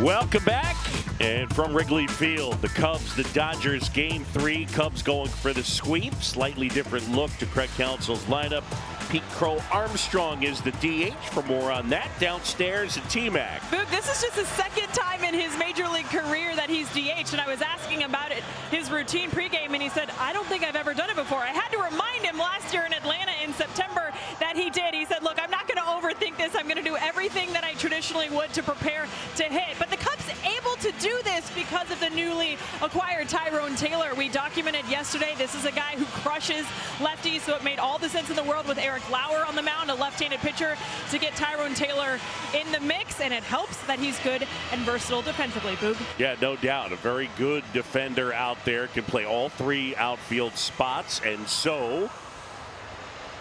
Welcome back. And from Wrigley Field, the Cubs, the Dodgers, Game 3. Cubs going for the sweep. Slightly different look to Craig Counsell's lineup. Pete Crow Armstrong is the DH. For more on that, downstairs at T-Mac. Boog, this is just the second time in his major league career that he's DH, and I was asking about it, his routine pregame, and he said, I don't think I've ever done it before. I had to remind him last year in Atlanta in September that he did. He said, look, I'm not going to overthink this. I'm going to do everything that I traditionally would to prepare to hit. But the Cubs able to do this because of the newly acquired Tyrone Taylor. We documented yesterday, this is a guy who crushes lefties, so it made all the sense in the world with Eric Lauer on the mound, a left-handed pitcher, to get Tyrone Taylor in the mix, and it helps that he's good and versatile defensively, Boog. Yeah, no doubt. A very good defender out there. Can play all three outfield spots. And so,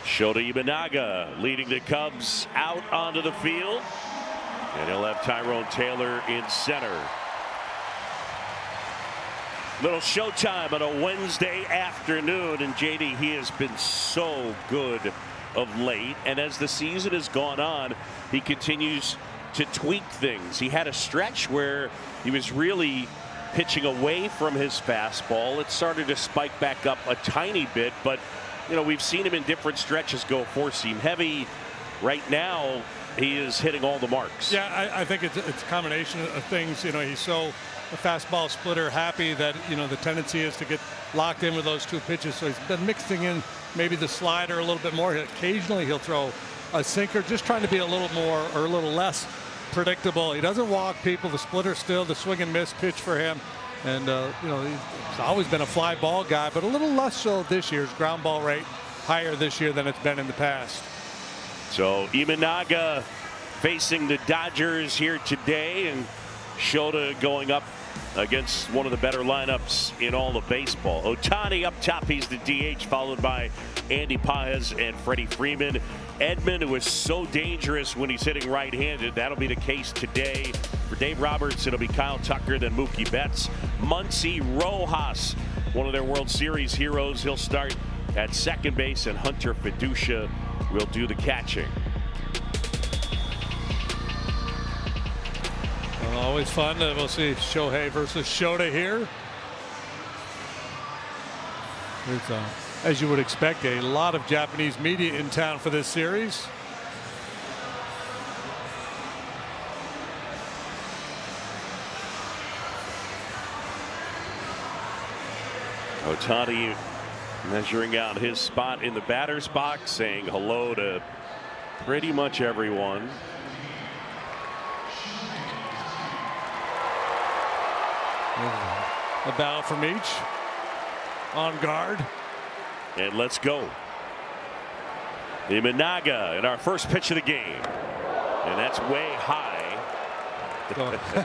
Shota Imanaga leading the Cubs out onto the field. And he'll have Tyrone Taylor in center. Little showtime on a Wednesday afternoon. And JD, he has been so good of late. And as the season has gone on, he continues to tweak things. He had a stretch where he was really pitching away from his fastball. It started to spike back up a tiny bit, but you know, we've seen him in different stretches go four-seam heavy. Right now, he is hitting all the marks. Yeah, I think it's a combination of things. You know, he's so a fastball splitter happy that, you know, the tendency is to get locked in with those two pitches. So he's been mixing in maybe the slider a little bit more. Occasionally he'll throw a sinker, just trying to be a little more or a little less predictable. He doesn't walk people. The splitter still the swing and miss pitch for him. And, you know, he's always been a fly ball guy, but a little less so this year. His ground ball rate higher this year than it's been in the past. So Imanaga facing the Dodgers here today, and Shota going up against one of the better lineups in all of baseball. Ohtani up top, he's the DH, followed by Andy Paez and Freddie Freeman. Edman, who is so dangerous when he's hitting right-handed, that'll be the case today. For Dave Roberts, it'll be Kyle Tucker, then Mookie Betts. Muncy Rojas, one of their World Series heroes, he'll start at second base, and Hunter Fiducia will do the catching. Well, always fun. We'll see Shohei versus Shota here. There's, as you would expect, a lot of Japanese media in town for this series. Ohtani measuring out his spot in the batter's box, saying hello to pretty much everyone. A bow from each. On guard. And let's go. Imanaga in our first pitch of the game. And that's way high.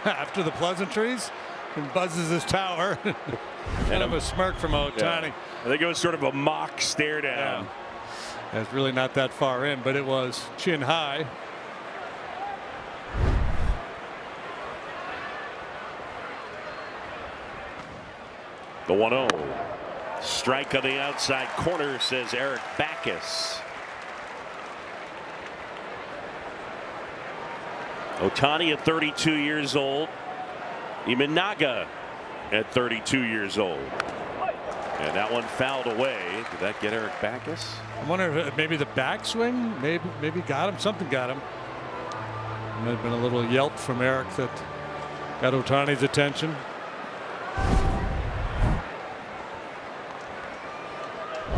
After the pleasantries, and buzzes his tower. Kind of a smirk from Ohtani. Yeah. I think it was sort of a mock stare down. Yeah. It's really not that far in, but it was chin high. The 1-0. Strike on the outside corner, says Eric Backus. Ohtani at 32 years old. Imanaga at 32 years old. And that one fouled away. Did that get Eric Backus? I wonder if maybe the backswing maybe got him. Something got him. Might have been a little yelp from Eric that got Ohtani's attention.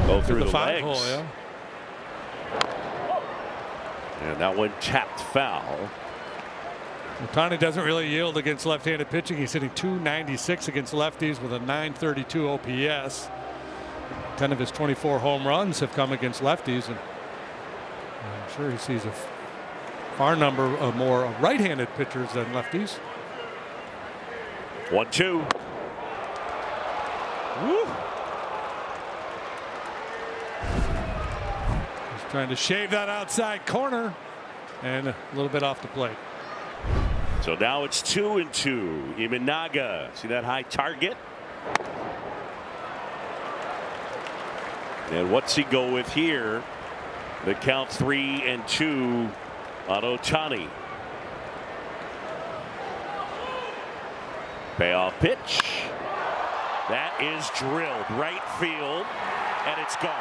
Go through the five legs. Hole, yeah. And that one tapped foul. Ohtani doesn't really yield against left-handed pitching. He's hitting .296 against lefties with a .932 OPS. 10 of his 24 home runs have come against lefties, and I'm sure he sees a far number of more right-handed pitchers than lefties. 1-2. Woo. He's trying to shave that outside corner, and a little bit off the plate. So now it's 2-2. Imanaga, see that high target? And what's he go with here? The count 3-2 on Ohtani. Payoff pitch. That is drilled right field, and it's gone.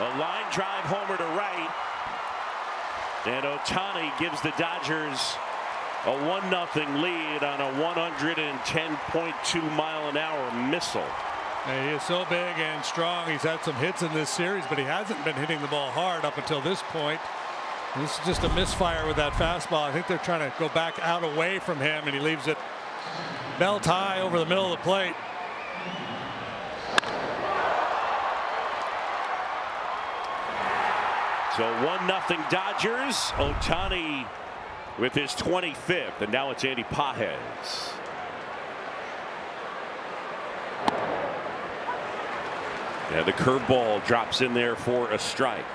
A line drive homer to right, and Ohtani gives the Dodgers a 1-0 lead on a 110.2-mile-an-hour missile. He is so big and strong. He's had some hits in this series, but he hasn't been hitting the ball hard up until this point. This is just a misfire with that fastball. I think they're trying to go back out away from him, and he leaves it belt high over the middle of the plate. So 1-0 Dodgers. Ohtani with his 25th, and now it's Andy Pages. And the curveball drops in there for a strike.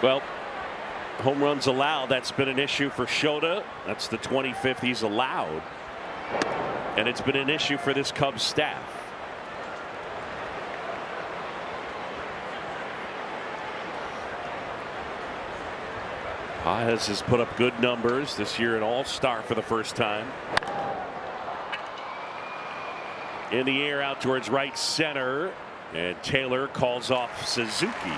Well, home runs allowed, that's been an issue for Shota. That's the 25th he's allowed. And it's been an issue for this Cubs staff. Pages has put up good numbers this year, an all-star for the first time. In the air out towards right center, and Taylor calls off Suzuki.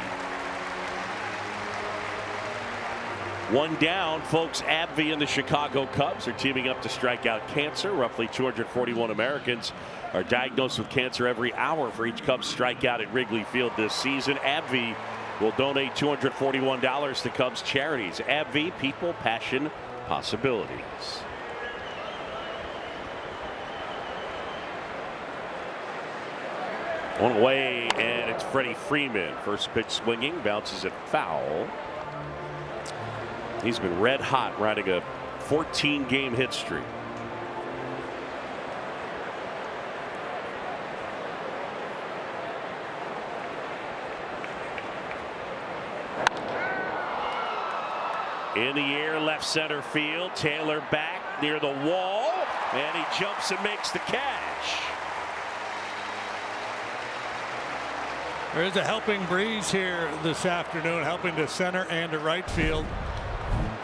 One down, folks. AbbVie and the Chicago Cubs are teaming up to strike out cancer. Roughly 241 Americans are diagnosed with cancer every hour. For each Cubs strikeout at Wrigley Field this season, AbbVie will donate $241 to Cubs charities. AbbVie, people, passion, possibilities. One away, and it's Freddie Freeman. First pitch swinging, bounces it foul. He's been red hot, riding a 14-game hit streak. In the air, left center field. Taylor back near the wall, and he jumps and makes the catch. There is a helping breeze here this afternoon, helping to center and to right field.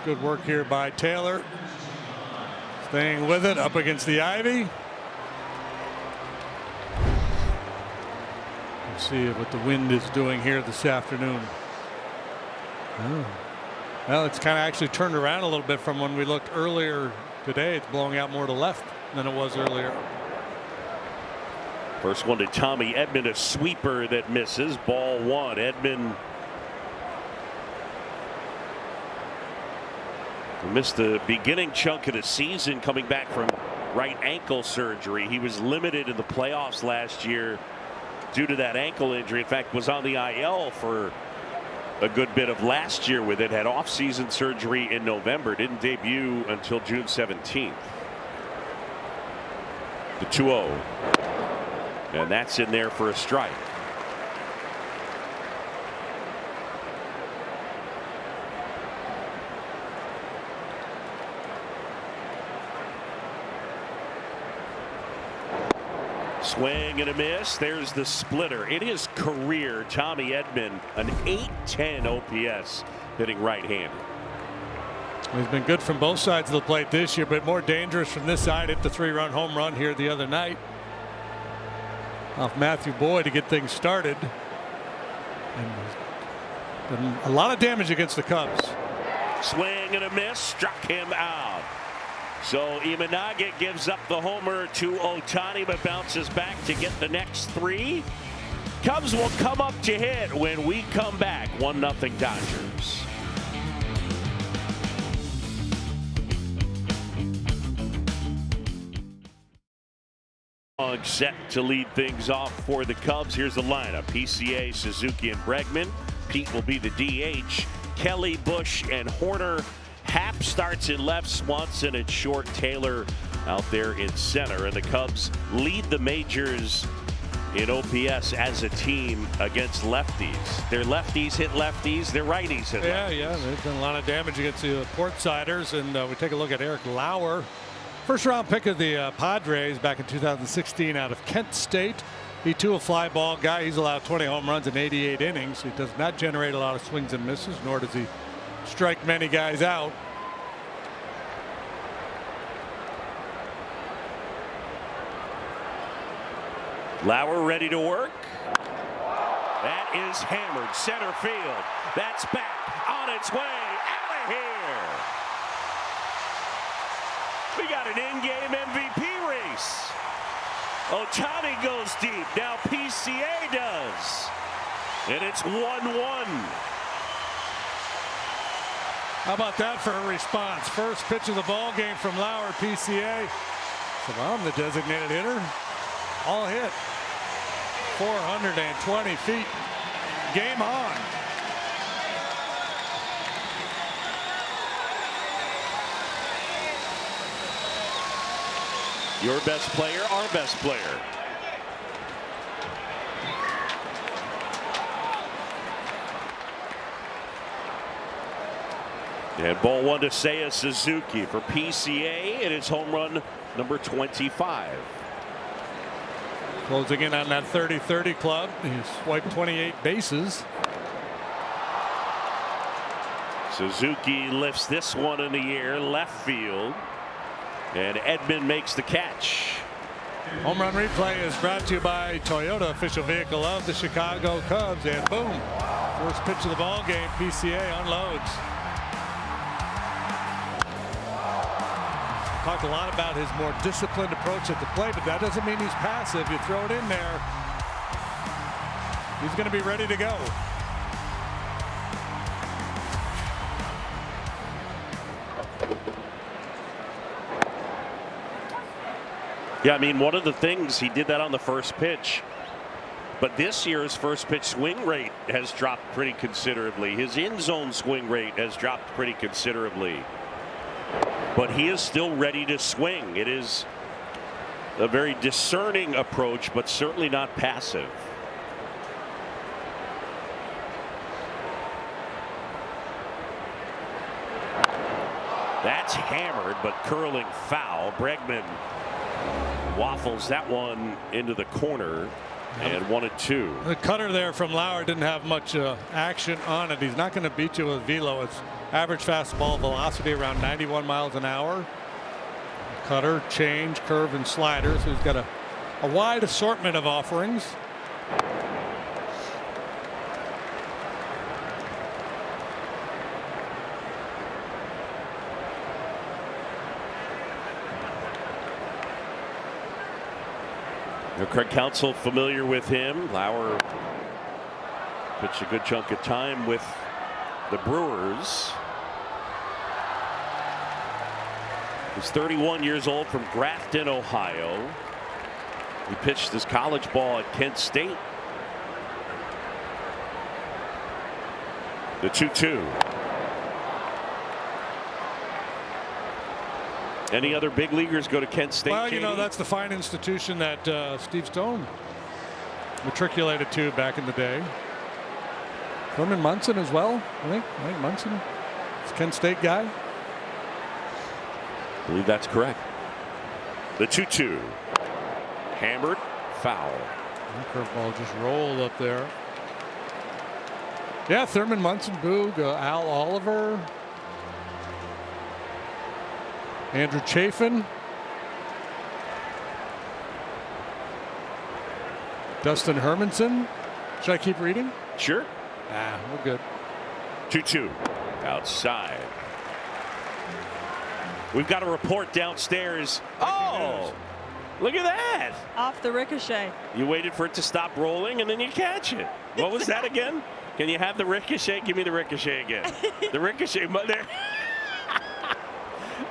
Good work here by Taylor. Staying with it up against the ivy. Let's see what the wind is doing here this afternoon. Oh. Well, it's kind of actually turned around a little bit from when we looked earlier today. It's blowing out more to left than it was earlier. First one to Tommy Edman, a sweeper that misses. Ball one. Edman missed the beginning chunk of the season coming back from right ankle surgery. He was limited in the playoffs last year due to that ankle injury. In fact, was on the IL for a good bit of last year with it. Had off-season surgery in November. Didn't debut until June 17th. The 2-0. And that's in there for a strike. Swing and a miss. There's the splitter. It is career Tommy Edman, an .810 OPS, hitting right-handed. He's been good from both sides of the plate this year, but more dangerous from this side. Hit the 3-run home run here the other night off Matthew Boyd to get things started. And done a lot of damage against the Cubs. Swing and a miss, struck him out. So Imanaga gives up the homer to Ohtani, but bounces back to get the next three. Cubs will come up to hit when we come back. 1-0 Dodgers. Set to lead things off for the Cubs. Here's the lineup. PCA, Suzuki, and Bregman. Pete will be the DH. Kelly, Bush, and Horner. Happ starts in left, Swanson at short, Taylor out there in center. And the Cubs lead the majors in OPS as a team against lefties. Their lefties hit lefties, their righties hit lefties. Yeah, they've done a lot of damage against the Portsiders. And we take a look at Eric Lauer. First round pick of the Padres back in 2016 out of Kent State. He too a fly ball guy. He's allowed 20 home runs in 88 innings. He does not generate a lot of swings and misses, nor does he strike many guys out. Lauer ready to work. That is hammered center field. That's back on its way out of here. We got an in-game MVP race. Ohtani goes deep. Now PCA does. And it's 1-1. How about that for a response? First pitch of the ball game from Lauer, PCA. So I'm the designated hitter. All hit. 420 feet. Game on. Your best player, our best player. And ball one to Seiya Suzuki for PCA, and it's home run number 25. Closing in on that 30-30 club. He's swiped 28 bases. Suzuki lifts this one in the air, left field. And Edman makes the catch. Home run replay is brought to you by Toyota, official vehicle of the Chicago Cubs. And boom, first pitch of the ball game, PCA unloads. Talked a lot about his more disciplined approach at the plate, but that doesn't mean he's passive. You throw it in there, he's going to be ready to go. Yeah, I mean, one of the things, he did that on the first pitch, but this year's first pitch swing rate has dropped pretty considerably. His in-zone swing rate has dropped pretty considerably. But he is still ready to swing. It is a very discerning approach, but certainly not passive. That's hammered, but curling foul. Bregman waffles that one into the corner, and 1-2. The cutter there from Lauer didn't have much action on it. He's not going to beat you with velo. It's average fastball velocity around 91 miles an hour. Cutter, change, curve, and slider. So he's got a wide assortment of offerings. Craig Counsell familiar with him. Lauer pitched a good chunk of time with the Brewers. He's 31 years old, from Grafton, Ohio. He pitched his college ball at Kent State. The 2-2. Any other big leaguers go to Kent State? Well, you JD? know, that's the fine institution that Steve Stone matriculated to back in the day. Thurman Munson as well, I think Munson is a Kent State guy. I believe that's correct. The 2-2. Hammered, foul. Curveball just rolled up there. Yeah, Thurman Munson, Boog, Al Oliver, Andrew Chafin, Dustin Hermanson. Should I keep reading? Sure. We're good. 2-2. Outside. We've got a report downstairs. Oh, look at that. Off the ricochet. You waited for it to stop rolling and then you catch it. What was that again? Can you have the ricochet? Give me the ricochet again. The ricochet. There.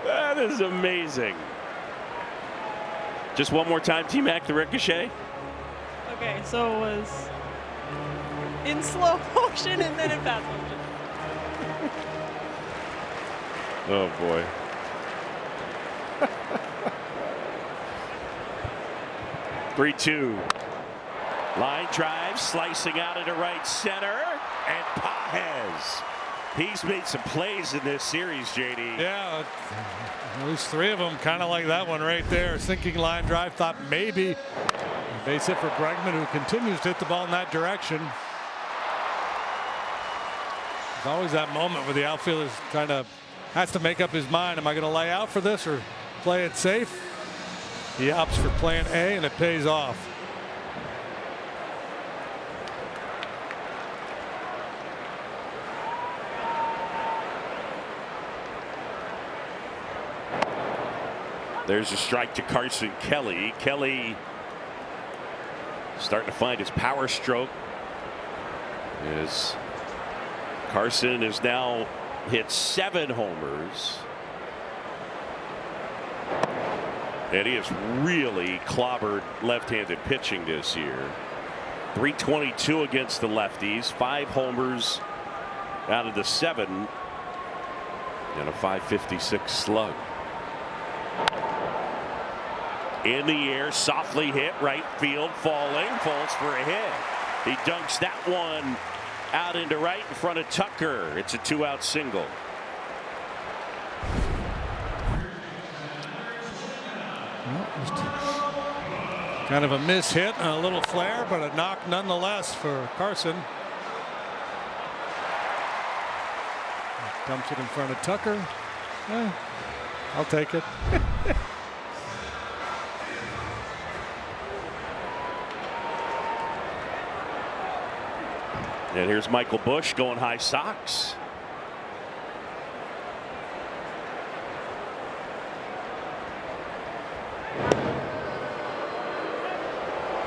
That is amazing. Just one more time, T-Mac, the ricochet. Okay, so it was in slow motion and then in fast motion. Oh, boy. Three-two. Line drive, slicing out into right center, and Pages. He's made some plays in this series, JD. Yeah, at least three of them kind of like that one right there. Sinking line drive, thought maybe base hit for Bregman, who continues to hit the ball in that direction. There's always that moment where the outfielder kind of has to make up his mind. Am I going to lay out for this or play it safe? He opts for plan A, and it pays off. There's a strike to Carson Kelly. Kelly starting to find his power stroke. As Carson has now hit 7 homers. And he has really clobbered left-handed pitching this year. .322 against the lefties, 5 homers out of the 7, and a .556 slug. In the air, softly hit, right field, falling, falls for a hit. He dunks that one out into right in front of Tucker. It's a 2-out single. Kind of a miss hit and a little flare, but a knock nonetheless for Carson. Dumps it in front of Tucker. I'll take it. And here's Michael Busch going high Sox.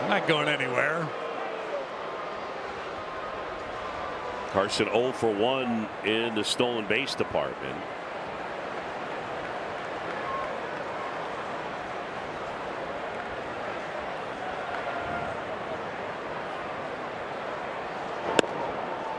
Not going anywhere. Carson 0 for 1 in the stolen base department.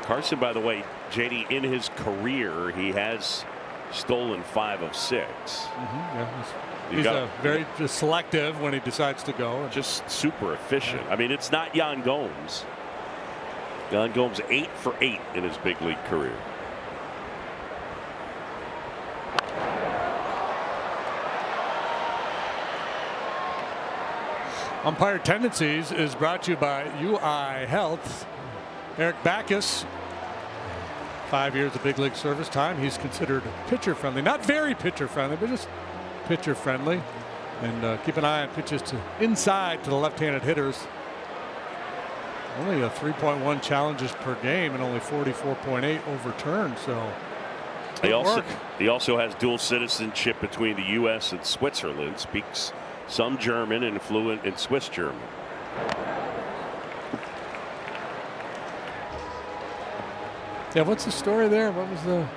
Carson, by the way, JD, in his career, he has stolen 5 of 6. Yeah, he's very selective when he decides to go. Just super efficient. I mean, it's not Yan Gomes. Yan Gomes 8 for 8 in his big league career. Umpire Tendencies is brought to you by UI Health. Eric Backus, 5 years of big league service time. He's considered pitcher friendly, not very pitcher friendly, but just pitcher friendly. And keep an eye on pitches to inside to the left-handed hitters. Only a 3.1 challenges per game and only 44.8 overturned. So he also has dual citizenship between the U.S. and Switzerland. Speaks some German and fluent in Swiss German. Yeah, what's the story there? What was the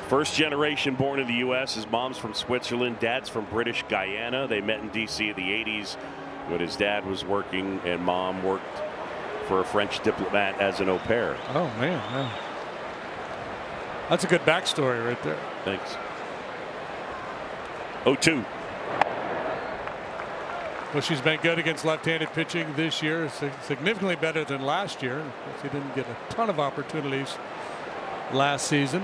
first generation born in the U.S. His mom's from Switzerland, dad's from British Guyana. They met in D.C. in the 80s when his dad was working and mom worked for a French diplomat as an au pair. Oh man, yeah. That's a good backstory right there. Thanks. 0-2. Well, she's been good against left-handed pitching this year, significantly better than last year. Of course, he didn't get a ton of opportunities last season.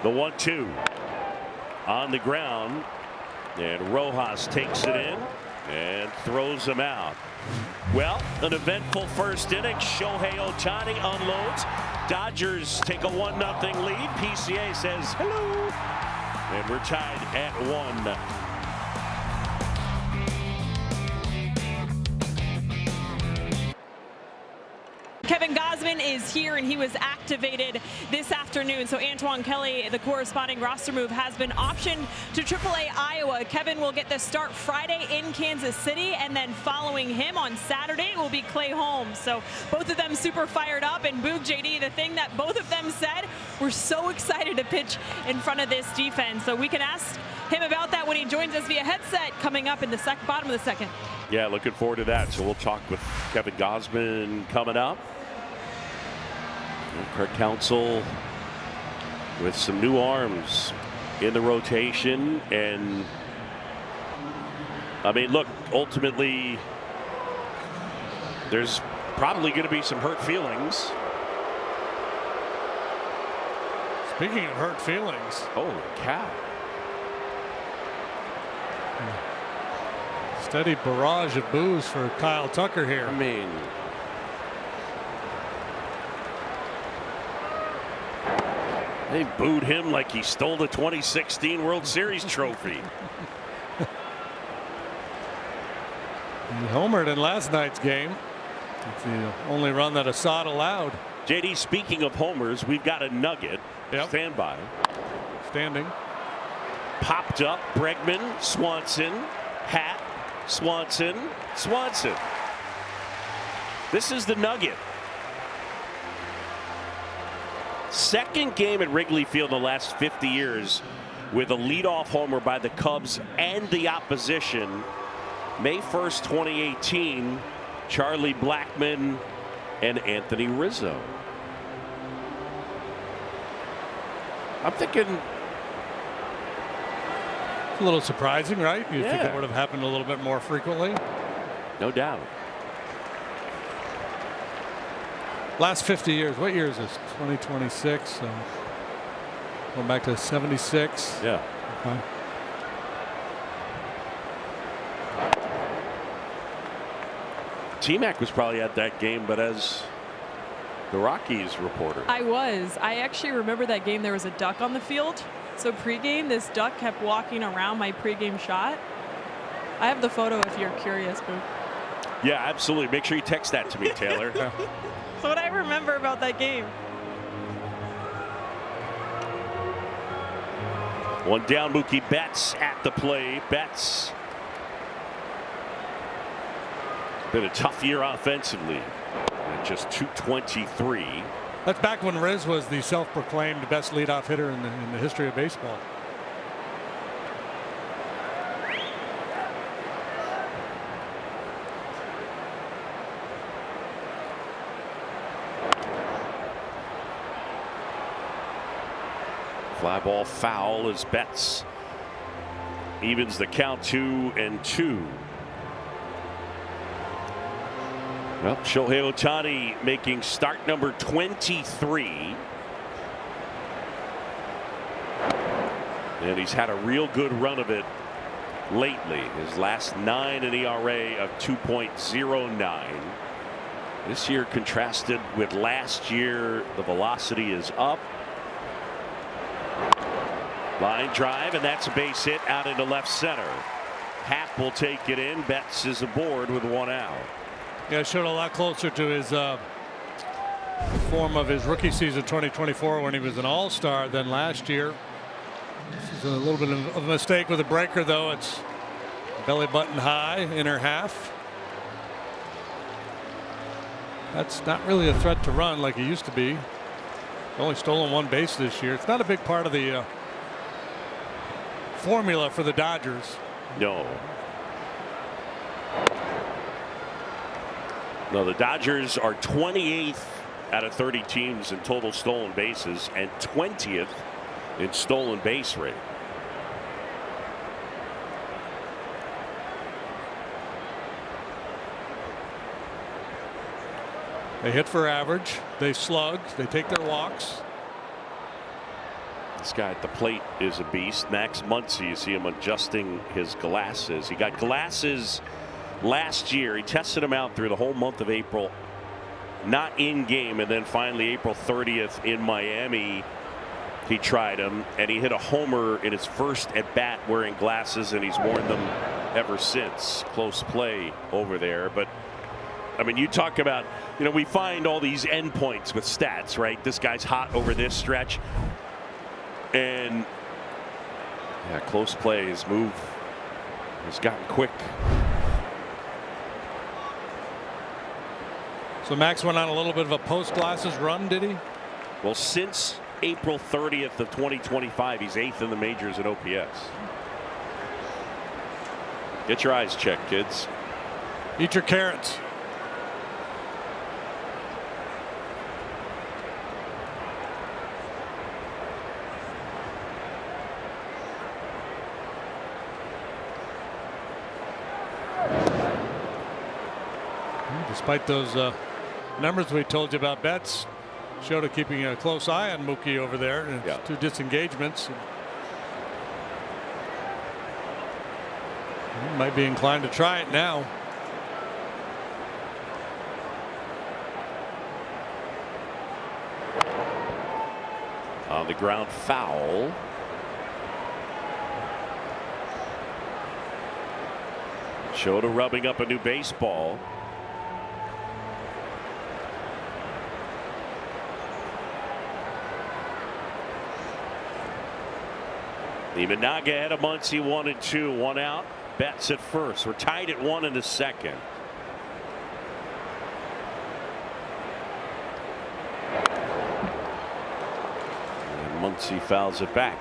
The 1-2 on the ground, and Rojas takes it in and throws him out. Well, an eventful first inning. Shohei Ohtani unloads. Dodgers take a 1-0 lead. PCA says hello, and we're tied at 1. Kevin Gausman is here, and he was activated this afternoon. So Antoine Kelly, the corresponding roster move, has been optioned to AAA Iowa. Kevin will get the start Friday in Kansas City, and then following him on Saturday will be Clay Holmes. So both of them super fired up. And Boog, JD, the thing that both of them said, we're so excited to pitch in front of this defense. So we can ask him about that when he joins us via headset coming up in the bottom of the second. Yeah, looking forward to that. So we'll talk with Kevin Gausman coming up. Craig Counsell with some new arms in the rotation. And I mean, look, ultimately there's probably going to be some hurt feelings. Speaking of hurt feelings, holy cow. Steady barrage of boos for Kyle Tucker here. I mean, they booed him like he stole the 2016 World Series trophy. He homered in last night's game. It's the only run that Assad allowed. JD, speaking of homers, we've got a nugget. Yep. Stand by. Standing. Popped up. Bregman, Swanson, Hat, Swanson, Swanson. This is the nugget. Second game at Wrigley Field in the last 50 years with a leadoff homer by the Cubs and the opposition. May 1st, 2018, Charlie Blackmon and Anthony Rizzo. I'm thinking A little surprising, right? You'd think Yeah. it would have happened a little bit more frequently. no doubt. Last 50 years. What year is this? 2026. So going back to 76. Yeah. Okay. T-Mac was probably at that game, but as the Rockies reporter. I was. I actually remember that game. There was a duck on the field. So pregame, this duck kept walking around my pregame shot. I have the photo if you're curious, Boop. Yeah, absolutely. Make sure you text that to me, Taylor. Yeah. That's what I remember about that game. One down, Mookie Betts at the plate. Betts. Been a tough year offensively. At just .223. That's back when Riz was the self-proclaimed best leadoff hitter in the history of baseball. Fly ball foul as Betts evens the count 2-2. Well, Shohei Ohtani making start number 23. And he's had a real good run of it lately. His last 9 an ERA of 2.09. This year contrasted with last year, the velocity is up. Line drive, and that's a base hit out into left center. Happ will take it in. Betts is aboard with 1 out. Yeah, showed a lot closer to his form of his rookie season 2024 when he was an all-star than last year. This is a little bit of a mistake with a breaker, though. It's belly button high, inner half. That's not really a threat to run like he used to be. Only stolen 1 base this year. It's not a big part of the formula for the Dodgers. No. No, the Dodgers are 28th out of 30 teams in total stolen bases and 20th in stolen base rate. They hit for average. They slug. They take their walks. This guy at the plate is a beast. Max Muncy, you see him adjusting his glasses. He got glasses last year. He tested them out through the whole month of April, not in game, and then finally April 30th in Miami he tried them, and he hit a homer in his first at bat wearing glasses, and he's worn them ever since. Close play over there. But I mean, you talk about, you know, we find all these endpoints with stats, right? This guy's hot over this stretch, and yeah, close play. His move has gotten quick. So Max went on a little bit of a post glasses run, did he? Well, since April 30th of 2025, he's 8th in the majors in OPS. Get your eyes checked, kids. Eat your carrots. Despite those numbers we told you about, Betts showed keeping a close eye on Mookie over there. And Yeah. 2 disengagements. He might be inclined to try it now. On the ground, foul. Shota rubbing up a new baseball. Imanaga ahead of Muncy, 1-2, 1 out. Betts at first. We're tied at 1 in the second. And Muncy fouls it back.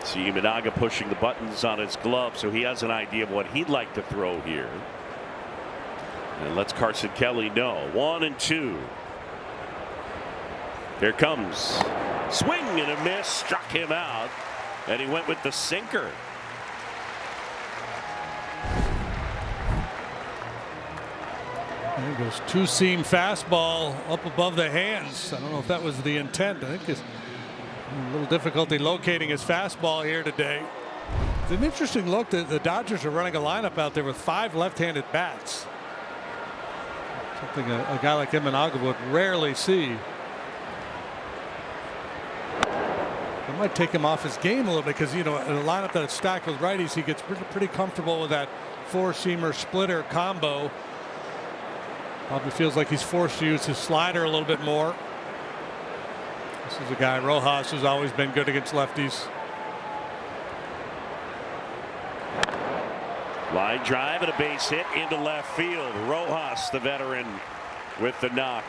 See Imanaga pushing the buttons on his glove, so he has an idea of what he'd like to throw here. And lets Carson Kelly know. 1-2. Here comes. Swing and a miss. Struck him out. And he went with the sinker. There goes two-seam fastball up above the hands. I don't know if that was the intent. I think it's a little difficulty locating his fastball here today. It's an interesting look that the Dodgers are running a lineup out there with 5 left-handed bats. Something a guy like Imanaga would rarely see. It might take him off his game a little bit because, you know, in a lineup that is stacked with righties, he gets pretty comfortable with that four-seamer splitter combo. Probably feels like he's forced to use his slider a little bit more. This is a guy, Rojas, who's always been good against lefties. Line drive and a base hit into left field. Rojas, the veteran, with the knock.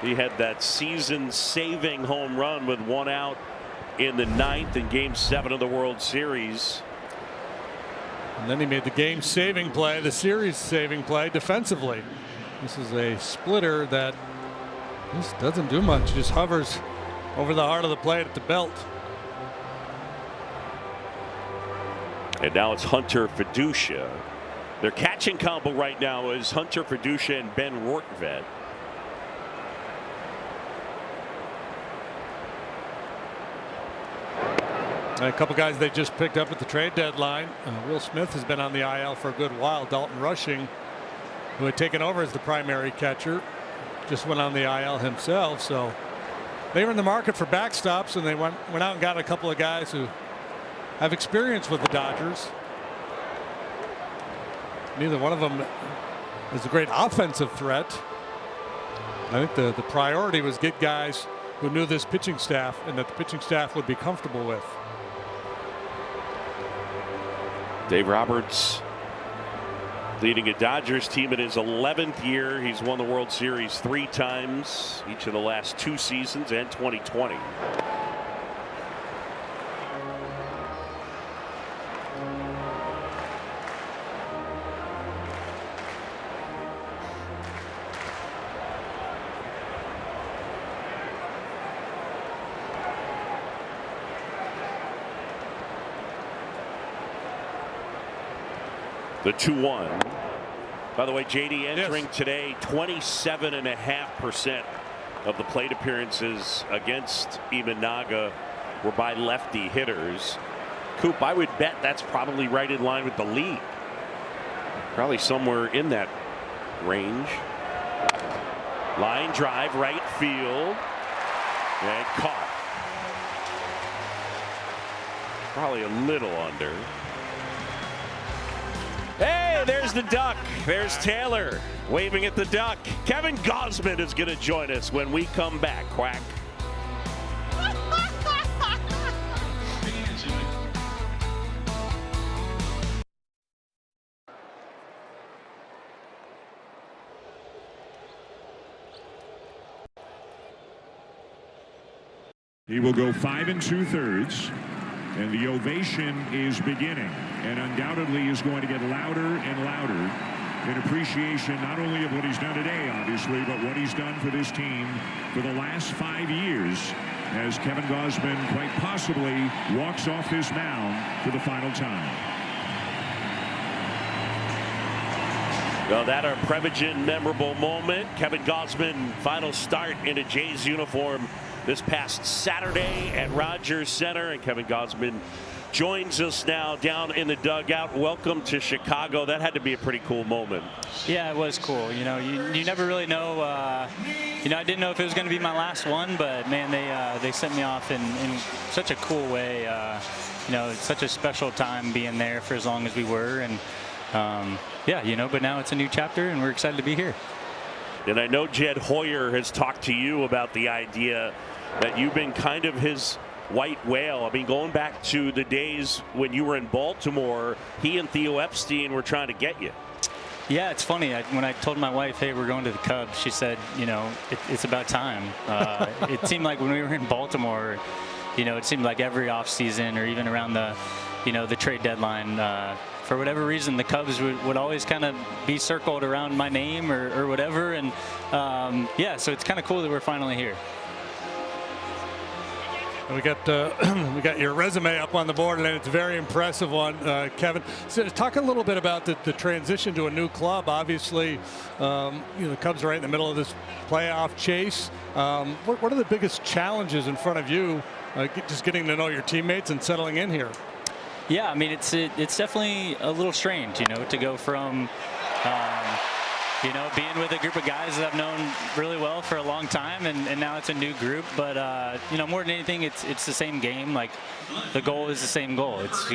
He had that season-saving home run with 1 out in the 9th in Game 7 of the World Series. And then he made the game-saving play, the series-saving play defensively. This is a splitter that just doesn't do much. Just hovers over the heart of the plate at the belt. And now it's Hunter Fiducia. Their catching combo right now is Hunter Fiducia and Ben Rortvedt. A couple guys they just picked up at the trade deadline. Will Smith has been on the IL for a good while. Dalton Rushing, who had taken over as the primary catcher, just went on the IL himself. So they were in the market for backstops, and they went out and got a couple of guys who have experience with the Dodgers. Neither one of them is a great offensive threat. I think the priority was get guys who knew this pitching staff and that the pitching staff would be comfortable with. Dave Roberts leading a Dodgers team in his 11th year. He's won the World Series 3 times, each of the last 2 seasons and 2020. The 2-1. By the way, JD entering today 27.5% of the plate appearances against Imanaga were by lefty hitters. Coop, I would bet that's probably right in line with the league. Probably somewhere in that range. Line drive right field and caught. Probably a little under. Hey, there's the duck. There's Taylor waving at the duck. Kevin Gausman is going to join us when we come back. Quack. He will go 5 2/3. And the ovation is beginning, and undoubtedly is going to get louder and louder in appreciation not only of what he's done today, obviously, but what he's done for this team for the last 5 years as Kevin Gausman quite possibly walks off this mound for the final time. Well, that our Prevagen memorable moment. Kevin Gausman final start in a Jays uniform this past Saturday at Rogers Center, and Kevin Gausman joins us now down in the dugout. Welcome to Chicago. That had to be a pretty cool moment. Yeah, it was cool. You know, you never really know. You know, I didn't know if it was going to be my last one, but man, they sent me off in such a cool way. You know, it's such a special time being there for as long as we were, and yeah, you know, but now it's a new chapter, and we're excited to be here. And I know Jed Hoyer has talked to you about the idea that you've been kind of his white whale. I mean, going back to the days when you were in Baltimore, he and Theo Epstein were trying to get you. Yeah, it's funny. When I told my wife, hey, we're going to the Cubs, she said, you know, it's about time. It seemed like when we were in Baltimore, you know, it seemed like every offseason or even around the, you know, the trade deadline, for whatever reason, the Cubs would always kind of be circled around my name or whatever. And yeah, so it's kind of cool that we're finally here. We got your resume up on the board, and it's a very impressive one, Kevin. So talk a little bit about the transition to a new club. Obviously, you know, the Cubs are right in the middle of this playoff chase. What are the biggest challenges in front of you, just getting to know your teammates and settling in here? Yeah, I mean, it's definitely a little strange, you know, to go from you know, being with a group of guys that I've known really well for a long time, and now it's a new group. But you know, more than anything, it's the same game. Like, the goal is the same goal. It's to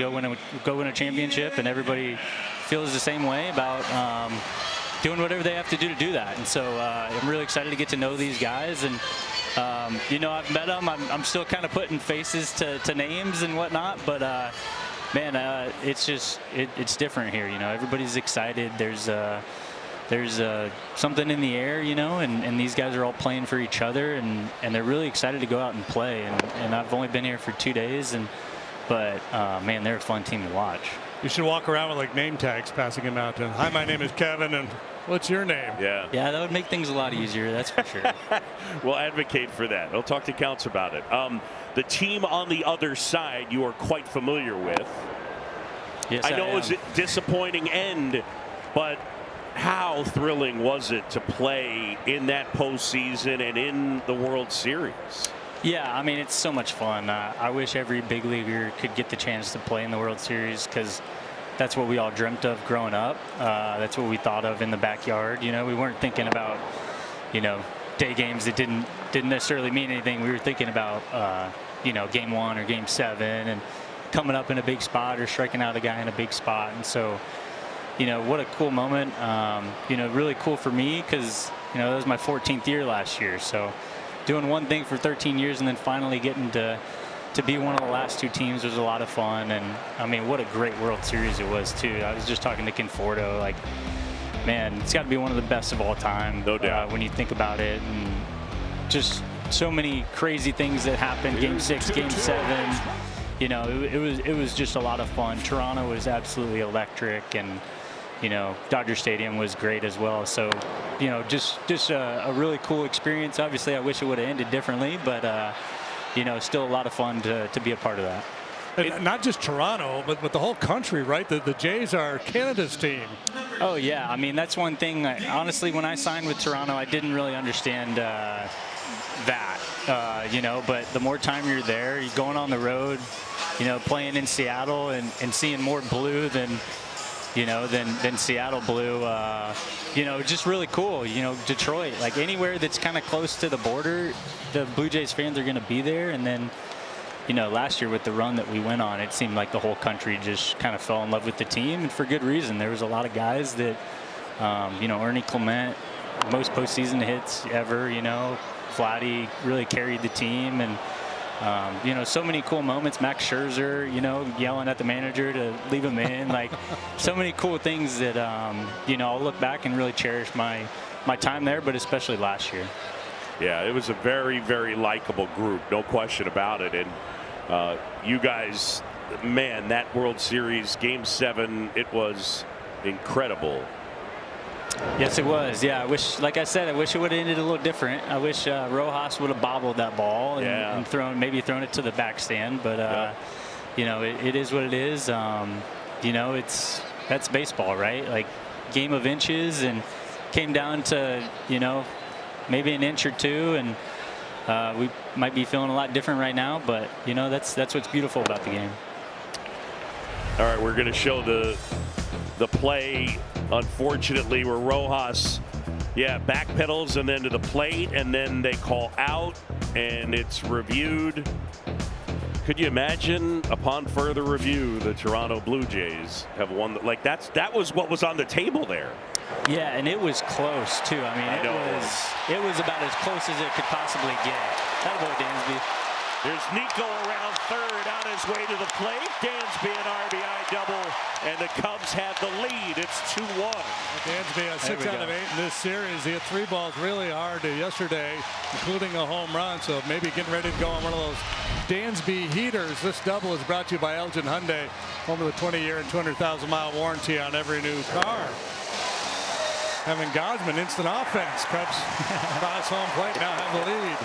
go win a championship, and everybody feels the same way about doing whatever they have to do that. And so I'm really excited to get to know these guys. And you know, I've met them. I'm still kind of putting faces to names and whatnot. But man, it's just it's different here. You know, everybody's excited. There's something in the air, you know, and these guys are all playing for each other, and they're really excited to go out and play. And I've only been here for 2 days, but man, they're a fun team to watch. You should walk around with like name tags passing them out. Hi, my name is Kevin, and what's your name? Yeah. Yeah, that would make things a lot easier, that's for sure. We'll advocate for that. I'll talk to Counts about it. The team on the other side you are quite familiar with. Yes, I know it was a disappointing end, but how thrilling was it to play in that postseason and in the World Series? Yeah, I mean, it's so much fun. I wish every big leaguer could get the chance to play in the World Series, because that's what we all dreamt of growing up. That's what we thought of in the backyard. You know, we weren't thinking about, you know, day games that didn't necessarily mean anything. We were thinking about, you know, Game 1 or Game 7 and coming up in a big spot or striking out a guy in a big spot. And so, you know, what a cool moment. You know, really cool for me, because, you know, that was my 14th year last year. So doing one thing for 13 years and then finally getting to be one of the last two teams was a lot of fun. And I mean, what a great World Series it was too. I was just talking to Conforto, like, man, it's got to be one of the best of all time. No doubt. When you think about it, and just so many crazy things that happened. Game 6, Game 7. You know, it was just a lot of fun. Toronto was absolutely electric, and you know, Dodger Stadium was great as well. So, you know, just a really cool experience. Obviously, I wish it would have ended differently, but you know, still a lot of fun to be a part of that. And not just Toronto, but the whole country, right? The Jays are Canada's team. Oh yeah, I mean, that's one thing. Honestly, when I signed with Toronto, I didn't really understand that. You know, but the more time you're there, you're going on the road, you know, playing in Seattle and seeing more blue than Seattle blue, you know, just really cool. You know, Detroit, like anywhere that's kind of close to the border, the Blue Jays fans are going to be there. And then, you know, last year with the run that we went on, it seemed like the whole country just kind of fell in love with the team, and for good reason. There was a lot of guys that, you know, Ernie Clement, most postseason hits ever, you know, Vladdy really carried the team, and you know, so many cool moments. Max Scherzer, you know, yelling at the manager to leave him in. Like, so many cool things that, you know, I'll look back and really cherish my time there, but especially last year. Yeah, it was a very, very likable group, no question about it. And you guys, man, that World Series, Game 7, it was incredible. Yes, it was. Yeah, I wish, like I said, I wish it would have ended a little different. I wish Rojas would have bobbled that ball and maybe thrown it to the backstand. But you know, it is what it is. You know, that's baseball, right? Like, game of inches, and came down to, you know, maybe an inch or two, and we might be feeling a lot different right now. But you know, that's what's beautiful about the game. All right, we're going to show the play, unfortunately, where Rojas, backpedals and then to the plate, and then they call out, and it's reviewed. Could you imagine, upon further review, the Toronto Blue Jays have won? That was what was on the table there. Yeah, and it was close too. I mean, it was about as close as it could possibly get. That'll go Dansby. There's Nico around third on his way to the plate. Dansby an RBI double, and the Cubs have the lead. It's 2-1. Dansby has 6 out of 8 in this series. He hit 3 balls really hard yesterday, including a home run. So maybe getting ready to go on one of those Dansby heaters. This double is brought to you by Elgin Hyundai, home of the 20-year and 200,000-mile warranty on every new car. Having Gausman, instant offense. Cubs cross home plate, now have the lead.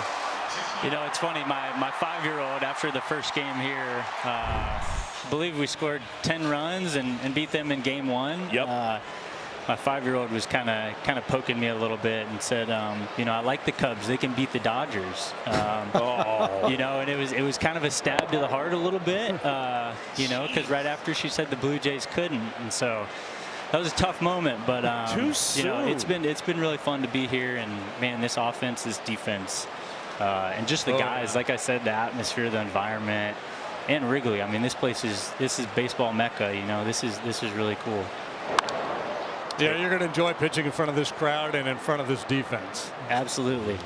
You know, it's funny, my 5-year-old, after the first game here, I believe we scored 10 runs and beat them in game 1. Yep. My 5-year-old was kind of poking me a little bit and said, you know, I like the Cubs. They can beat the Dodgers. You know, and it was kind of a stab to the heart a little bit, you know, because right after she said the Blue Jays couldn't. And so that was a tough moment. But, you know, it's been really fun to be here. And, man, this offense, this defense, and just the guys, like I said, the atmosphere, the environment, and Wrigley. I mean, this is baseball mecca. You know, this is really cool. Yeah, you're going to enjoy pitching in front of this crowd and in front of this defense. Absolutely.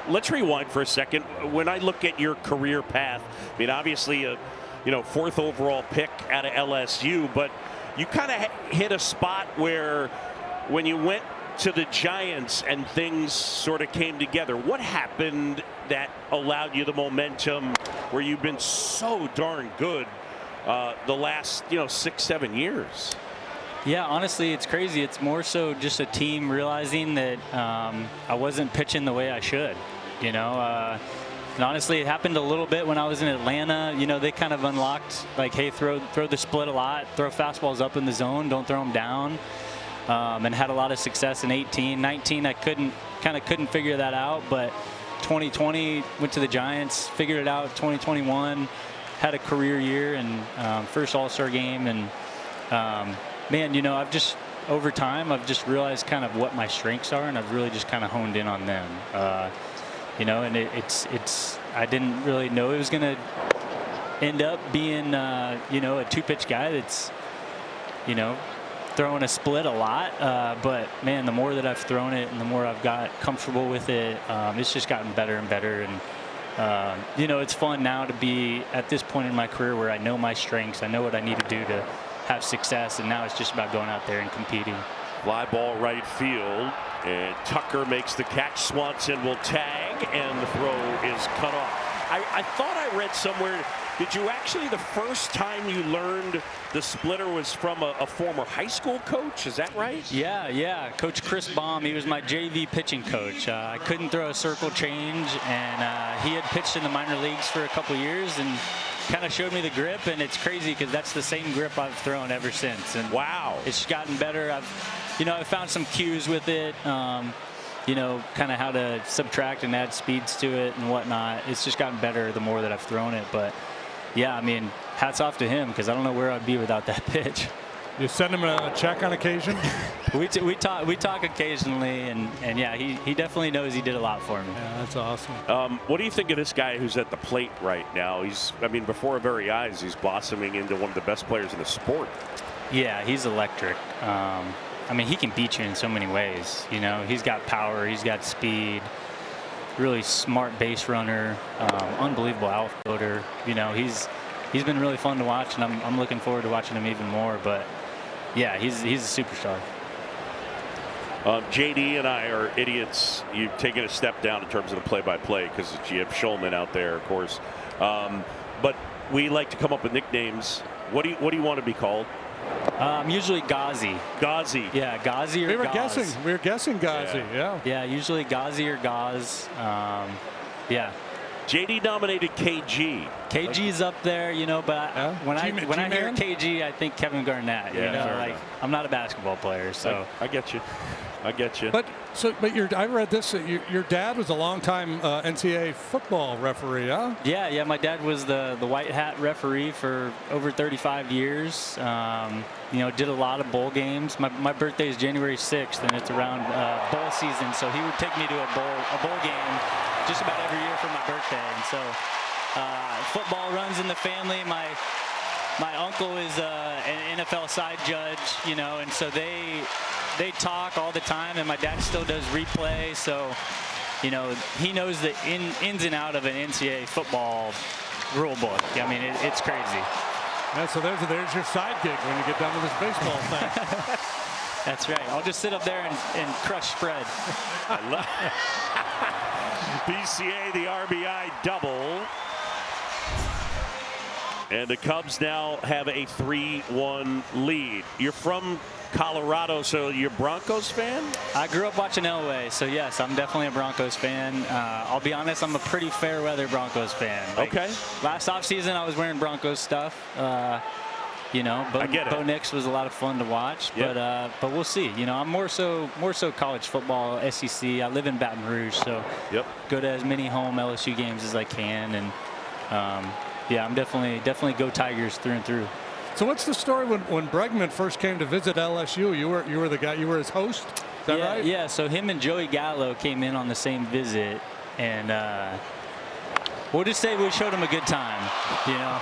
Let's rewind for a second. When I look at your career path, I mean, obviously, a 4th overall pick out of LSU, but you kind of hit a spot where when you went to the Giants and things sort of came together. What happened that allowed you the momentum where you've been so darn good the last 6-7 years? Yeah, honestly, it's crazy. It's more so just a team realizing that I wasn't pitching the way I should, you know. And honestly, it happened a little bit when I was in Atlanta. You know, they kind of unlocked, like, hey, throw the split a lot, throw fastballs up in the zone, don't throw them down, and had a lot of success in 18. 19, I couldn't figure that out, but 2020 went to the Giants, figured it out. 2021 had a career year and first All-Star game, and man, you know, over time, I've just realized kind of what my strengths are, and I've really just kind of honed in on them. You know, and I didn't really know it was going to end up being, you know, a 2-pitch guy that's, you know, throwing a split a lot. But, man, the more that I've thrown it and the more I've got comfortable with it, it's just gotten better and better. And, you know, it's fun now to be at this point in my career where I know my strengths. I know what I need to do to have success, and now it's just about going out there and competing. Fly ball right field, and Tucker makes the catch. Swanson will tag, and the throw is cut off. I thought I read somewhere, did you actually, the first time you learned the splitter was from a former high school coach? Is that right? Yeah. Coach Chris Baum, he was my JV pitching coach. I couldn't throw a circle change, and he had pitched in the minor leagues for a couple years and kind of showed me the grip, and it's crazy because that's the same grip I've thrown ever since. And wow, it's gotten better. I've found some cues with it, you know, kind of how to subtract and add speeds to it and whatnot. It's just gotten better the more that I've thrown it. But yeah, I mean, hats off to him because I don't know where I'd be without that pitch. You send him a check on occasion? we talk occasionally, and yeah, he definitely knows he did a lot for me. Yeah, that's awesome. What do you think of this guy who's at the plate right now? Before our very eyes, he's blossoming into one of the best players in the sport. Yeah, he's electric. I mean, he can beat you in so many ways. You know, he's got power, he's got speed, really smart base runner, unbelievable outfielder. You know, he's been really fun to watch, and I'm looking forward to watching him even more. But yeah, he's a superstar. JD and I are idiots. You've taken a step down in terms of the play-by-play because you have Shulman out there, of course. But we like to come up with nicknames. What do you want to be called? Usually Gazi. Gazi. Yeah, Gazi or Gaz. We were guessing Gazi. Yeah. Yeah, usually Gazi or Gaz. Yeah. JD nominated KG. KG's up there, you know, but when I hear G-Man? KG, I think Kevin Garnett. Yeah, you know, fair like enough. I'm not a basketball player, so I get you. I get you. But I read this. Your dad was a longtime NCAA football referee, huh? yeah. My dad was the white hat referee for over 35 years. You know, did a lot of bowl games. My birthday is January 6th, and it's around bowl season, so he would take me to a bowl game just about every year for my birthday. And so football runs in the family. My uncle is an NFL side judge, you know, and so they talk all the time, and my dad still does replay. So, you know, he knows the ins and out of an NCAA football rule book. I mean, it's crazy. Yeah, so there's your side gig when you get done with this baseball thing. That's right. I'll just sit up there and crush spread. I love PCA, the RBI double. And the Cubs now have a 3-1 lead. You're from Colorado, so you're a Broncos fan? I grew up watching Elway, so yes, I'm definitely a Broncos fan. I'll be honest, I'm a pretty fair weather Broncos fan. Like, okay. Last offseason, I was wearing Broncos stuff. You know, Bo Nix was a lot of fun to watch, Yep. but we'll see. You know, I'm more so college football, SEC. I live in Baton Rouge, so Yep. go to as many home LSU games as I can, and yeah, I'm definitely go Tigers through and through. So what's the story when Bregman first came to visit LSU? You were the guy. You were his host. Is that right? Yeah. So him and Joey Gallo came in on the same visit, and we'll just say we showed him a good time. You know.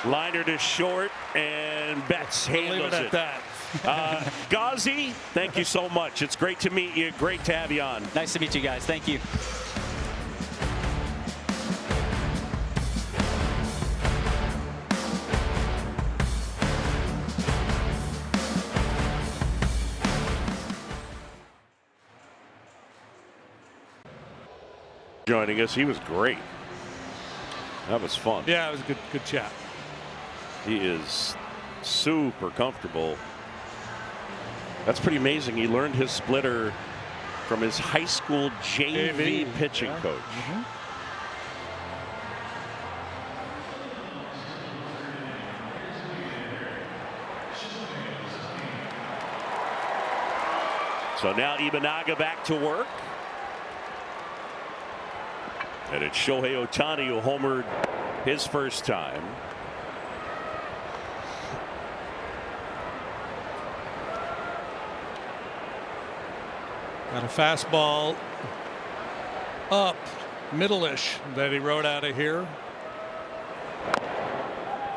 Liner to short, and Betts handles Leave it at that. Ghazi, thank you so much. It's great to meet you. Great to have you on. Nice to meet you guys. Thank you. Joining us, he was great. That was fun. Yeah, it was a good chat. He is super comfortable. That's pretty amazing. He learned his splitter from his high school JV pitching coach. Mm-hmm. So now Imanaga back to work. And it's Shohei Ohtani who homered his first time. Got a fastball up, middle-ish that he rode out of here.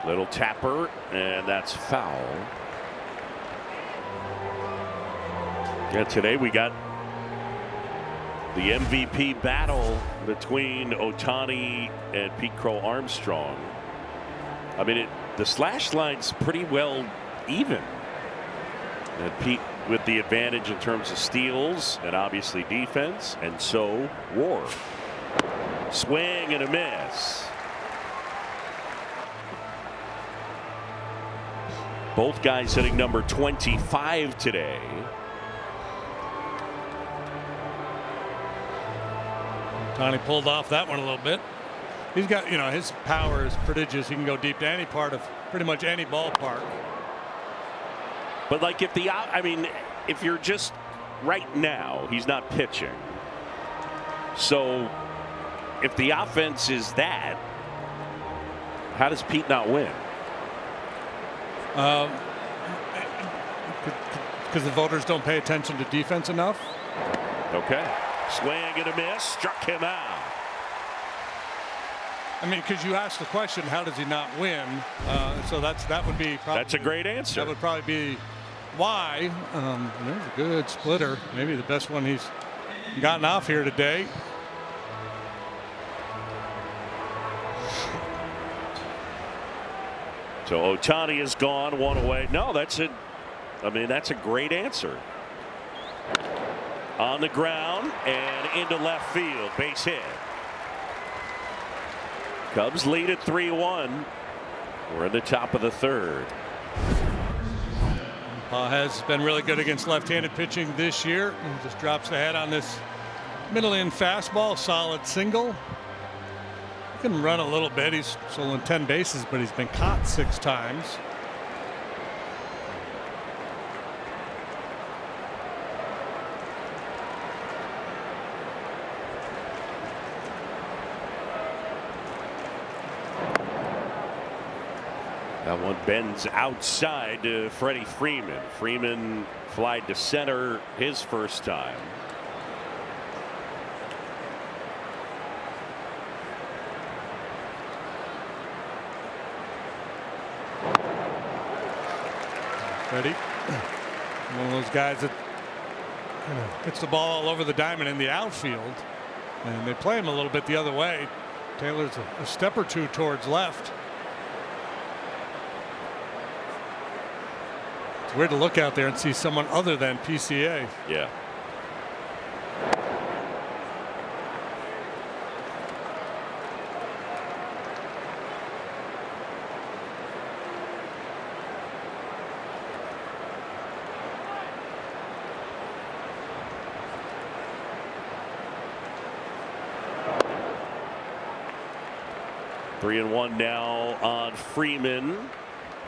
Little tapper, and that's foul. Yeah, today we got the MVP battle between Ohtani and Pete Crow Armstrong. I mean, the slash line's pretty well even. And Pete with the advantage in terms of steals and obviously defense, and so WAR. Swing and a miss. Both guys hitting number 25 today. Ohtani pulled off that one a little bit. He's got, you know, his power is prodigious. He can go deep to any part of pretty much any ballpark. But like if you're just right now, he's not pitching. So if the offense is that, how does Pete not win? Because the voters don't pay attention to defense enough. Okay. Swing and a miss, struck him out. I mean, because you asked the question, how does he not win? So that would be probably. That's a great answer. That would probably be why. There's a good splitter, maybe the best one he's gotten off here today. So Ohtani is gone, one away. No, that's a great answer. On the ground and into left field, base hit. Cubs lead at 3-1. We're in the top of the third. Has been really good against left-handed pitching this year. He just drops the head on this middle-in fastball, solid single. can run a little bit. He's stolen 10 bases, but he's been caught 6 times. That one bends outside to Freddie Freeman. Freeman flied to center his first time. Freddie, one of those guys that hits the ball all over the diamond in the outfield, and they play him a little bit the other way. Taylor's a step or two towards left. It's weird to look out there and see someone other than PCA. Yeah. Three and one now on Freeman.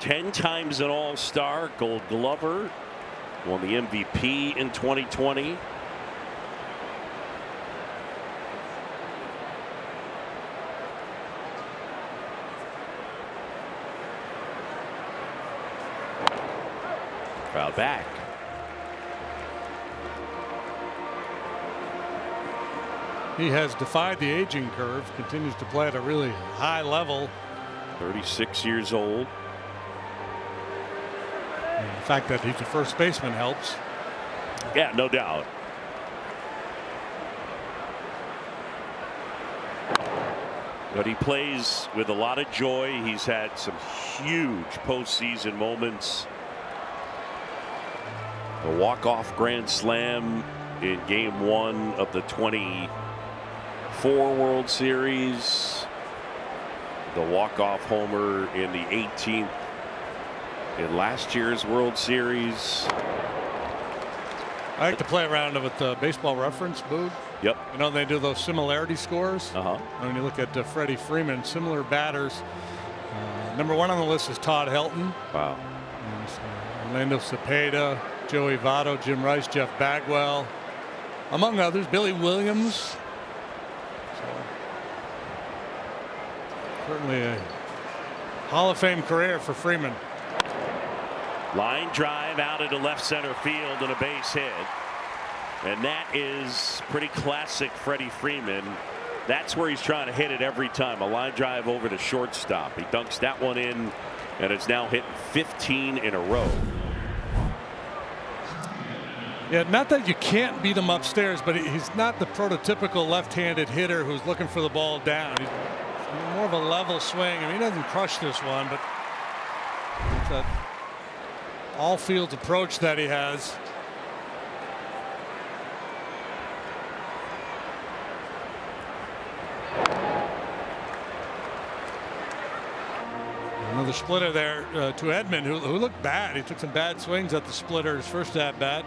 10 times an All-Star, Gold Glover, won the MVP in 2020. Foul back. He has defied the aging curve, continues to play at a really high level. 36 years old. And the fact that he's a first baseman helps. Yeah, no doubt. But he plays with a lot of joy. He's had some huge postseason moments. The walk-off grand slam in Game 1 of the 24 World Series. The walk-off homer in the 18th in last year's World Series. I like to play around with the Baseball Reference, Boog. Yep. You know, they do those similarity scores. Uh-huh. And when you look at Freddie Freeman, similar batters. Number 1 on the list is Todd Helton. Wow. Orlando Cepeda, Joey Votto, Jim Rice, Jeff Bagwell, among others. Billy Williams. So, certainly a Hall of Fame career for Freeman. Line drive out into left center field and a base hit. And that is pretty classic Freddie Freeman. That's where he's trying to hit it every time. A line drive over to shortstop. He dunks that one in, and it's now hit 15 in a row. Yeah, not that you can't beat him upstairs, but he's not the prototypical left-handed hitter who's looking for the ball down. He's more of a level swing. I mean, he doesn't crush this one, but it's that all fields approach that he has. Another splitter there to Edman, who looked bad. He took some bad swings at the splitter his first at bat.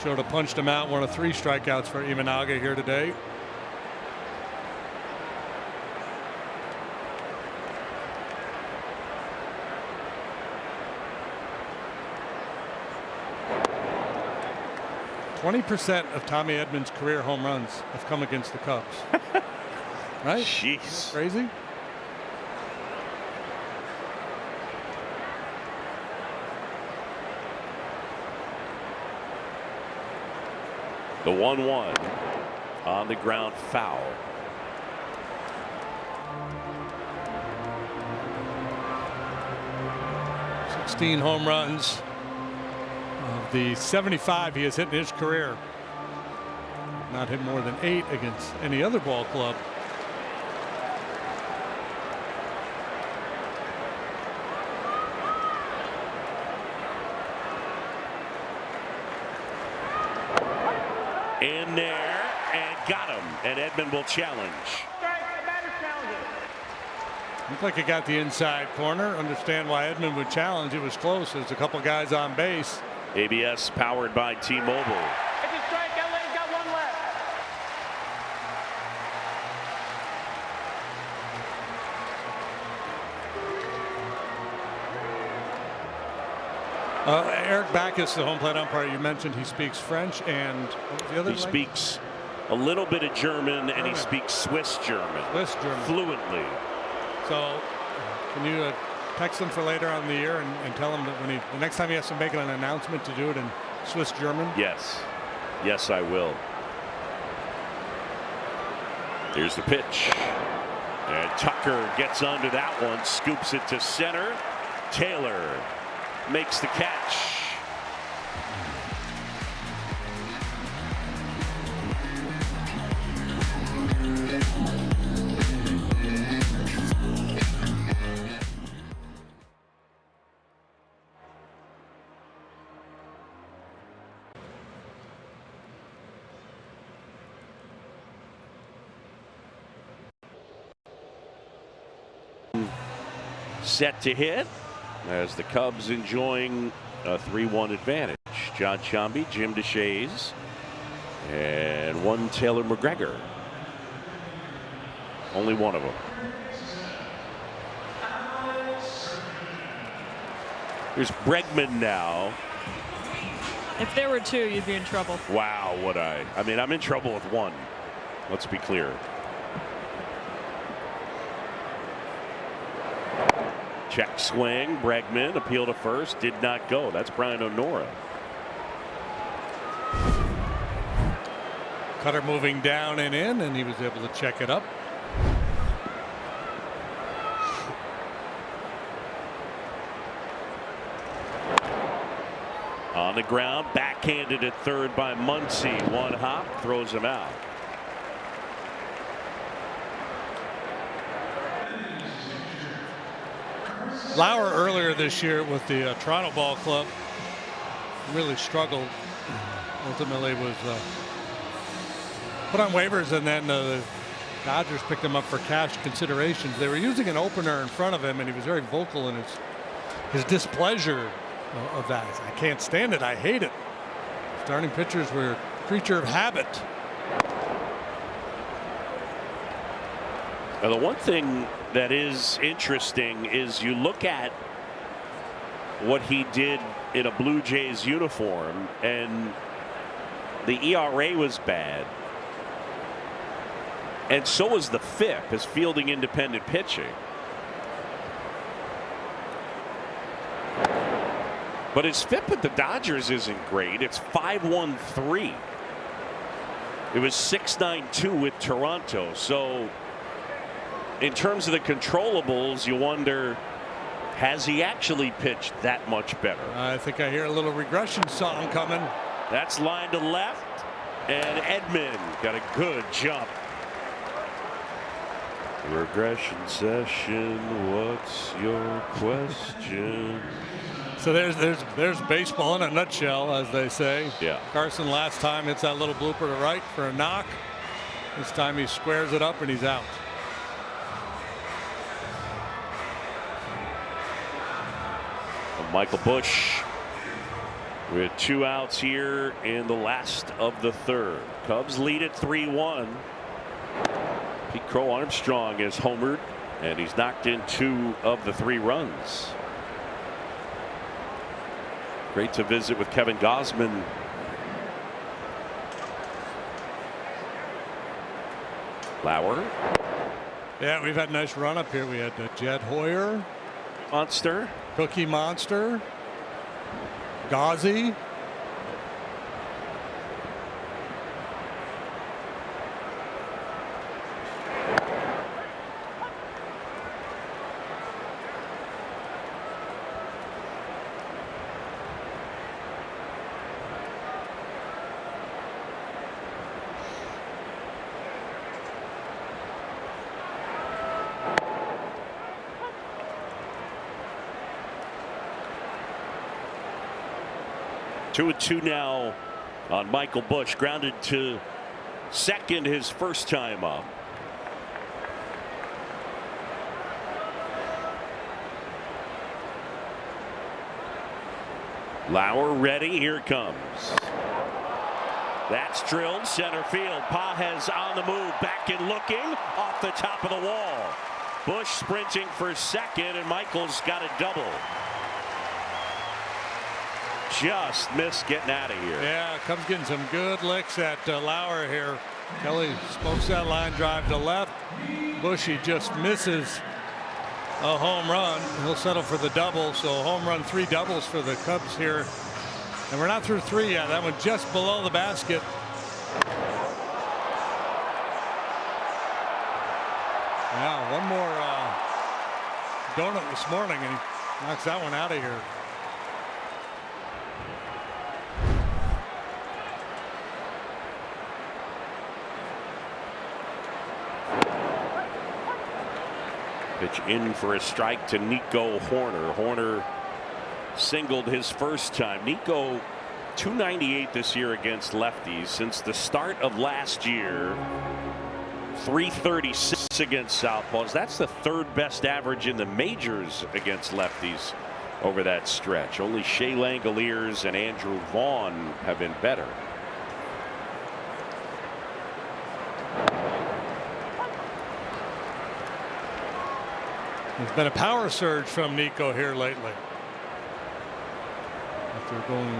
Should have punched him out. One of 3 strikeouts for Imanaga here today. %20 of Tommy Edman's career home runs have come against the Cubs. Right? Jeez. Crazy. The 1-1 on the ground, foul. Sixteen home runs of the 75 he has hit in his career. Not hit more than 8 against any other ball club. In there and got him, and Edman will challenge. Looked like he got the inside corner. Understand why Edman would challenge. It was close. There's a couple guys on base. ABS powered by T-Mobile. It's a strike. LA's got 1 left. Eric Backus, the home plate umpire you mentioned, he speaks French and what was the other He language? speaks a little bit of German, and he speaks Swiss German. Swiss German. Fluently. So can you text him for later on in the year and tell him that when the next time he has to make an announcement to do it in Swiss German? Yes. Yes, I will. Here's the pitch. And Tucker gets onto that one, scoops it to center. Taylor makes the catch. Set to hit as the Cubs enjoying a 3-1 advantage. John Chambi, Jim DeShays, and one Taylor McGregor. Only one of them. Here's Bregman now. If there were two, you'd be in trouble. Wow, would I? I mean, I'm in trouble with one. Let's be clear. Check swing. Bregman appeal to first. Did not go. That's Brian O'Nora. Cutter moving down and in, and he was able to check it up. On the ground, backhanded at third by Muncy. One hop, throws him out. Lauer earlier this year with the Toronto Ball Club really struggled. Ultimately was put on waivers, and then the Dodgers picked him up for cash considerations. They were using an opener in front of him, and he was very vocal in his displeasure of that. I can't stand it. I hate it. Starting pitchers were a creature of habit. Now, the one thing that is interesting is you look at what he did in a Blue Jays uniform, and the ERA was bad, and so was the FIP, his fielding independent pitching. But his FIP with the Dodgers isn't great. It's 5.13. It was 6.92 with Toronto. So in terms of the controllables, you wonder, has he actually pitched that much better? I think I hear a little regression song coming. That's line to left, and Edman got a good jump. Regression session, what's your question? So there's baseball in a nutshell, as they say. Yeah. Carson last time hits that little blooper to right for a knock. This time he squares it up and he's out. Michael Busch with 2 outs here in the last of the third. Cubs lead at 3-1. Pete Crow Armstrong is homered, and he's knocked in 2 of the 3 runs. Great to visit with Kevin Gausman. Lauer. Yeah, we've had a nice run up here. We had Jed Hoyer, Monster. Cookie Monster, Gauzy. Two and two now on Michael Busch. Grounded to second his first time up. Lauer ready. Here it comes. That's drilled center field. Pages on the move, back and looking off the top of the wall. Busch sprinting for second, and Michael's got a double. just missed getting out of here. Yeah, Cubs getting some good licks at Lauer here. Kelly smokes that line drive to left. Bushy just misses a home run. He'll settle for the double. So home run, 3 doubles for the Cubs here. And we're not through 3 yet. That one just below the basket. Yeah, one more donut this morning, and he knocks that one out of here. Pitch in for a strike to Nico Hoerner. Hoerner singled his first time. Nico 298 this year against lefties. Since the start of last year, 336 against southpaws. That's the 3rd best average in the majors against lefties over that stretch. Only Shea Langoliers and Andrew Vaughn have been better. There's been a power surge from Nico here lately. After going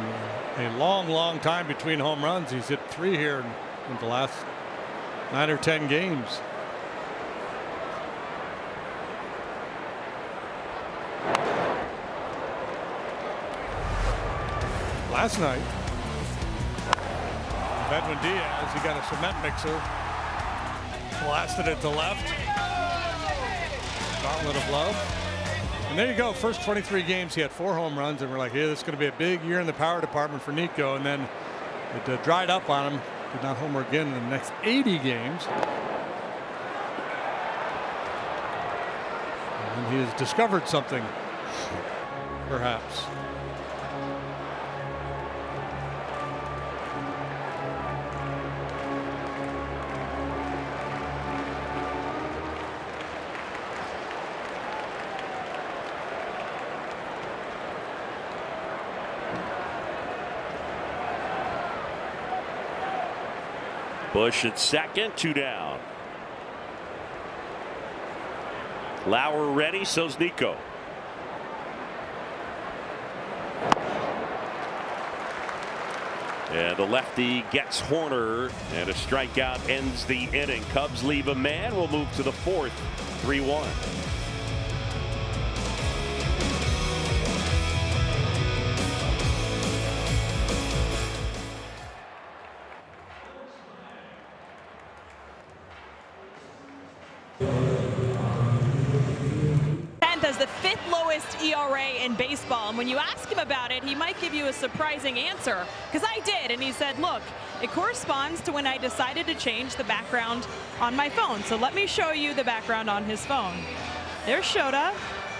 a long time between home runs, he's hit 3 here in the last 9 or 10 games. Last night, Edwin Diaz, he got a cement mixer, blasted it to left. Gauntlet of love. And there you go. First 23 games, he had 4 home runs, and we're like, yeah, this is going to be a big year in the power department for Nico. And then it dried up on him. Did not homer again in the next 80 games. And he has discovered something, perhaps. Bush at second, 2 down. Lauer ready, so's Nico. And the lefty gets Hoerner, and a strikeout ends the inning. Cubs leave a man. We'll move to the 4th, 3-1. As the 5th lowest ERA in baseball, and when you ask him about it, he might give you a surprising answer, because I did, and he said, look, it corresponds to when I decided to change the background on my phone. So let me show you the background on his phone. There's Shota.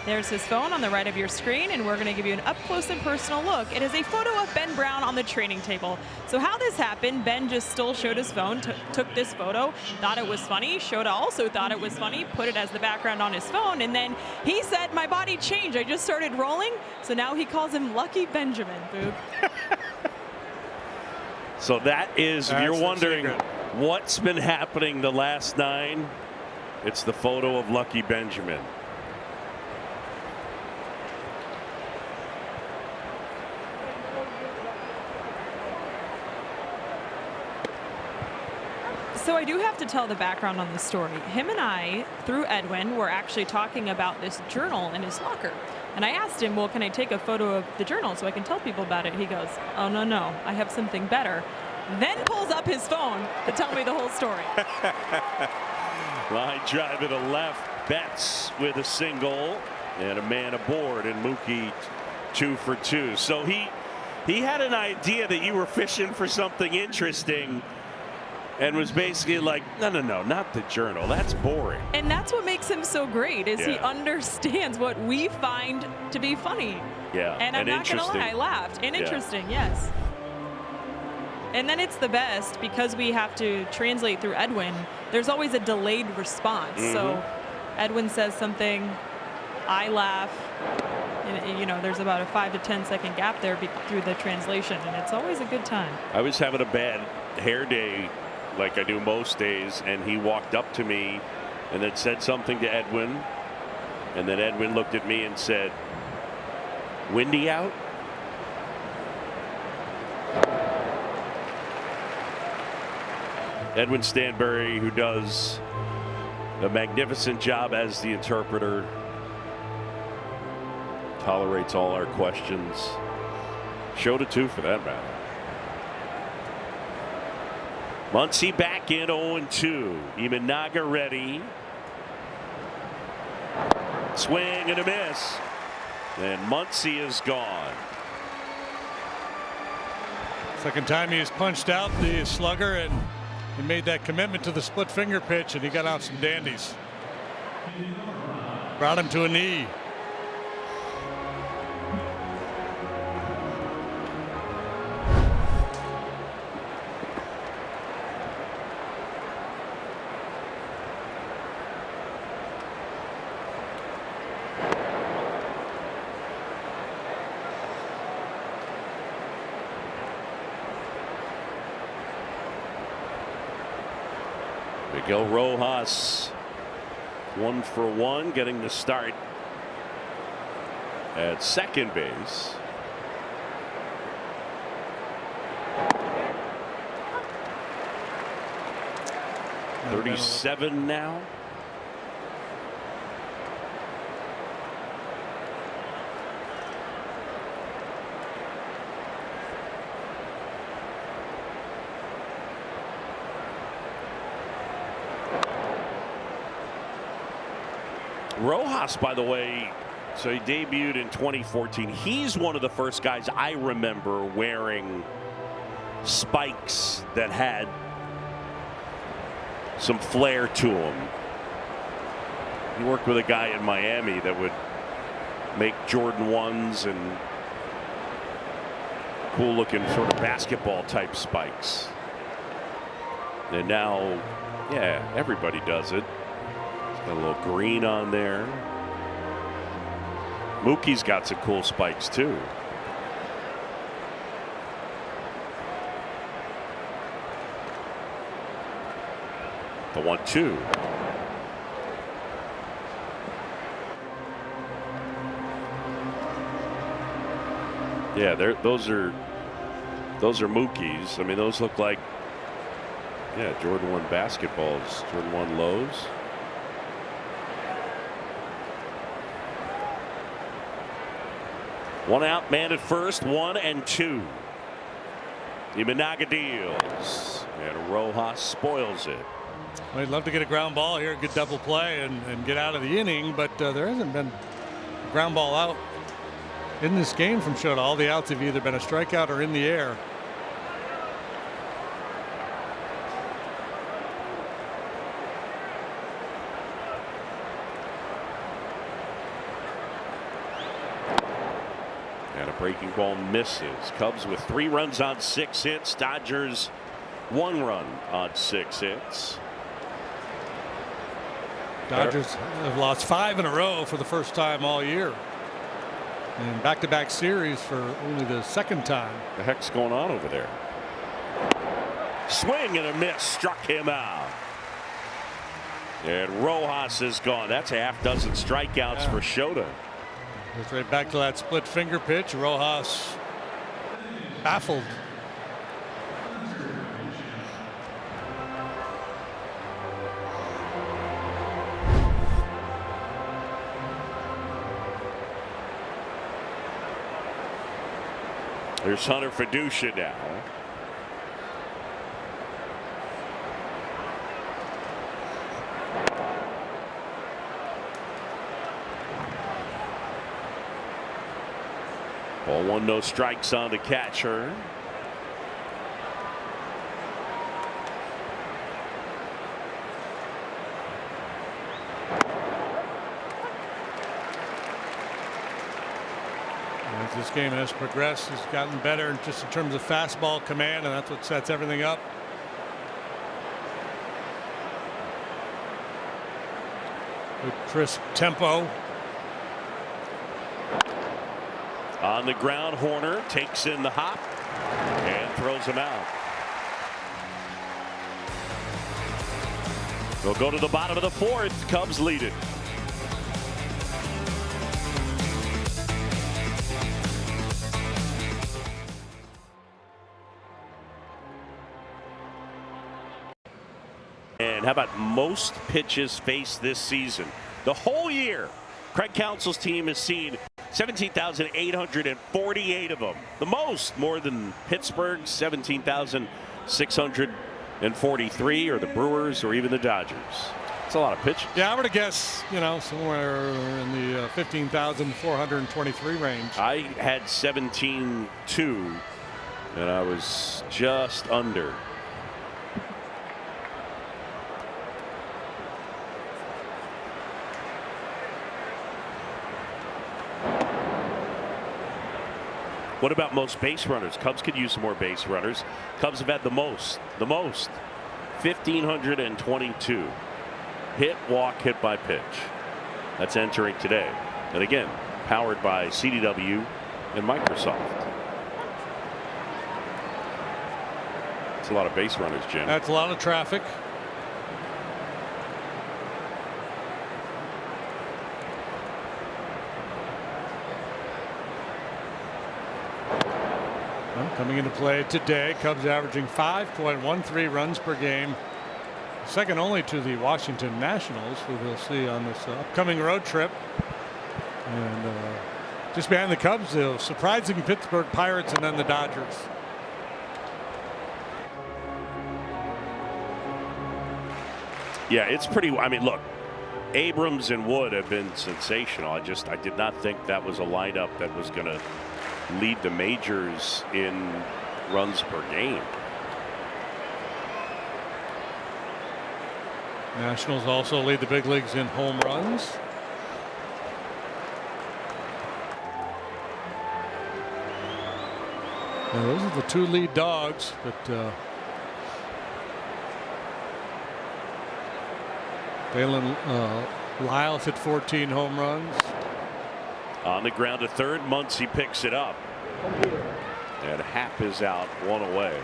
There's his phone on the right of your screen, and we're going to give you an up-close and personal look. It is a photo of Ben Brown on the training table. So how this happened, Ben just stole Shota's phone, took this photo, thought it was funny. Shota also thought it was funny, put it as the background on his phone, and then he said, my body changed. I just started rolling. So now he calls him Lucky Benjamin, Boog. So that is, if you're wondering what's been happening the last 9, it's the photo of Lucky Benjamin. So I do have to tell the background on this story. Him and I, through Edwin, were actually talking about this journal in his locker. And I asked him, well, can I take a photo of the journal so I can tell people about it? He goes, oh, no, I have something better. Then pulls up his phone to tell me the whole story. Line drive to the left. Betts with a single and a man aboard, and Mookie 2 for 2. So he had an idea that you were fishing for something interesting, and was basically like, no, not the journal. That's boring. And that's what makes him so great, is he understands what we find to be funny. Yeah, and I'm not gonna lie, I laughed. And interesting, yes. And then it's the best, because we have to translate through Edwin. There's always a delayed response. So Edwin says something, I laugh. And, you know, there's about a 5 to 10 second gap there through the translation, and it's always a good time. I was having a bad hair day, like I do most days, and he walked up to me and then said something to Edwin, and then Edwin looked at me and said, windy out? Edwin Stanbury, who does a magnificent job as the interpreter, tolerates all our questions. Showed it too, for that matter. Muncy back in 0-2. Imanaga ready. Swing and a miss. And Muncy is gone. Second time he has punched out the slugger, and he made that commitment to the split finger pitch, and he got out some dandies. Brought him to a knee. Miguel Rojas, 1 for 1, getting the start at second base. .37 now. Rojas, by the way, so he debuted in 2014. He's one of the first guys I remember wearing spikes that had some flair to him. He worked with a guy in Miami that would make Jordan 1s and cool looking sort of basketball type spikes. And now, yeah, everybody does it. Got a little green on there. Mookie's got some cool spikes too. The 1-2. Yeah, those are Mookie's. I mean, those look like, yeah, Jordan 1 basketballs, Jordan 1 lows. One out, man at first, 1-2. Imanaga deals, and Rojas spoils it. Well, he'd love to get a ground ball here, good double play, and get out of the inning, but there hasn't been a ground ball out in this game from Shota. All the outs have either been a strikeout or in the air. And a breaking ball misses. Cubs with 3 runs on 6 hits. Dodgers 1 run on 6 hits. Dodgers have lost 5 in a row for the first time all year. And back-to-back series for only the second time. The heck's going on over there? Swing and a miss, struck him out. And Rojas is gone. That's a half dozen strikeouts for Shota. Goes right back to that split finger pitch. Rojas baffled. There's Hunter Fiducia now. Ball 1, no strikes on the catcher. As this game has progressed, he's gotten better just in terms of fastball command, and that's what sets everything up. Good crisp tempo. On the ground, Horner takes in the hop and throws him out. We'll go to the bottom of the 4th. Cubs lead it. And how about most pitches faced this season? The whole year, Craig Counsell's team has seen 17,848 of them. The most, more than Pittsburgh, 17,643, or the Brewers, or even the Dodgers. It's a lot of pitches. Yeah, I would have guessed, somewhere in the 15,423 range. I had 17.2, and I was just under. What about most base runners? Cubs could use some more base runners. Cubs have had the most, 1,522. Hit, walk, hit by pitch. That's entering today. And again, powered by CDW and Microsoft. It's a lot of base runners, Jim. That's a lot of traffic. Coming into play today, Cubs averaging 5.13 runs per game, second only to the Washington Nationals, who we'll see on this upcoming road trip. And just behind the Cubs, the surprising Pittsburgh Pirates, and then the Dodgers. Yeah, it's pretty. I mean, look, Abrams and Wood have been sensational. I did not think that was a lineup that was going to lead the majors in runs per game. Nationals also lead the big leagues in home runs. Now those are the two lead dogs, but Dalen Lyles hit 14 home runs. On the ground to third, Muncy picks it up. And Happ is out, one away.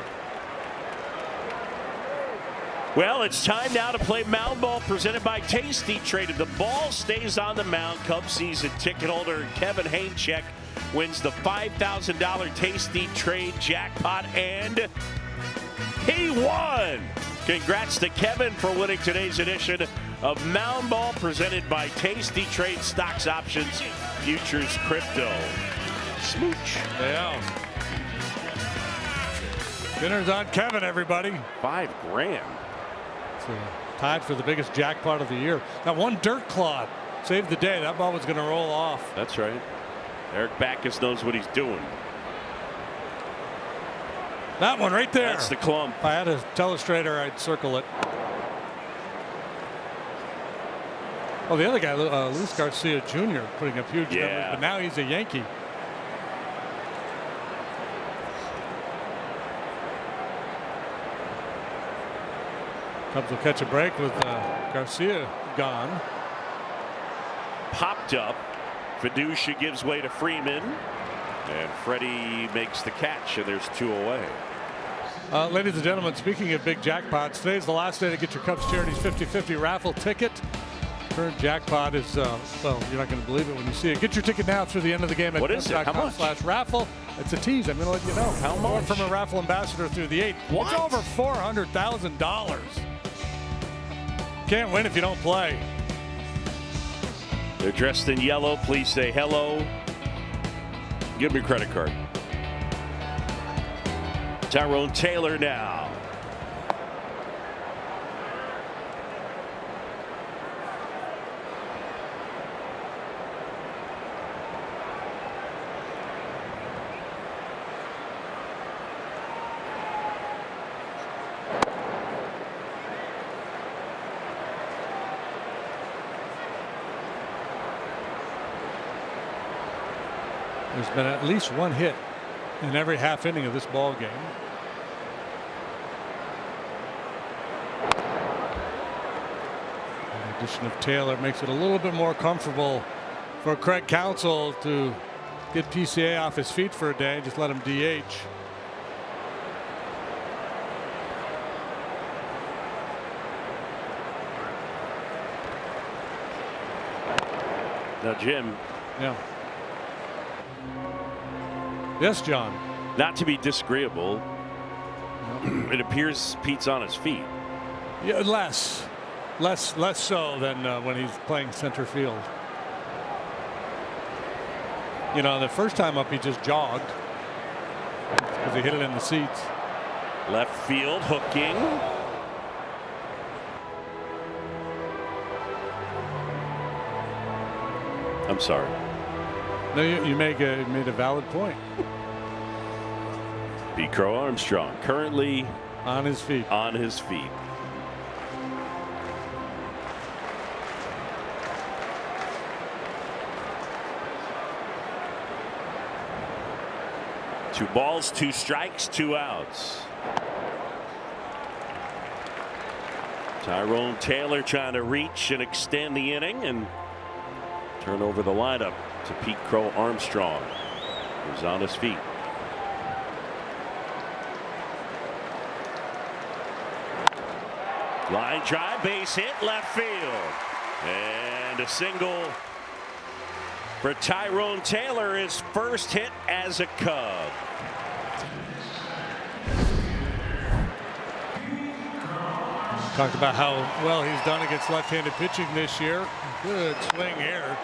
Well, it's time now to play mound ball presented by Tasty Trade. If the ball stays on the mound, Cubs season ticket holder Kevin Hanechek wins the $5,000 Tasty Trade jackpot, and he won. Congrats to Kevin for winning today's edition of Mound Ball presented by Tasty Trade Stocks, Options, Futures, Crypto. Smooch. Yeah. Dinner's on Kevin, everybody. $5,000. It's tied for the biggest jackpot of the year. That one dirt clod saved the day. That ball was going to roll off. That's right. Eric Backus knows what he's doing. That one right there. That's the clump. If I had a telestrator, I'd circle it. Oh, the other guy, Luis Garcia Jr., putting up huge numbers, but now he's a Yankee. Cubs will catch a break with Garcia gone. Popped up. Fiducia gives way to Freeman. And Freddie makes the catch, and there's two away. Ladies and gentlemen, speaking of big jackpots, today's the last day to get your Cubs Charities 50-50 raffle ticket. Current jackpot is, well, you're not going to believe it when you see it. Get your ticket now through the end of the game at Cubs.com/raffle. It's a tease. I'm going to let you know. How much? More from a raffle ambassador through the 8th. What? It's over $400,000. Can't win if you don't play. They're dressed in yellow. Please say hello. Give me a credit card. Tyrone Taylor now. There's been at least one hit in every half inning of this ball game. The addition of Taylor makes it a little bit more comfortable for Craig Counsell to get PCA off his feet for a day and just let him DH. Now, Jim. Yeah. Yes, John. Not to be disagreeable, it appears Pete's on his feet. Yeah, less so than when he's playing center field. You know, the first time up he just jogged because he hit it in the seats. Left field hooking. I'm sorry. No, you made a valid point. Pete Crow Armstrong currently on his feet. On his feet. Two balls, two strikes, two outs. Tyrone Taylor trying to reach and extend the inning and turn over the lineup to Pete Crow Armstrong, who's on his feet. Line drive, base hit, left field. And a single for Tyrone Taylor, his first hit as a Cub. Talked about how well he's done against left-handed pitching this year. Good swing here.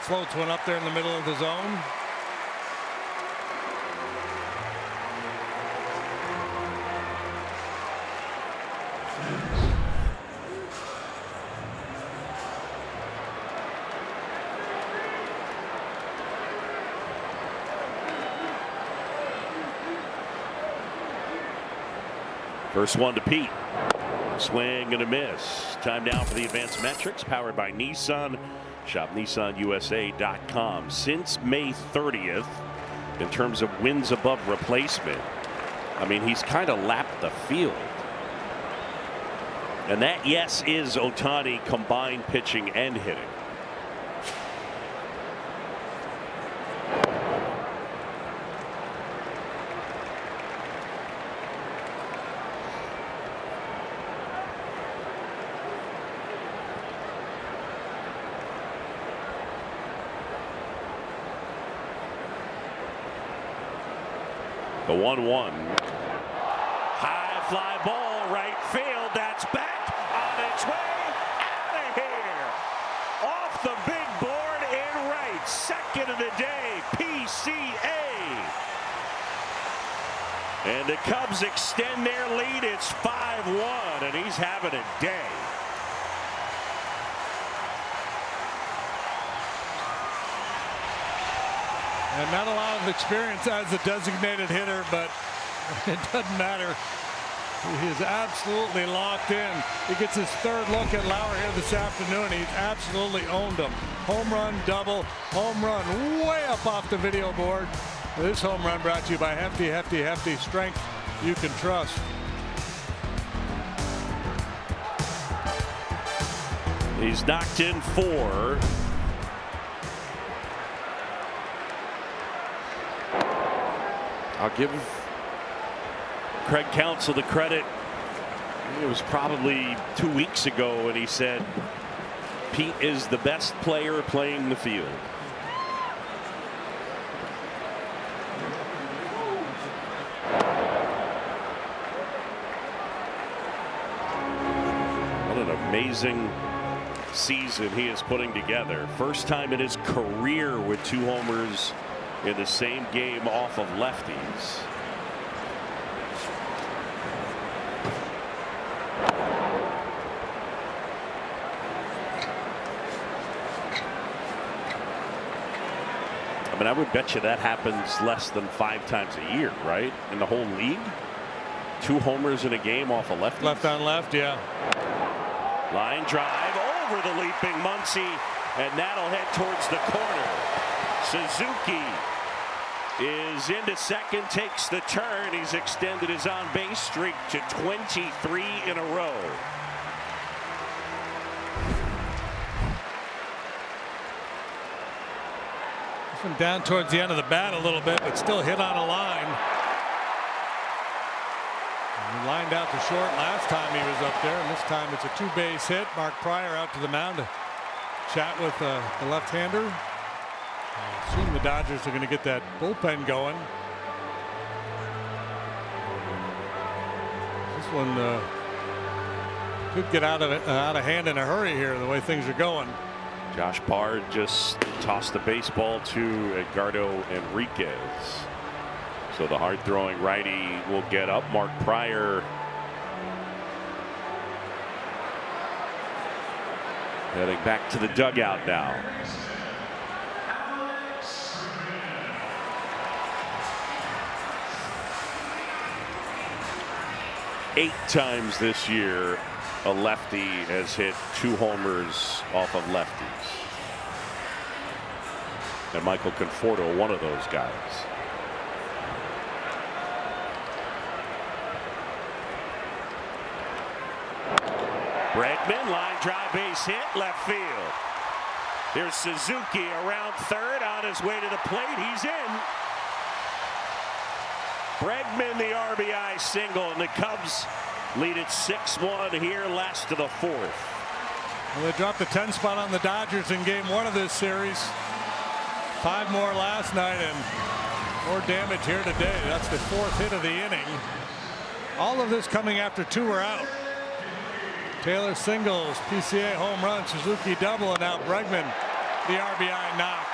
Floats one up there in the middle of the zone. First one to Pete. Swing and a miss. Time now for the advanced metrics powered by Nissan. Shop NissanUSA.com. Since May 30th, in terms of wins above replacement, I mean, he's kind of lapped the field. And that, yes, is Ohtani combined pitching and hitting. The 1-1. High fly ball, right field. That's back on its way out of here. Off the big board in right. Second of the day, PCA. And the Cubs extend their lead. It's 5-1, and he's having a day. And not a lot of experience as a designated hitter, but it doesn't matter. He is absolutely locked in. He gets his third look at Lauer here this afternoon. He's absolutely owned him. Home run, double, home run way up off the video board. This home run brought to you by Hefty strength you can trust. He's knocked in 4. I'll give Craig Counsell the credit. It was probably 2 weeks ago when he said Pete is the best player playing the field. What an amazing season he is putting together. First time in his career with 2 homers in the same game off of lefties. I mean, I would bet you that happens less than 5 times a year, right? In the whole league? 2 homers in a game off of lefties. Left on left, yeah. Line drive over the leaping Muncy, and that'll head towards the corner. Suzuki is into second, takes the turn. He's extended his on-base streak to 23 in a row. This one down towards the end of the bat a little bit, but still hit on a line. He lined out to short last time he was up there, and this time it's a 2-base hit. Mark Prior out to the mound to chat with the left-hander. I assume the Dodgers are going to get that bullpen going. This one could get out of hand in a hurry here, the way things are going. Josh Bard just tossed the baseball to Edgardo Enriquez. So the hard-throwing righty will get up. Mark Pryor heading back to the dugout now. Eight times this year, a lefty has hit 2 homers off of lefties. And Michael Conforto, one of those guys. Bregman, line drive, base hit, left field. Here's Suzuki around third, on his way to the plate. He's in. Bregman, the RBI single, and the Cubs lead it 6-1 here, last to the 4th. Well, they dropped the 10 spot on the Dodgers in game 1 of this series. 5 more last night, and more damage here today. That's the 4th hit of the inning. All of this coming after 2 were out. Taylor singles, PCA home run, Suzuki double, and now Bregman the RBI knock.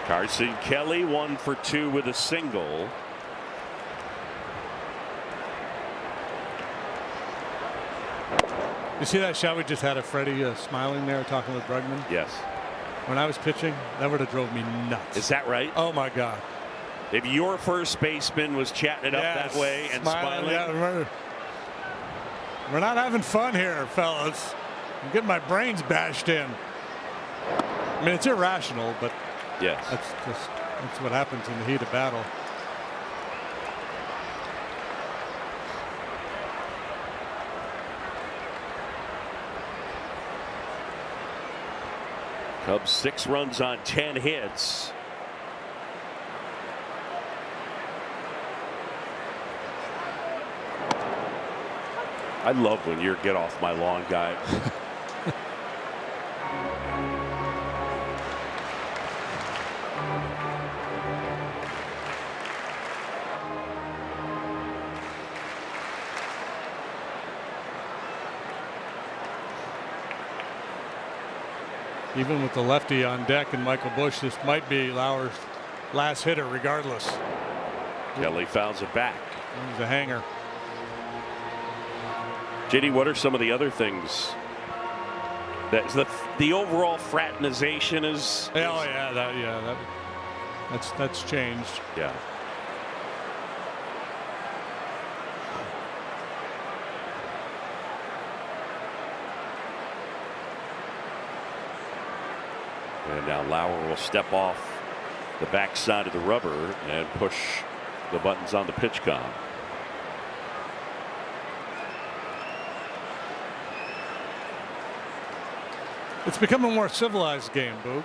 Carson Kelly 1 for 2 with a single. You see that shot we just had of Freddie smiling there talking with Bregman? Yes. When I was pitching, that would have drove me nuts. Is that right? Oh my God. If your first baseman was chatting it up that way and smiling. Yeah, we're not having fun here, fellas. I'm getting my brains bashed in. I mean, it's irrational, but yes, that's what happens in the heat of battle. Cubs 6 runs on 10 hits. I love when you're get off my lawn guy. Even with the lefty on deck and Michael Busch, this might be Lauer's last hitter regardless. Kelly fouls it back. He's a hanger. JD, what are some of the other things that the overall fraternization is? Oh yeah, that's changed. Yeah. And now Lauer will step off the backside of the rubber and push the buttons on the pitch com. It's become a more civilized game, Boog.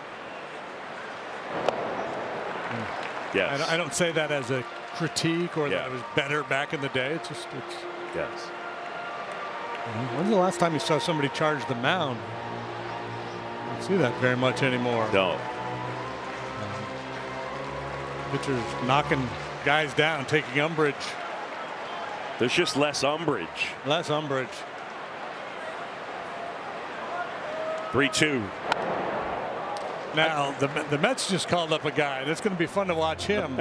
Yes. I don't say that as a critique or Yeah. that it was better back in the day. It's Yes. when's the last time you saw somebody charge the mound? I don't see that very much anymore. No. Pitchers knocking guys down, taking umbrage. There's just less umbrage. Less umbrage. 3-2. Now the Mets just called up a guy. It's going to be fun to watch him.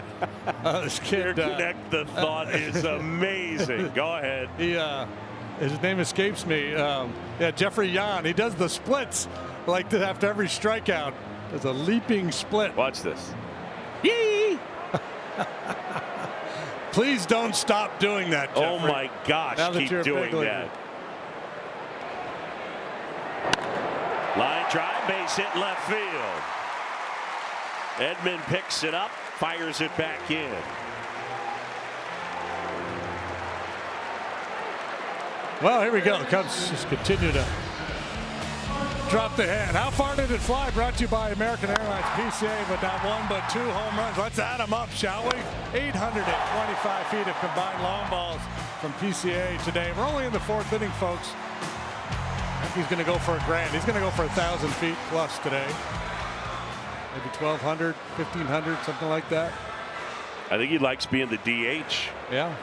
This kid. Interconnect the thought is amazing. Go ahead. His name escapes me. Yeah, Jeffrey Yan. He does the splits like that after every strikeout. There's a leaping split. Watch this. Yee! Please don't stop doing that, Jeffrey. Oh my gosh, Now that keep you're a doing big leaguer. that. Line drive, base hit left field. Edman picks it up, fires it back in. Well, here we go. The Cubs just continue to Drop the hand. How far did it fly? Brought to you by American Airlines PCA, but not one but 2 home runs. Let's add them up, shall we? 825 feet of combined long balls from PCA today. We're only in the 4th inning, folks. I think he's going to go for a grand. He's going to go for 1,000 feet plus today. Maybe 1,200, 1,500, something like that. I think he likes being the DH. Yeah.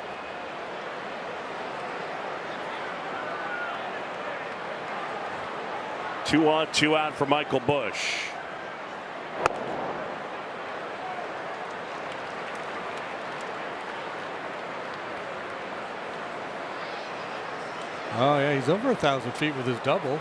Two on, 2 out for Michael Busch. Oh, yeah, he's over 1,000 feet with his double.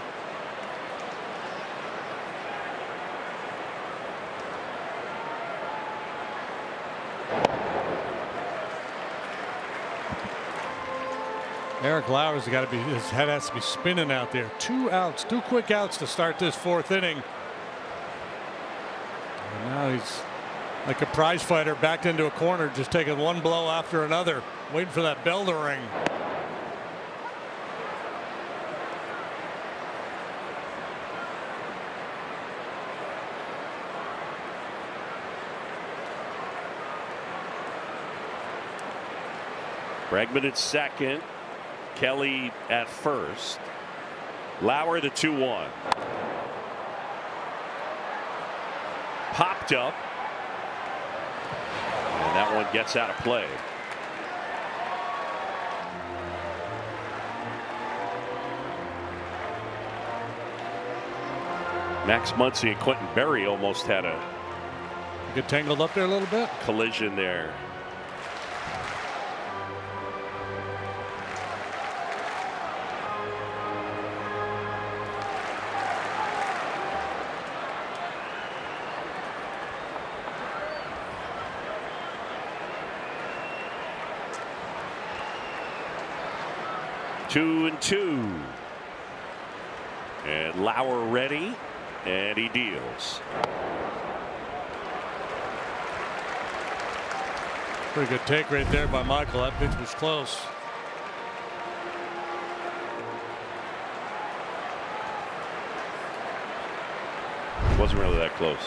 Eric Lauer's got to be, his head has to be spinning out there. 2 outs, 2 quick outs to start this 4th inning. And now he's like a prize fighter backed into a corner, just taking one blow after another, waiting for that bell to ring. Bregman at second. Kelly at first. Lauer the 2-1. Popped up. And that one gets out of play. Max Muncy and Quentin Berry almost had a Get tangled up there a little bit. Collision there. Two and 2. And Lauer ready, and he deals. Pretty good take right there by Michael. That pitch was close. It wasn't really that close.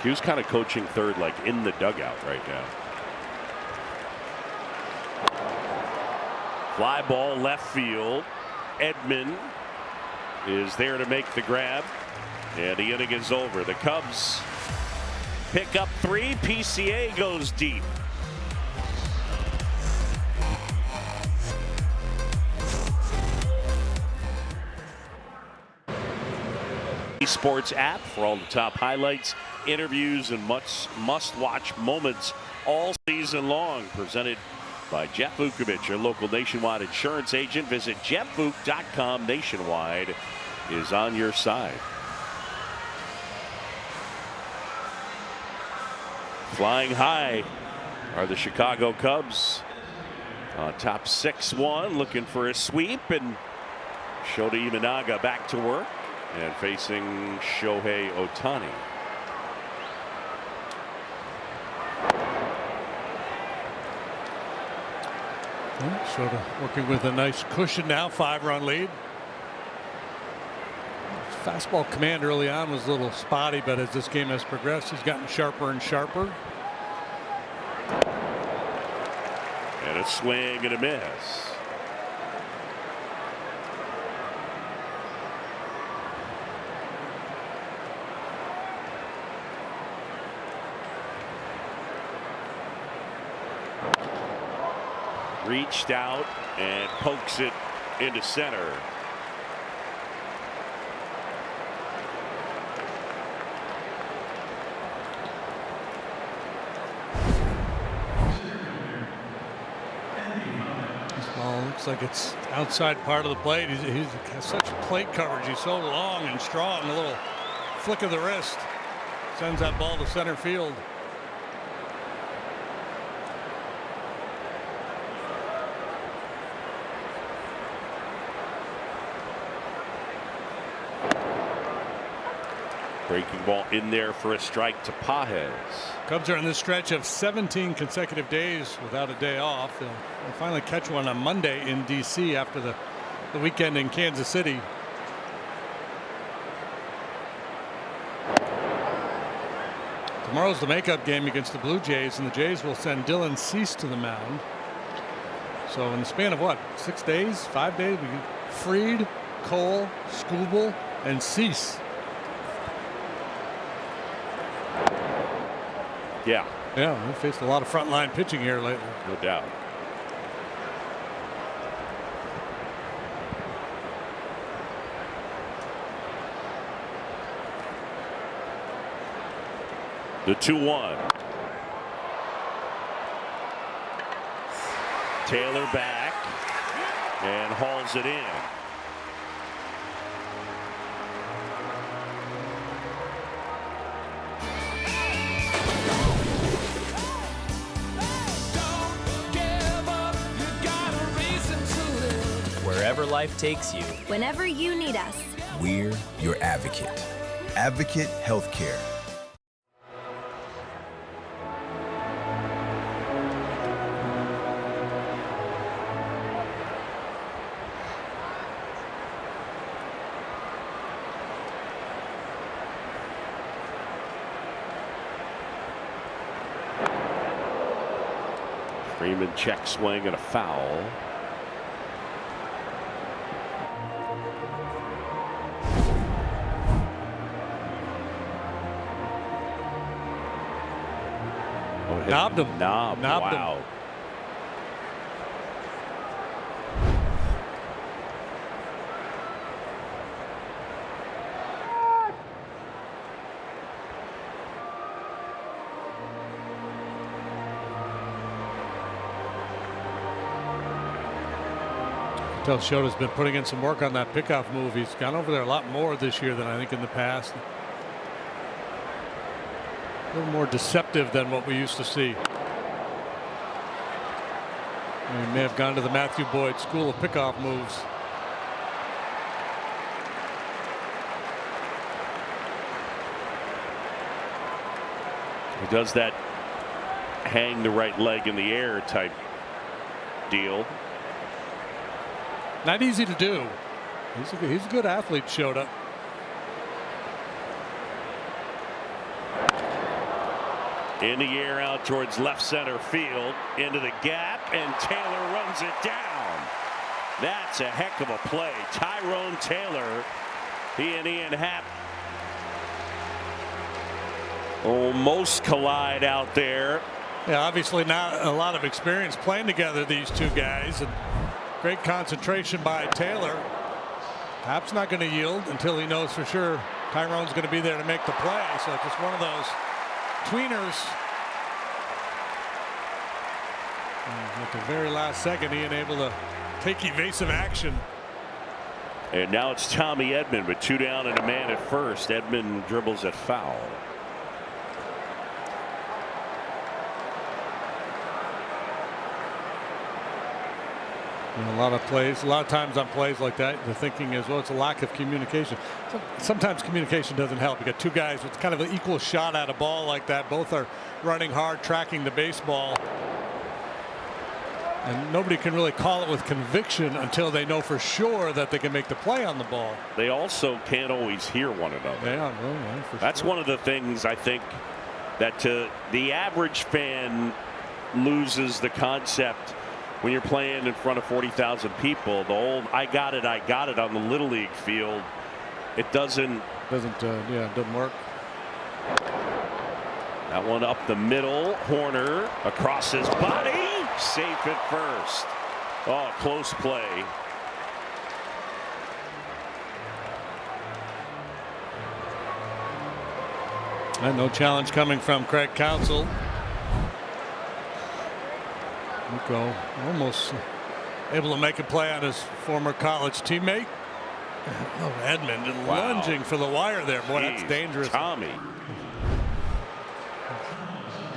He was kind of coaching third, like in the dugout right now. Fly ball left field. Edman is there to make the grab, and the inning is over. The Cubs pick up 3. PCA goes deep. Sports app for all the top highlights, interviews, and must-watch moments all season long. Presented by Jeff Vukovich, your local Nationwide insurance agent. Visit jeffvuk.com. Nationwide is on your side. Flying high are the Chicago Cubs. Top 6-1, looking for a sweep, and Shota Imanaga back to work and facing Shohei Ohtani. Shota working with a nice cushion now, 5-run lead. Fastball command early on was a little spotty, but as this game has progressed, he's gotten sharper and sharper. And a swing and a miss. Reached out and pokes it into center. This ball looks like it's outside part of the plate. He has such plate coverage. He's so long and strong. A little flick of the wrist sends that ball to center field. Breaking ball in there for a strike to Pages. Cubs are in this stretch of 17 consecutive days without a day off. They'll finally catch one on Monday in D.C. after the the weekend in Kansas City. Tomorrow's the makeup game against the Blue Jays, and the Jays will send Dylan Cease to the mound. So in the span of what, 6 days, 5 days, we get Fried, Cole, Skubal, and Cease. Yeah. Yeah, we faced a lot of frontline pitching here lately. No doubt. The 2-1. Taylor back and hauls it in. Wherever life takes you, whenever you need us, we're your advocate. Advocate Healthcare. Freeman check swing and a foul. Knobbed him. Knobbed wow. Him. Tell Shota's been putting in some work on that pickoff move. He's gone over there a lot more this year than I think in the past. A little more deceptive than what we used to see. He may have gone to the Matthew Boyd school of pickoff moves. He does that hang the right leg in the air type deal. Not easy to do. He's a good athlete, Shota. In the air out towards left center field, into the gap, and Taylor runs it down. That's a heck of a play. Tyrone Taylor, he and Ian Happ almost collide out there. Yeah, obviously not a lot of experience playing together, these two guys, and great concentration by Taylor. Happ's not going to yield until he knows for sure Tyrone's going to be there to make the play. So just one of those tweeners. And at the very last second, Ian able to take evasive action. And now it's Tommy Edman with 2 down and a man at first. Edman dribbles at foul. And a lot of plays, a lot of times on plays like that, the thinking is, well, it's a lack of communication. Sometimes communication doesn't help. You got two guys with kind of an equal shot at a ball like that. Both are running hard, tracking the baseball. And nobody can really call it with conviction until they know for sure that they can make the play on the ball. They also can't always hear one another. Yeah, that's sure. One of the things I think that the average fan loses the concept when you're playing in front of 40,000 people. The old I got it on the Little League field. It doesn't work. That one up the middle. Horner across his body. Safe at first. Oh, close play. And no challenge coming from Craig Counsell. Nico almost able to make a play on his former college teammate. Oh, Edman lunging for the wire there. Boy, that's dangerous. Tommy.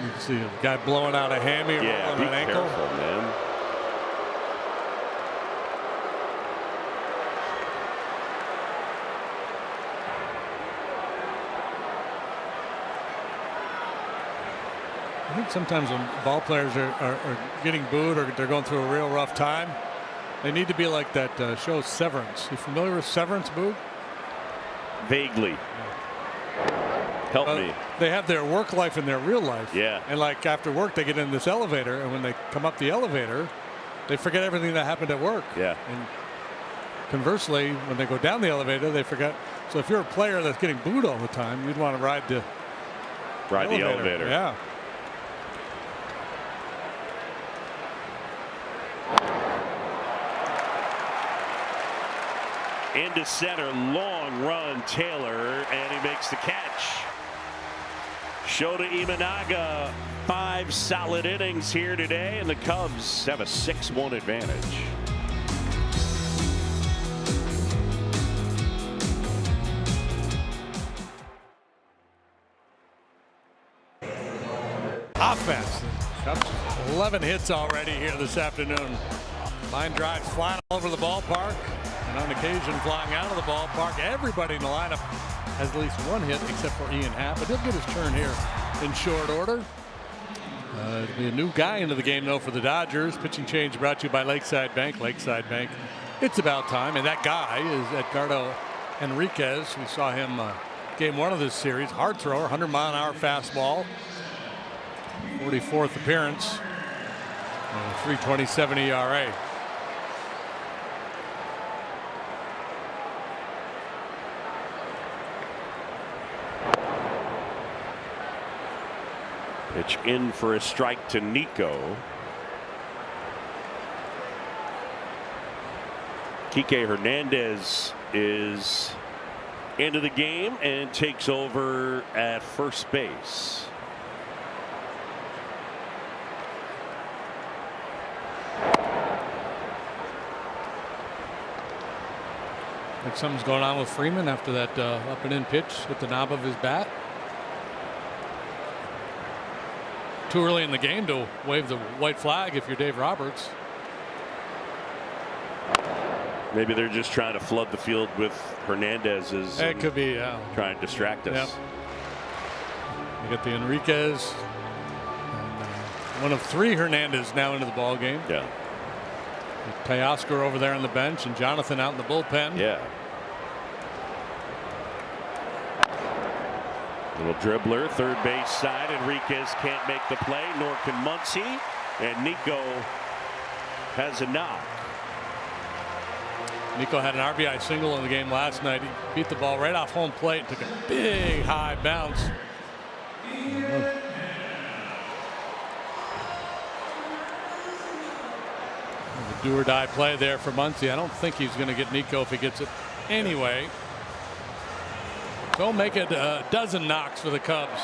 You can see a guy blowing out a hammy or be an ankle. Careful, man. I think sometimes when ball players are getting booed or they're going through a real rough time, They need to be like that show Severance. You familiar with Severance, Boog? Vaguely. Help me. They have their work life and their real life. Yeah. And like after work, they get in this elevator, and when they come up the elevator, they forget everything that happened at work. Yeah. And conversely, when they go down the elevator, they forget. So if you're a player that's getting booed all the time, you'd want to ride the elevator. Yeah. Into center, long run, Taylor, and he makes the catch. Shota Imanaga, 5 solid innings here today, and the Cubs have a 6-1 advantage. Offense. Cubs 11 hits already here this afternoon. Line drives flying all over the ballpark, and on occasion flying out of the ballpark. Everybody in the lineup has at least one hit except for Ian Happ, but he'll get his turn here in short order. It'll be a new guy into the game though for the Dodgers. Pitching change brought to you by Lakeside Bank. Lakeside Bank, it's about time. And that guy is Edgardo Enriquez. We saw him game 1 of this series. Hard thrower, 100-mile-an-hour fastball. 44th appearance. 3.27 ERA. Pitch in for a strike to Nico. Kike Hernandez is into the game and takes over at first base. Like something's going on with Freeman after that up and in pitch with the knob of his bat. Too early in the game to wave the white flag if you're Dave Roberts. Maybe they're just trying to flood the field with Hernandez's. It could be, yeah. Trying to distract us. Yep. You got the Enriquez. And, one of 3 Hernandez now into the ball game. Yeah. Teoscar over there on the bench and Jonathan out in the bullpen. Yeah. Little dribbler, third base side. Enriquez can't make the play, nor can Muncy. And Nico has a knock. Nico had an RBI single in the game last night. He beat the ball right off home plate and took a big high bounce. The do or die play there for Muncy. I don't think he's going to get Nico if he gets it anyway. They'll make it a dozen knocks for the Cubs.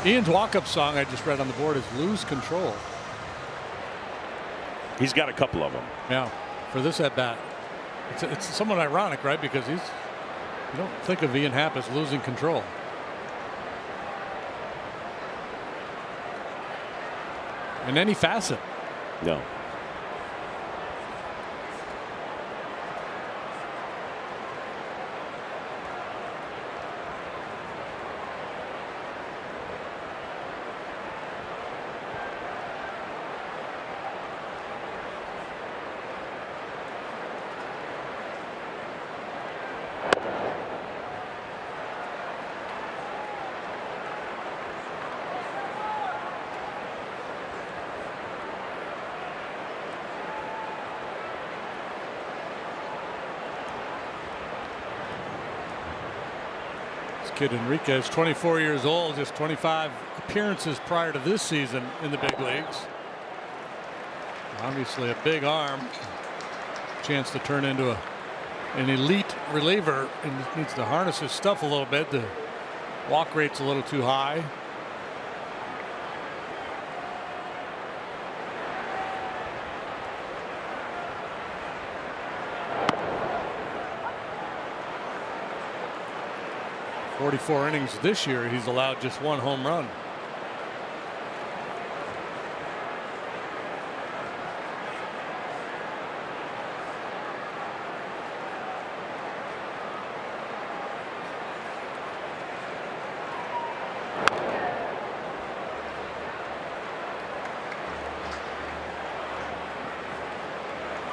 Ian's walk-up song I just read on the board is "Lose Control." He's got a couple of them. Yeah, for this at bat. It's somewhat ironic, right? Because you don't think of Ian Happ as losing control. In any facet. No. Kid Enriquez, 24 years old, just 25 appearances prior to this season in the big leagues. Obviously a big arm. Chance to turn into an elite reliever, and needs to harness his stuff a little bit. The walk rate's a little too high. .44 innings this year, he's allowed just 1 home run.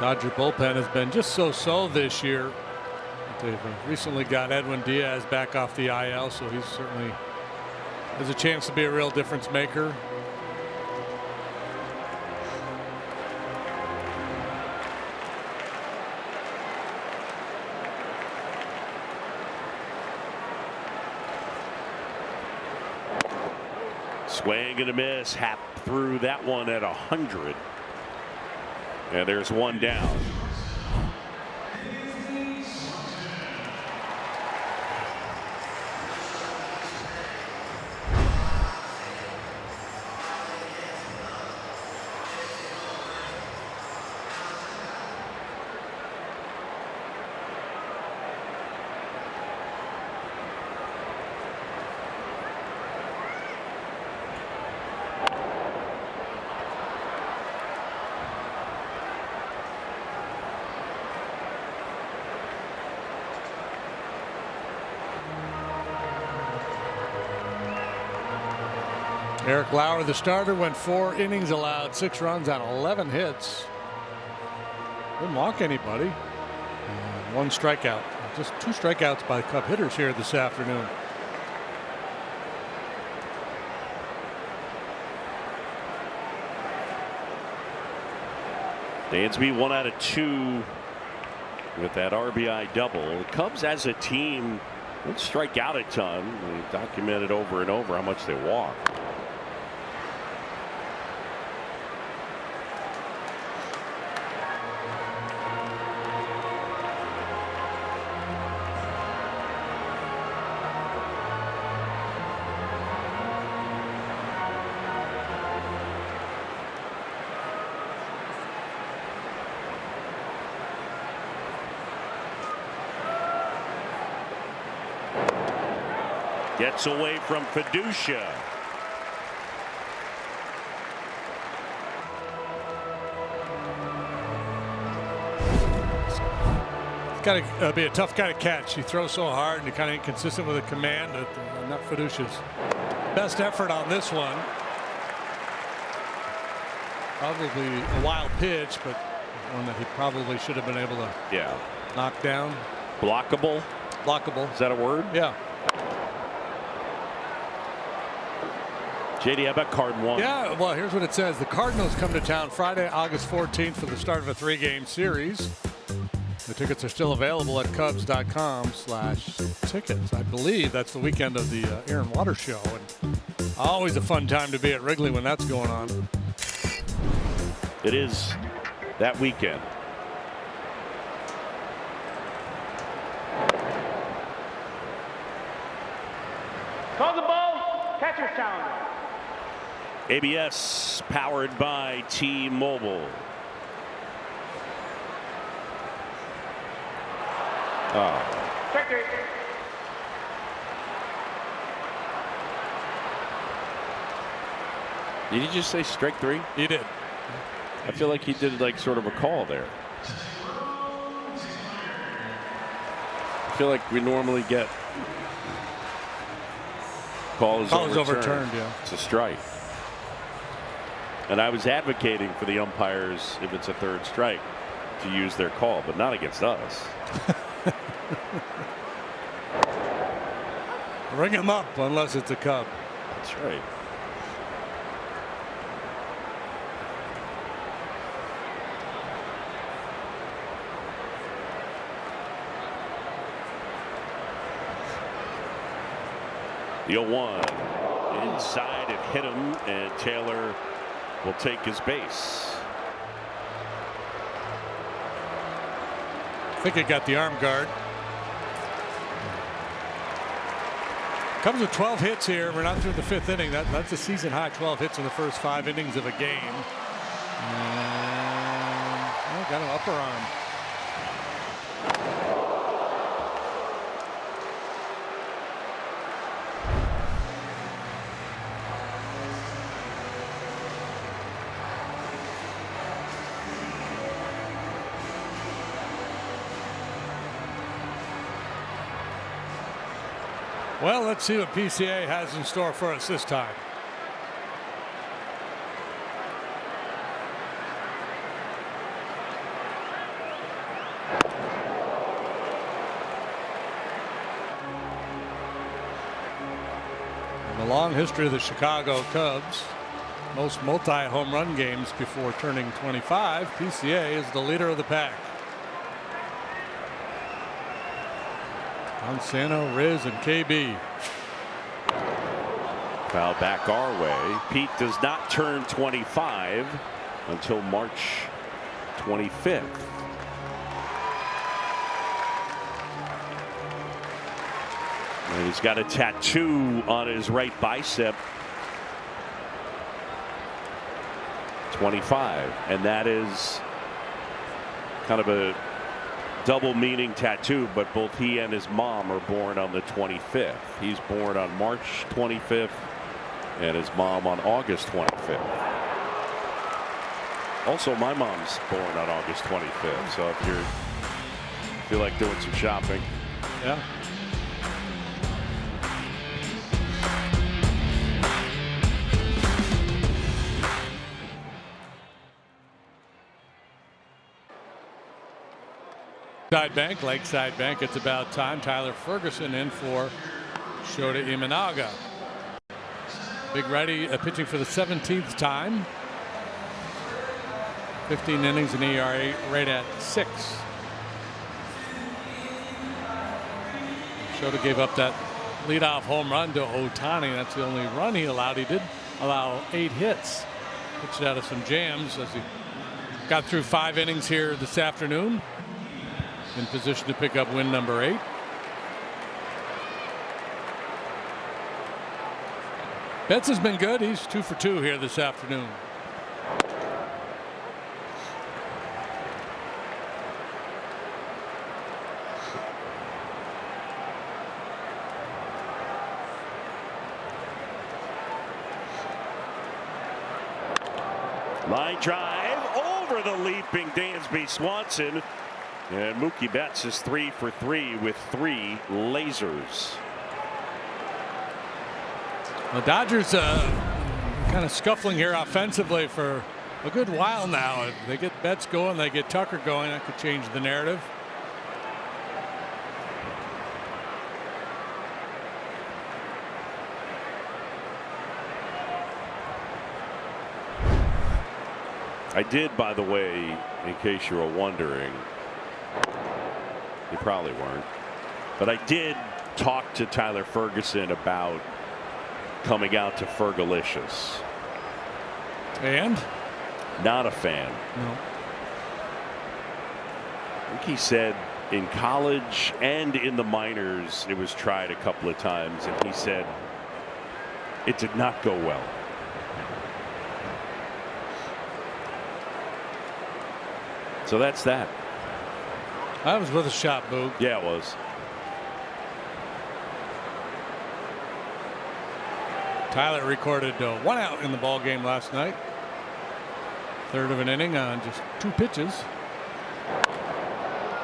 Dodger bullpen has been just so-so this year. They've recently got Edwin Diaz back off the IL, so he certainly has a chance to be a real difference maker. Swing and a miss. Happ threw that one at 100. And there's one down. Eric Lauer, the starter, went 4 innings, allowed 6 runs on 11 hits. Didn't walk anybody. And 1 strikeout. Just 2 strikeouts by Cub hitters here this afternoon. Dansby 1 out of 2 with that RBI double. The Cubs as a team don't strike out a ton. We've documented over and over how much they walk. Gets away from Fiducia. It's got to be a tough guy to catch. He throws so hard and he's kind of inconsistent with the command. Not Fiducia's best effort on this one. Probably a wild pitch, but one that he probably should have been able to knock down. Blockable. Blockable. Is that a word? Yeah. JD, how about card 1? Yeah, well, here's what it says. The Cardinals come to town Friday, August 14th for the start of a 3-game series. The tickets are still available at Cubs.com/tickets. I believe that's the weekend of the Aaron Waters show. And always a fun time to be at Wrigley when that's going on. It is that weekend. Call the ball. Catcher's challenge. ABS powered by T-Mobile. Strike 3. Did he just say strike 3? He did. I feel like he did like sort of a call there. I feel like we normally get calls overturned. Yeah. It's a strike. And I was advocating for the umpires, if it's a 3rd strike, to use their call, but not against us. Ring him up unless it's a Cub. That's right. The 0-1 inside, it hit him, and Taylor will take his base. I think it got the arm guard. Cubs with 12 hits here. We're not through the 5th inning. That's a season high, 12 hits in the first 5 innings of a game. And got an upper arm. Well, let's see what PCA has in store for us this time. long history of the Chicago Cubs. Most multi-home run games before turning 25. PCA is the leader of the pack. Gonzalo, Riz, and KB. Foul back our way. Pete does not turn 25 until March 25th. And he's got a tattoo on his right bicep. 25, and that is kind of a double meaning tattoo, but both he and his mom are born on the 25th. He's born on March 25th and his mom on August 25th. Also, my mom's born on August 25th, so if you feel like doing some shopping. Yeah. Lakeside Bank, it's about time. Tyler Ferguson in for Shota Imanaga. Big righty pitching for the 17th time. 15 innings and ERA right at 6. Shota gave up that leadoff home run to Ohtani. That's the only run he allowed. He did allow 8 hits. Pitched out of some jams as he got through 5 innings here this afternoon. In position to pick up win number 8. Betts has been good. He's 2 for 2 here this afternoon. Line drive over the leaping Dansby Swanson. And Mookie Betts is 3 for 3 with 3 lasers. The Dodgers kind of scuffling here offensively for a good while now. If they get Betts going, they get Tucker going, that could change the narrative. I did, by the way, in case you were wondering. You probably weren't. But I did talk to Tyler Ferguson about coming out to Fergalicious. And? Not a fan. No. I think he said in college and in the minors it was tried a couple of times, and he said it did not go well. So that's that. That was with a shot, Boog. Yeah, it was. Tyler recorded 1 out in the ball game last night. 1/3 of an inning on just 2 pitches.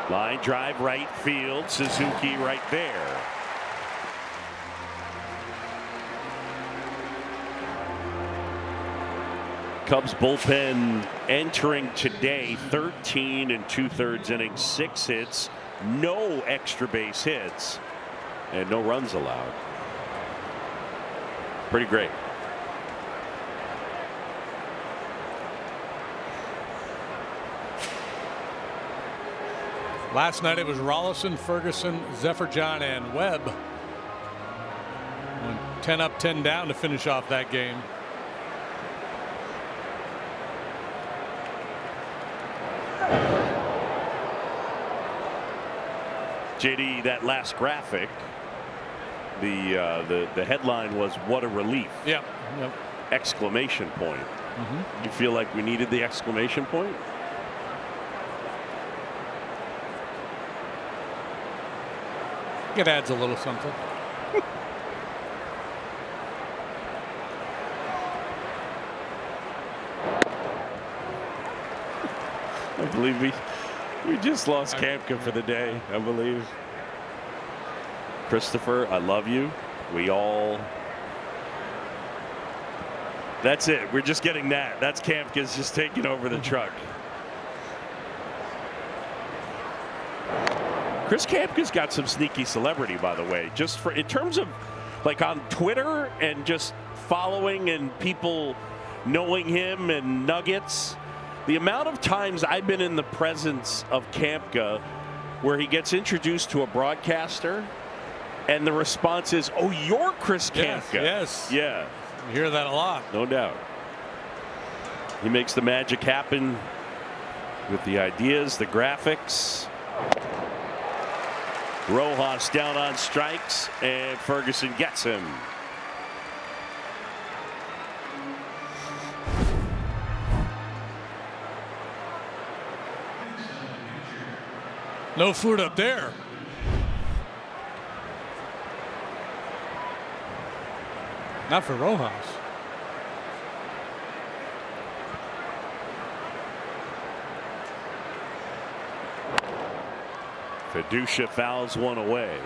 Line drive right field. Suzuki right there. Cubs bullpen entering today 13 2/3 innings, 6 hits, no extra base hits, and no runs allowed. Pretty great. Last night it was Rollison, Ferguson, Zephyr-John, and Webb. Went 10 up, 10 down to finish off that game. JD, that last graphic, the headline was "What a relief!" Yep. Yep. Exclamation point. You feel like we needed the exclamation point? It adds a little something. I believe we just lost Kampka for the day. I believe. Christopher, I love you. We all. That's it. We're just getting that. That's Kampka's just taking over the truck. Chris Kampka's got some sneaky celebrity, by the way. Just for in terms of like on Twitter and just following and people knowing him and nuggets, the amount of times I've been in the presence of Kamka where he gets introduced to a broadcaster and the response is, "Oh, you're Chris Kamka." Yes. Yeah. You hear that a lot. No doubt. He makes the magic happen with the ideas, the graphics. Rojas down on strikes, and Ferguson gets him. No food up there. Not for Rojas. Fiducia fouls one away.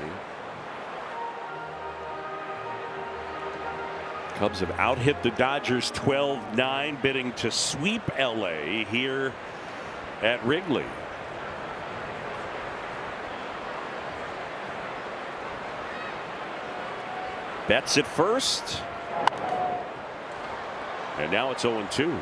Cubs have out-hit the Dodgers 12-9, bidding to sweep LA here at Wrigley. Betts at first. And now it's 0-2.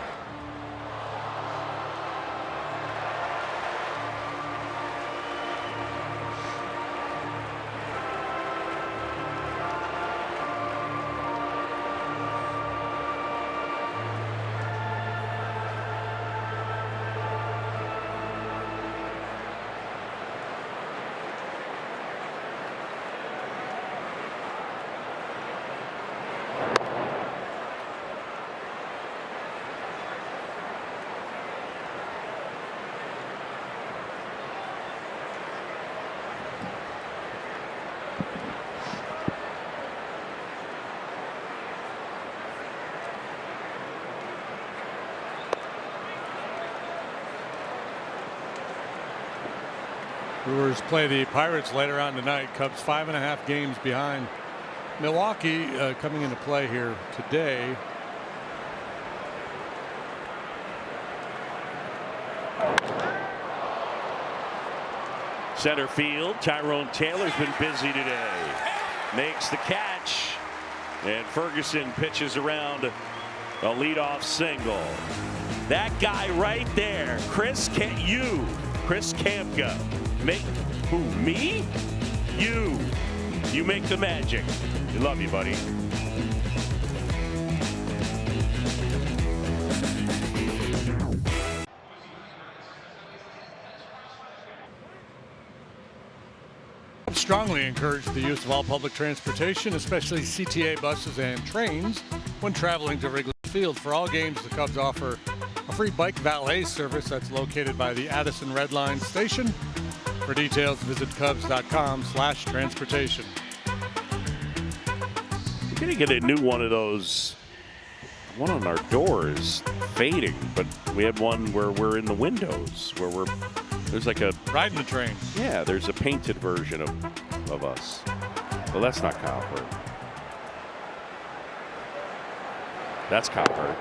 Brewers play the Pirates later on tonight. Cubs 5.5 games behind. Milwaukee coming into play here today. Center field, Tyrone Taylor's been busy today. Makes the catch, and Ferguson pitches around a leadoff single. That guy right there, Chris Kamka. Make who? Me? You. You make the magic. We love you, buddy. Strongly encourage the use of all public transportation, especially CTA buses and trains, when traveling to Wrigley Field. For all games, the Cubs offer a free bike valet service that's located by the Addison Red Line station. For details, visit Cubs.com/transportation. We're gonna get a new one of those. One on our doors, fading, but we have one where we're in the windows, where there's like a riding the train. Yeah, there's a painted version of us. Well, that's not Kyle Hurt. That's Kyle Hurt.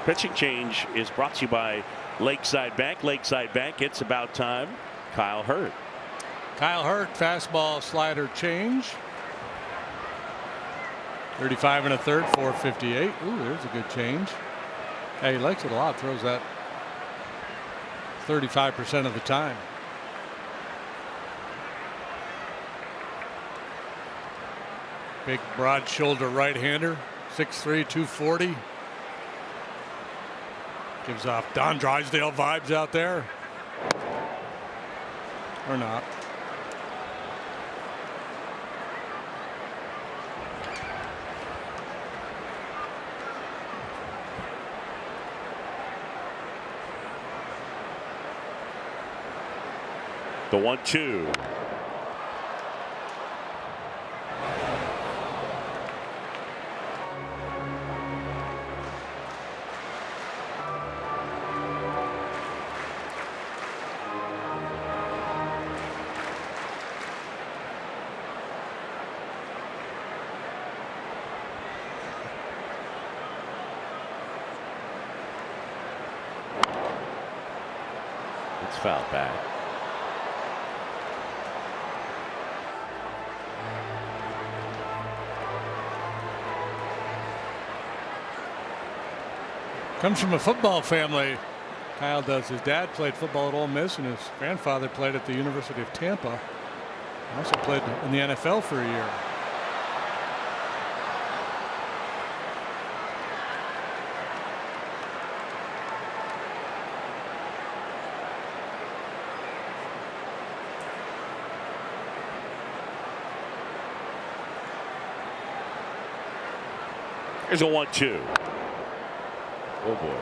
Pitching change is brought to you by Lakeside Bank. Lakeside Bank, it's about time. Kyle Hurt. Kyle Hurt, fastball slider change. 35 1/3, 458. Ooh, there's a good change. Yeah, he likes it a lot. Throws that 35% of the time. Big broad shoulder right-hander, 6'3", 240. Gives off Don Drysdale vibes out there. Or not. The 1-2. It's fouled back. Comes from a football family. Kyle does. His dad played football at Ole Miss, and his grandfather played at the University of Tampa. Also played in the NFL for a year. Here's a 1-2. Oh boy.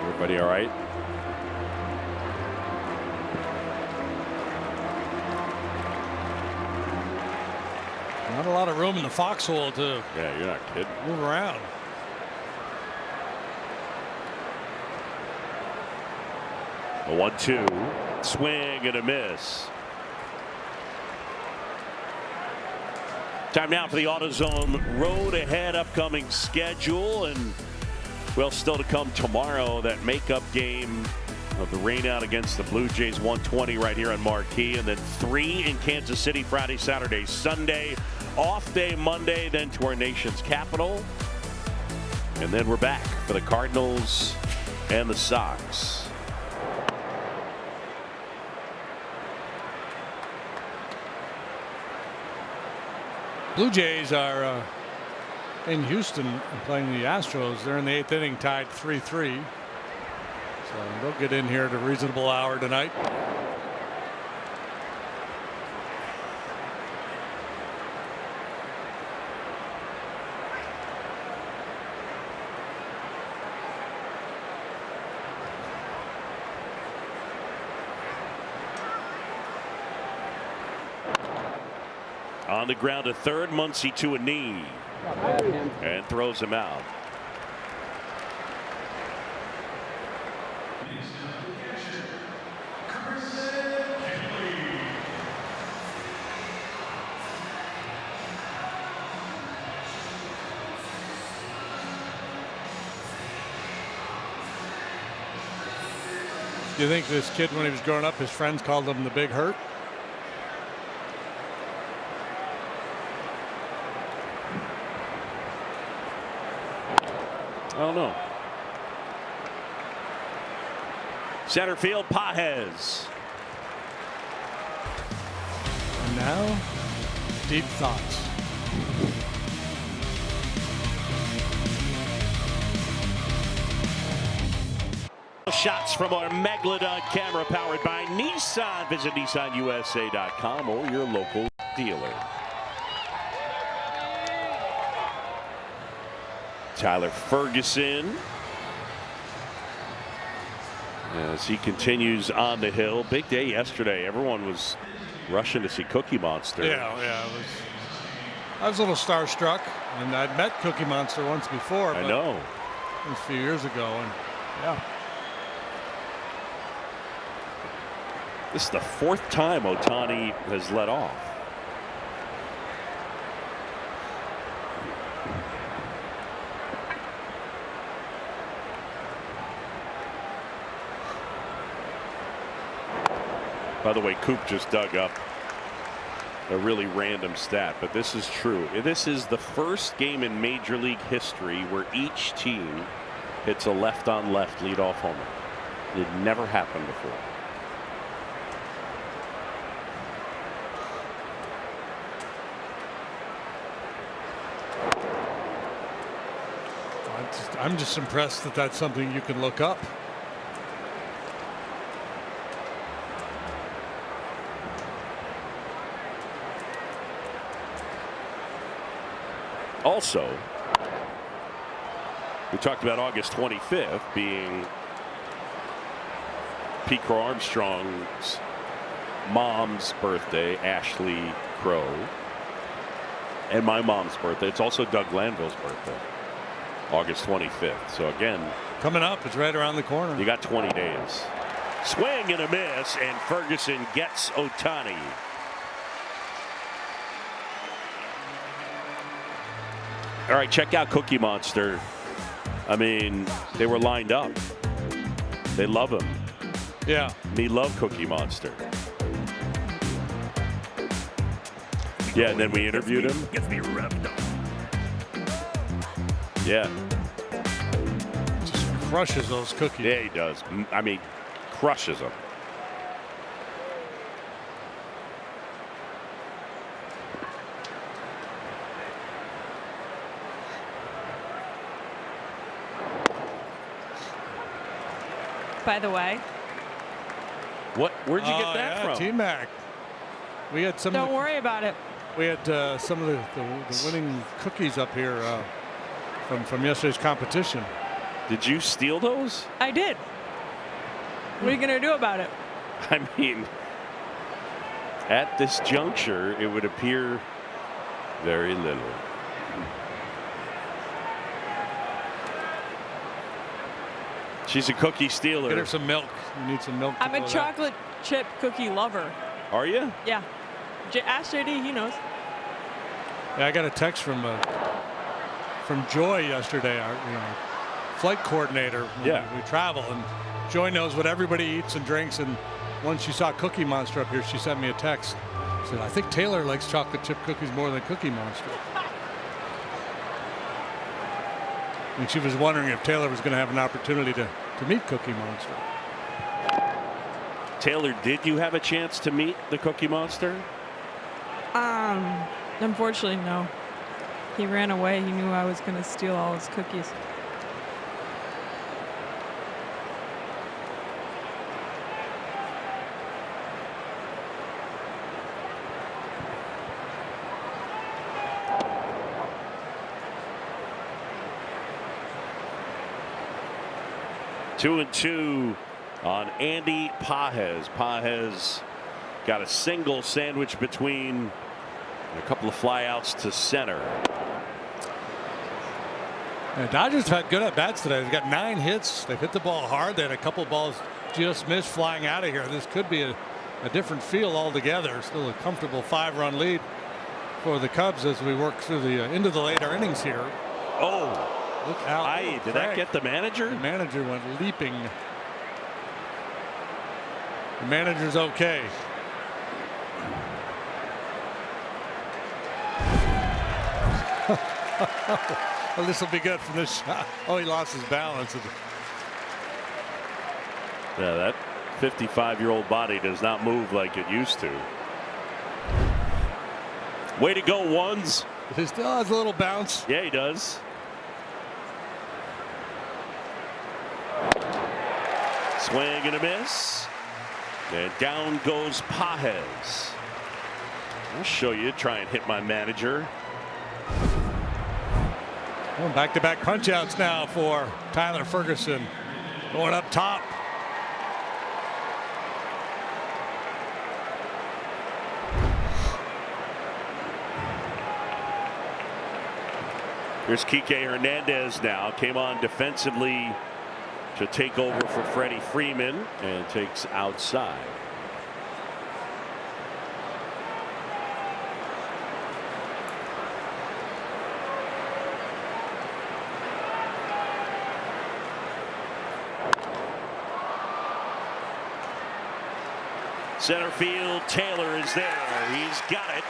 Everybody all right? Not a lot of room in the foxhole to Yeah, you're not kidding. move around. A 1-2. Swing and a miss. Time now for the AutoZone Road Ahead upcoming schedule, and well, still to come tomorrow, that makeup game of the rainout against the Blue Jays, 1:20 right here on Marquee, and then 3 in Kansas City Friday, Saturday, Sunday, off day Monday, then to our nation's capital, and then we're back for the Cardinals and the Sox. Blue Jays are in Houston playing the Astros. They're in the 8th inning, tied 3-3. So they'll get in here at a reasonable hour tonight. On the ground to third, Muncy to a knee and throws him out. Do you think this kid, when he was growing up, his friends called him the Big Hurt? I don't know. Center field, Pages. And now, deep thoughts. Shots from our Megalodon camera powered by Nissan. Visit NissanUSA.com or your local dealer. Tyler Ferguson as he continues on the hill. Big day yesterday. Everyone was rushing to see Cookie Monster. Yeah. I was a little starstruck, and I'd met Cookie Monster once before. I know. It was a few years ago, and yeah. This is the 4th time Ohtani has led off. By the way, Coop just dug up a really random stat, but this is true. This is the first game in Major League history where each team hits a left-on-left leadoff homer. It had never happened before. I'm just impressed that that's something you can look up. Also, we talked about August 25th being Pete Crow Armstrong's mom's birthday, Ashley Crow, and my mom's birthday. It's also Doug Glanville's birthday, August 25th. So again, coming up, it's right around the corner. You got 20 days. Swing and a miss, and Ferguson gets Ohtani. All right, check out Cookie Monster. I mean, they were lined up. They love him. Yeah. Me love Cookie Monster. Yeah, and then we interviewed him. Gets me revved up. Yeah. Just crushes those cookies. Yeah, he does. I mean, crushes them. By the way. Where'd you get that from? T-Mac. We had some. Don't worry about it. We had some of the winning cookies up here from yesterday's competition. Did you steal those? I did. What are you going to do about it? I mean, at this juncture, it would appear very little. She's a cookie stealer. Get her some milk. You need some milk. I'm a chocolate chip cookie lover. Are you? Yeah. Ask JD, he knows. Yeah, I got a text from Joy yesterday, our flight coordinator. When we travel, and Joy knows what everybody eats and drinks. And once she saw Cookie Monster up here, she sent me a text. She said, "I think Taylor likes chocolate chip cookies more than Cookie Monster." And she was wondering if Taylor was going to have an opportunity to meet Cookie Monster. Taylor, did you have a chance to meet the Cookie Monster? Unfortunately, no. He ran away. He knew I was going to steal all his cookies. Two and two on Andy Pages. Pages got a single sandwich between a couple of flyouts to center. The Dodgers have had good at bats today. They've got 9 hits. They've hit the ball hard. They had a couple balls just missed flying out of here. This could be a different feel altogether. Still a comfortable 5-run lead for the Cubs as we work through the into the later innings here. Oh, look out! Did that get the manager? The manager went leaping. The manager's okay. Well, this will be good from this shot. Oh, he lost his balance. Yeah, that 55-year-old body does not move like it used to. Way to go, ones. He still has a little bounce. Yeah, he does. Swing and a miss. And down goes Pages. I'll show you. Try and hit my manager. Well, back-to-back punch-outs now for Tyler Ferguson. Going up top. Here's Kike Hernandez now. Came on defensively to take over for Freddie Freeman and takes outside. Center field, Taylor is there. He's got it.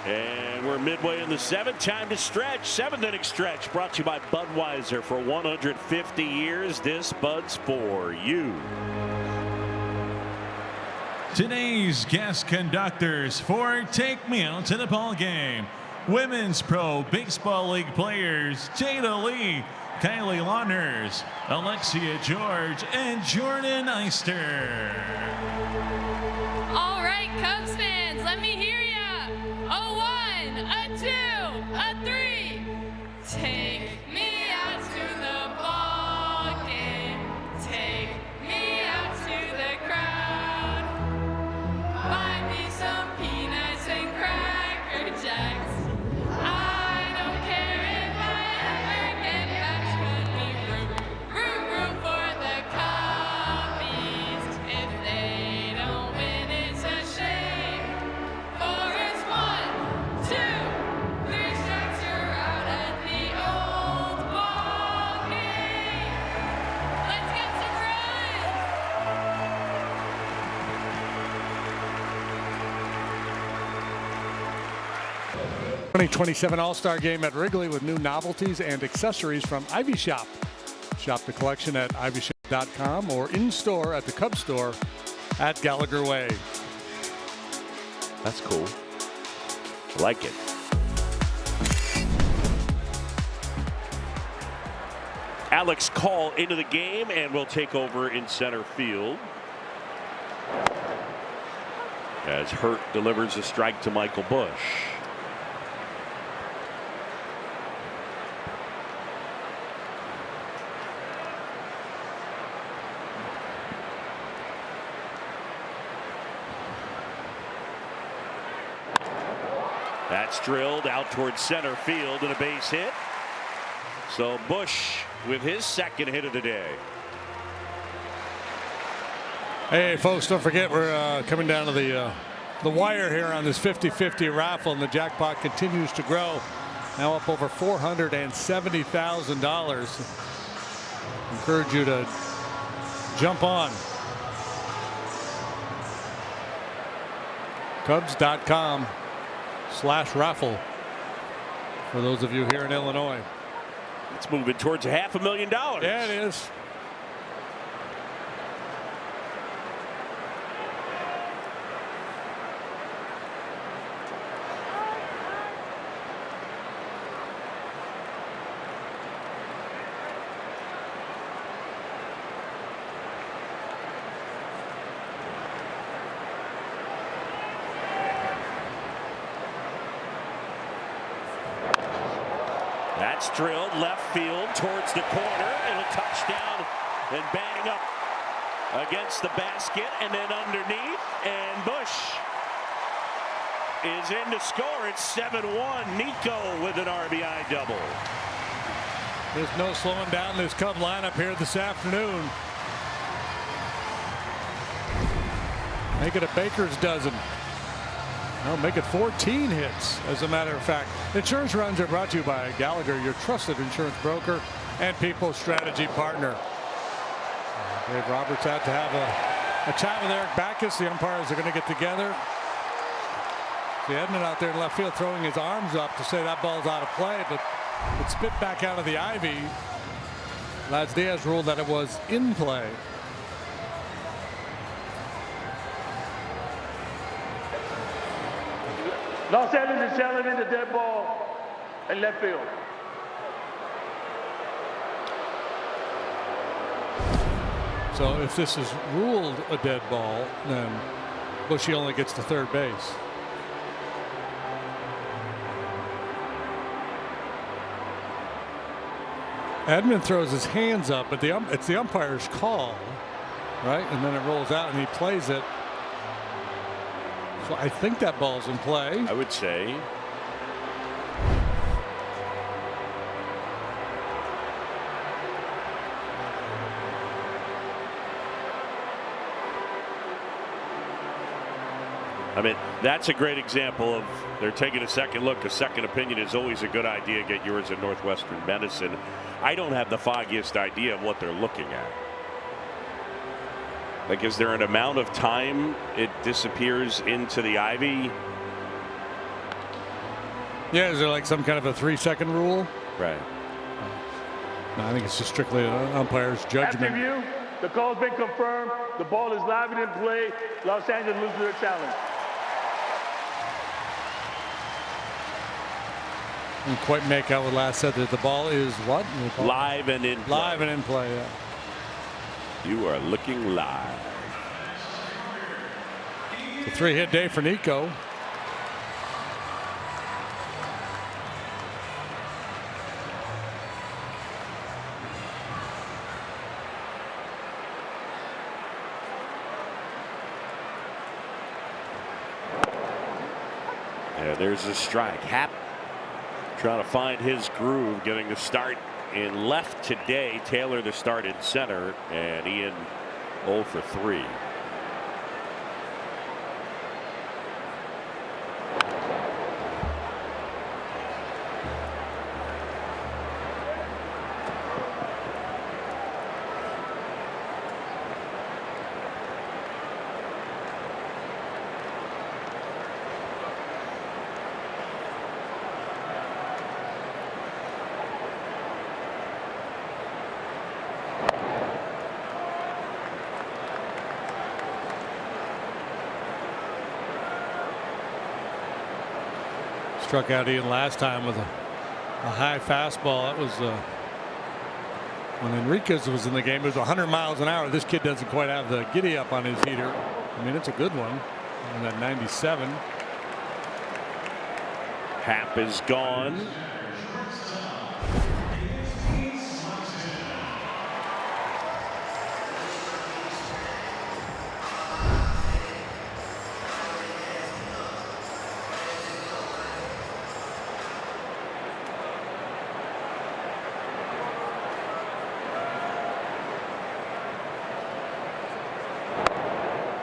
And we're midway in the 7th. Time to stretch. 7th-inning stretch brought to you by Budweiser. For 150 years, this Bud's for you. Today's guest conductors for Take Me Out to the Ball Game. Women's Pro Baseball League players Jada Lee, Kylie Launders, Alexia George, and Jordan Eister. All right, Cubs fans, let me hear ya. A 1, a 2, a 3. Take me out to the ball game. Take me out to the crowd. Buy me some peanuts and Cracker Jacks. I don't care if I ever get back. Root for the Cubbies. If they don't win, it's a shame. For it's 1, 2, 3 strikes, you're out at the 2027 All-Star Game at Wrigley with new novelties and accessories from Ivy Shop. Shop the collection at ivyshop.com or in-store at the Cubs store at Gallagher Way. That's cool. I like it. Alex Call into the game and will take over in center field. As Hurt delivers a strike to Michael Busch. That's drilled out towards center field and a base hit. So Busch with his second hit of the day. Hey folks, don't forget we're coming down to the wire here on this 50-50 raffle, and the jackpot continues to grow. Now up over $470,000. Encourage you to jump on. Cubs.com/raffle for those of you here in Illinois. It's moving towards $500,000. Yeah, it is. That's drilled left field towards the corner, and a touchdown, and bang up against the basket and then underneath, and Busch is in to score. It's 7-1. Nico with an RBI double. There's no slowing down this Cub lineup here this afternoon. Make it a baker's dozen. Well, make it 14 hits, as a matter of fact. Insurance runs are brought to you by Gallagher, your trusted insurance broker and people strategy partner. Dave Roberts out to have a chat with Eric Backus. The umpires are going to get together. See Edman out there in left field throwing his arms up to say that ball's out of play, but it spit back out of the ivy. Lads Diaz ruled that it was in play. Los Angeles is challenging the dead ball in left field. So if this is ruled a dead ball, then Bushy only gets to third base. Edman throws his hands up, but it's the umpire's call, right? And then it rolls out and he plays it. So I think that ball's in play. I would say. I mean, that's a great example of they're taking a second look. A second opinion is always a good idea. Get yours at Northwestern Medicine. I don't have the foggiest idea of what they're looking at. Like, is there an amount of time it disappears into the ivy? Yeah, is there like some kind of a 3-second rule? Right. No, I think it's just strictly an umpire's judgment. After review, the call's been confirmed. The ball is live and in play. Los Angeles loses their challenge. Didn't quite make out what last said. That the ball is what? Live and in play. Live and in play, yeah. You are looking live. It's a 3-hit day for Nico. Yeah, there's a strike. Happ trying to find his groove, getting the start in left today. Taylor the start in center, and Ian 0 for 3. struck out Ian last time with a high fastball. That was when Enriquez was in the game. It was 100 miles an hour. This kid doesn't quite have the giddy up on his heater. I mean, it's a good one. And that 97. Happ is gone.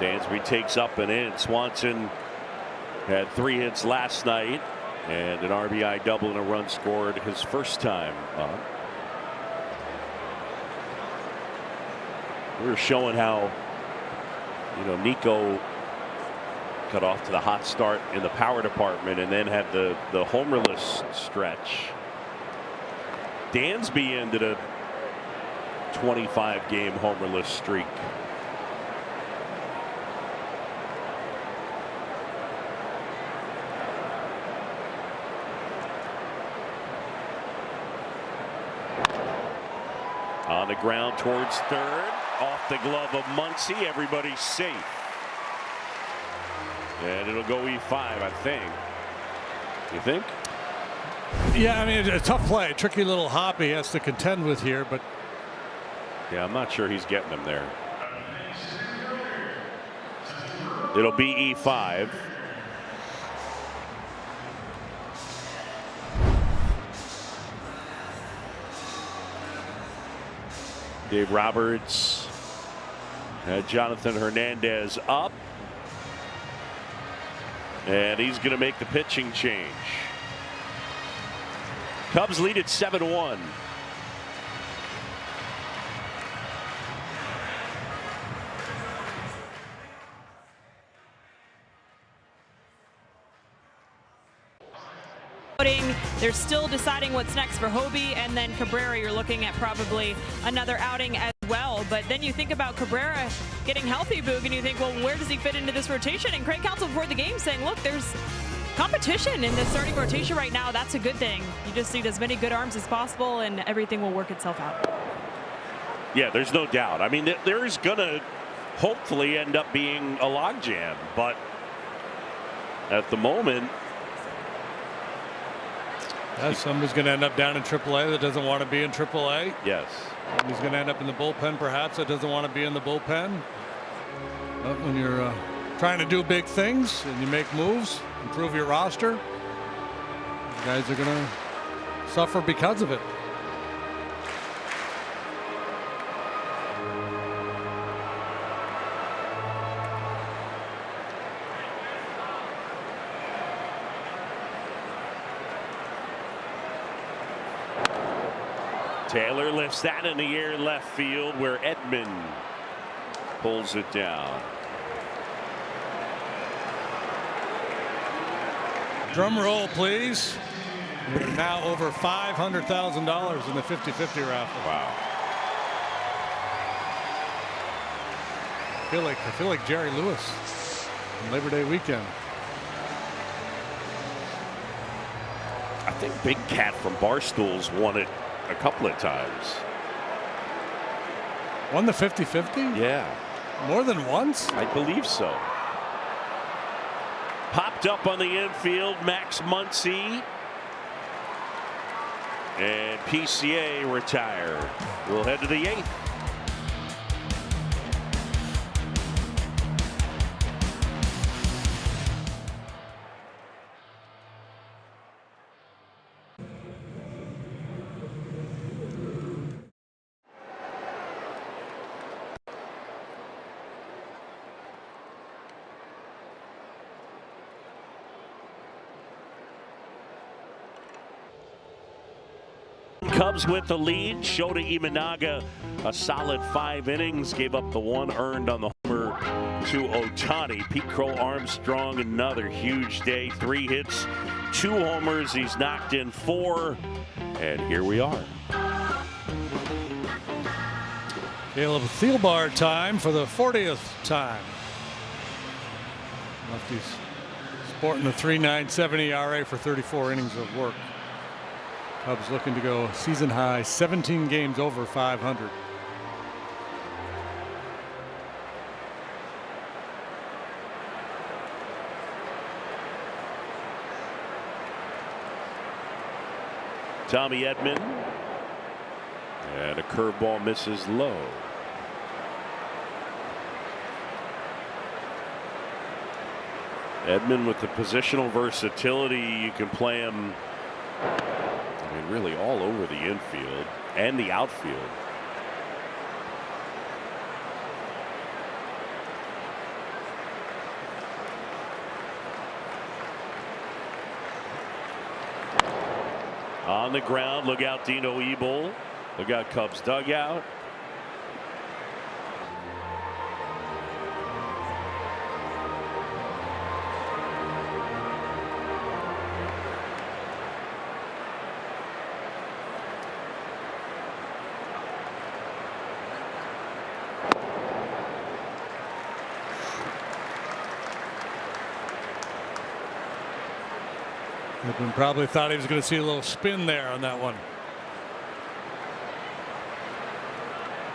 Dansby takes up and in. Swanson had 3 hits last night and an RBI double and a run scored his first time up. We were showing how, Nico got off to the hot start in the power department and then had the homerless stretch. Dansby ended a 25-game homerless streak. On the ground towards third, off the glove of Muncy. Everybody's safe. And it'll go E5, I think. You think? Yeah, I mean, it's a tough play. Tricky little hop he has to contend with here, but. Yeah, I'm not sure he's getting him there. It'll be E5. Dave Roberts had Jonathan Hernandez up. And he's going to make the pitching change. Cubs lead at 7-1. They're still deciding what's next for Hobie, and then Cabrera, you're looking at probably another outing as well. But then you think about Cabrera getting healthy, Boog, and you think, well, where does he fit into this rotation? And Craig Counsell before the game saying, look, there's competition in the starting rotation right now. That's a good thing. You just need as many good arms as possible, and everything will work itself out. Yeah, there's no doubt. I mean, there's going to hopefully end up being a logjam, but at the moment, somebody's going to end up down in AAA that doesn't want to be in AAA. Yes. He's going to end up in the bullpen, perhaps, that doesn't want to be in the bullpen. But when you're trying to do big things and you make moves, improve your roster, you guys are going to suffer because of it. Taylor lifts that in the air left field where Edman pulls it down. Drum roll, please. We're now over $500,000 in the 50-50 raffle. Wow. I feel like Jerry Lewis on Labor Day weekend. I think Big Cat from Barstool's won it a couple of times. Won the 50-50? Yeah. More than once? I believe so. Popped up on the infield, Max Muncy. And PCA retired. We'll head to the 8th. Cubs with the lead. Shota Imanaga, a solid 5 innings, gave up the 1 earned on the homer to Ohtani. Pete Crow Armstrong, another huge day. 3 hits, 2 homers. He's knocked in 4, and here we are. Caleb Thielbar time for the 40th time. Lefties Sporting the 3.97 ERA for 34 innings of work. Cubs looking to go season high 17 games over 500. Tommy Edman, and a curveball misses low. Edman with the positional versatility, you can play him, I mean, really all over the infield and the outfield. On the ground, look out Dino Ebel. Look out Cubs dugout. Edman probably thought he was going to see a little spin there on that one.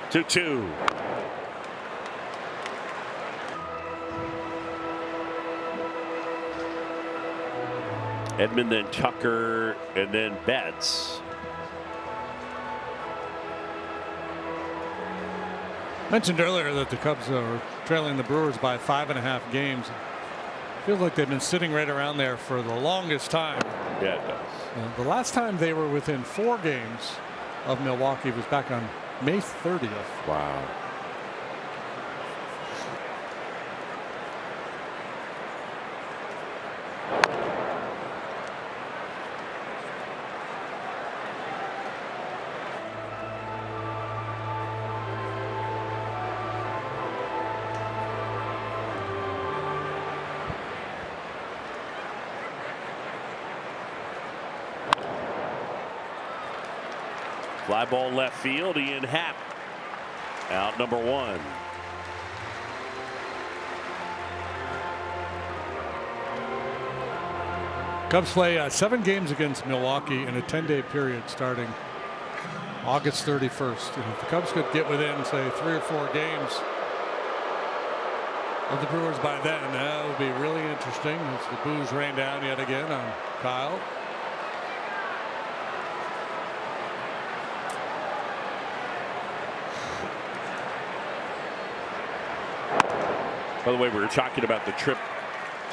2-2. Edman, then Tucker, and then Betts. Mentioned earlier that the Cubs are trailing the Brewers by 5.5 games. Feels like they've been sitting right around there for the longest time. Yeah, it does. The last time they were within 4 games of Milwaukee was back on May 30th. Wow. Fly ball left field. Ian Happ out number 1. Cubs play 7 games against Milwaukee in a 10-day period starting August 31st. And if the Cubs could get within, say, 3 or 4 games of the Brewers by then, that would be really interesting as the boos rain down yet again on Kyle. By the way, we were talking about the trip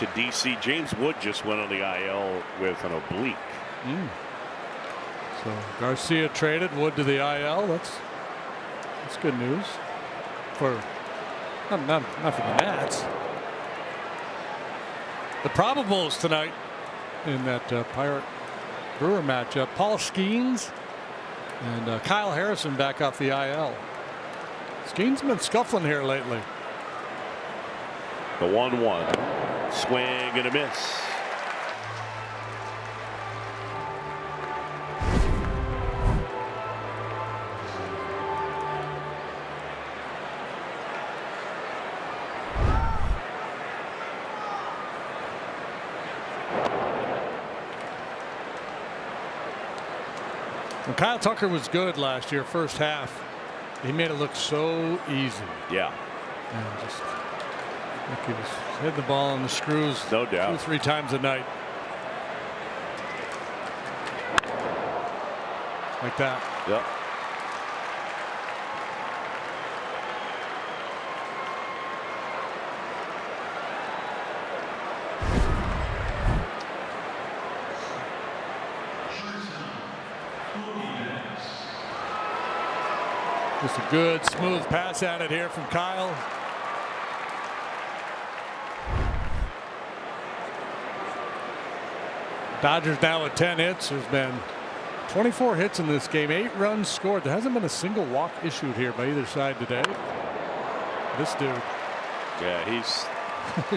to D.C. James Wood just went on the IL with an oblique. So Garcia traded, Wood to the IL. That's good news for not for the Nats. The probables tonight in that Pirate Brewer matchup: Paul Skeens and Kyle Harrison back off the IL. Skeens been scuffling here lately. The 1-1 swing and a miss. Well, Kyle Tucker was good last year, first half. He made it look so easy. Yeah. And just like he was hitting the ball on the screws, no doubt, 2 or 3 times a night. Like that. Yep. Just a good, smooth pass at it here from Kyle. Dodgers now with 10 hits. There's been 24 hits in this game, 8 runs scored. There hasn't been a single walk issued here by either side today. This dude. Yeah, he's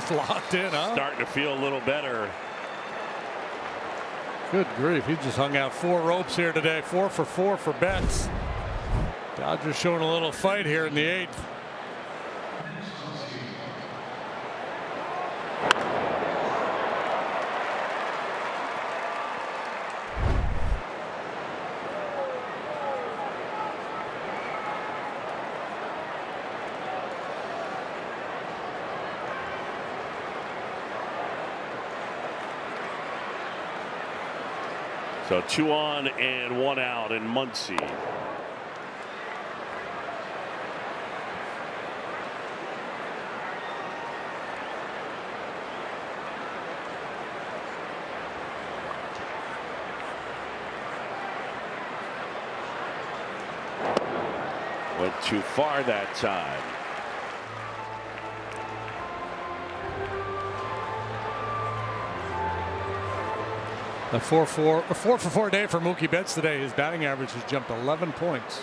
locked in, huh? Starting to feel a little better. Good grief. He just hung out 4 ropes here today. 4 for 4 for Betts. Dodgers showing a little fight here in the 8th. So 2 on and 1 out in Muncie. Went too far that time. A 4 for 4 day for Mookie Betts today. His batting average has jumped 11 points.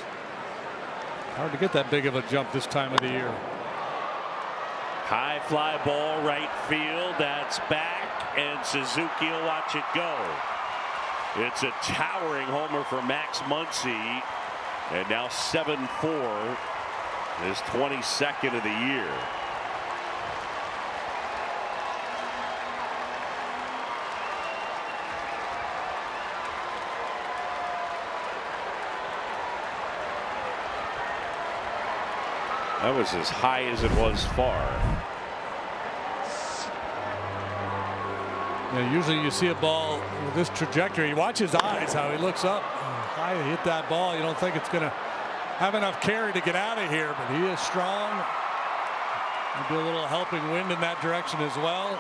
Hard to get that big of a jump this time of the year. High fly ball right field. That's back, and Suzuki will watch it go. It's a towering homer for Max Muncy, and now 7-4, his 22nd of the year. That was as high as it was far. Yeah, usually you see a ball with this trajectory. Watch his eyes, how he looks up. High hit that ball. You don't think it's going to have enough carry to get out of here, but he is strong. Maybe a little helping wind in that direction as well.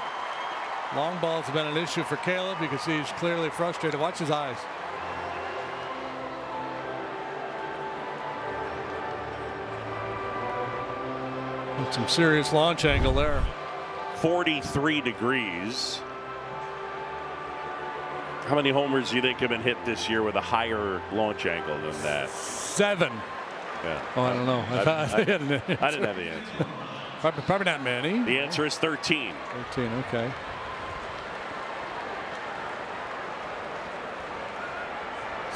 Long balls have been an issue for Caleb. You can see he's clearly frustrated. Watch his eyes. Some serious launch angle there. 43 degrees. How many homers do you think have been hit this year with a higher launch angle than that? 7. Yeah. Oh, I don't know. I didn't have the answer. Probably not many. The answer is 13. 13, okay.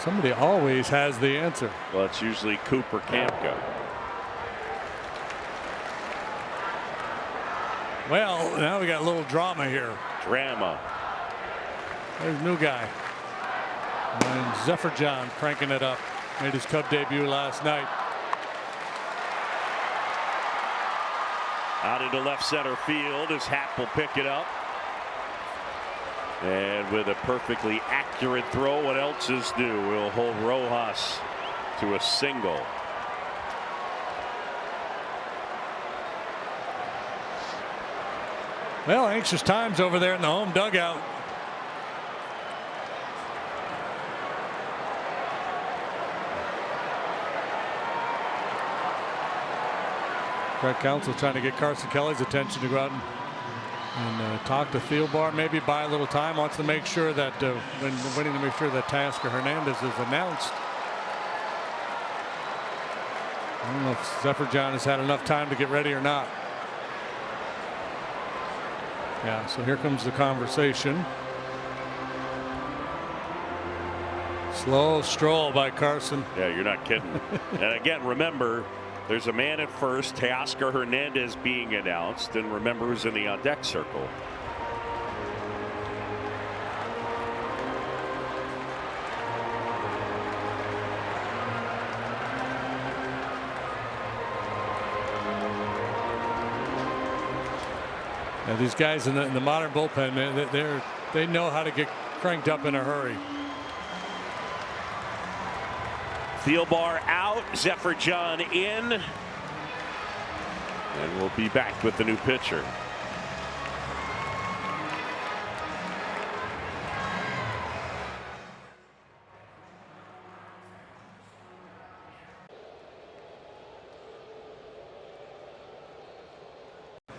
Somebody always has the answer. Well, it's usually Cooper Kampka. Well, now we got a little drama here. Drama. There's a new guy. And Zephyr John cranking it up. Made his Cub debut last night. Out into left center field. His Happ will pick it up. And with a perfectly accurate throw, what else is new? We'll hold Rojas to a single. Well, anxious times over there in the home dugout. Craig Counsell trying to get Carson Kelly's attention to go out and talk to Thielbar, maybe buy a little time. Wants to make sure that waiting to make sure that Teoscar Hernandez is announced. I don't know if Zephyr John has had enough time to get ready or not. Yeah, so here comes the conversation. Slow stroll by Carson. Yeah, you're not kidding. And again, remember, there's a man at first, Teoscar Hernandez being announced, and remember who's in the on deck circle. Yeah, these guys in the modern bullpen, man, they know how to get cranked up in a hurry. Thielbar out, Zephyr John in, and we'll be back with the new pitcher.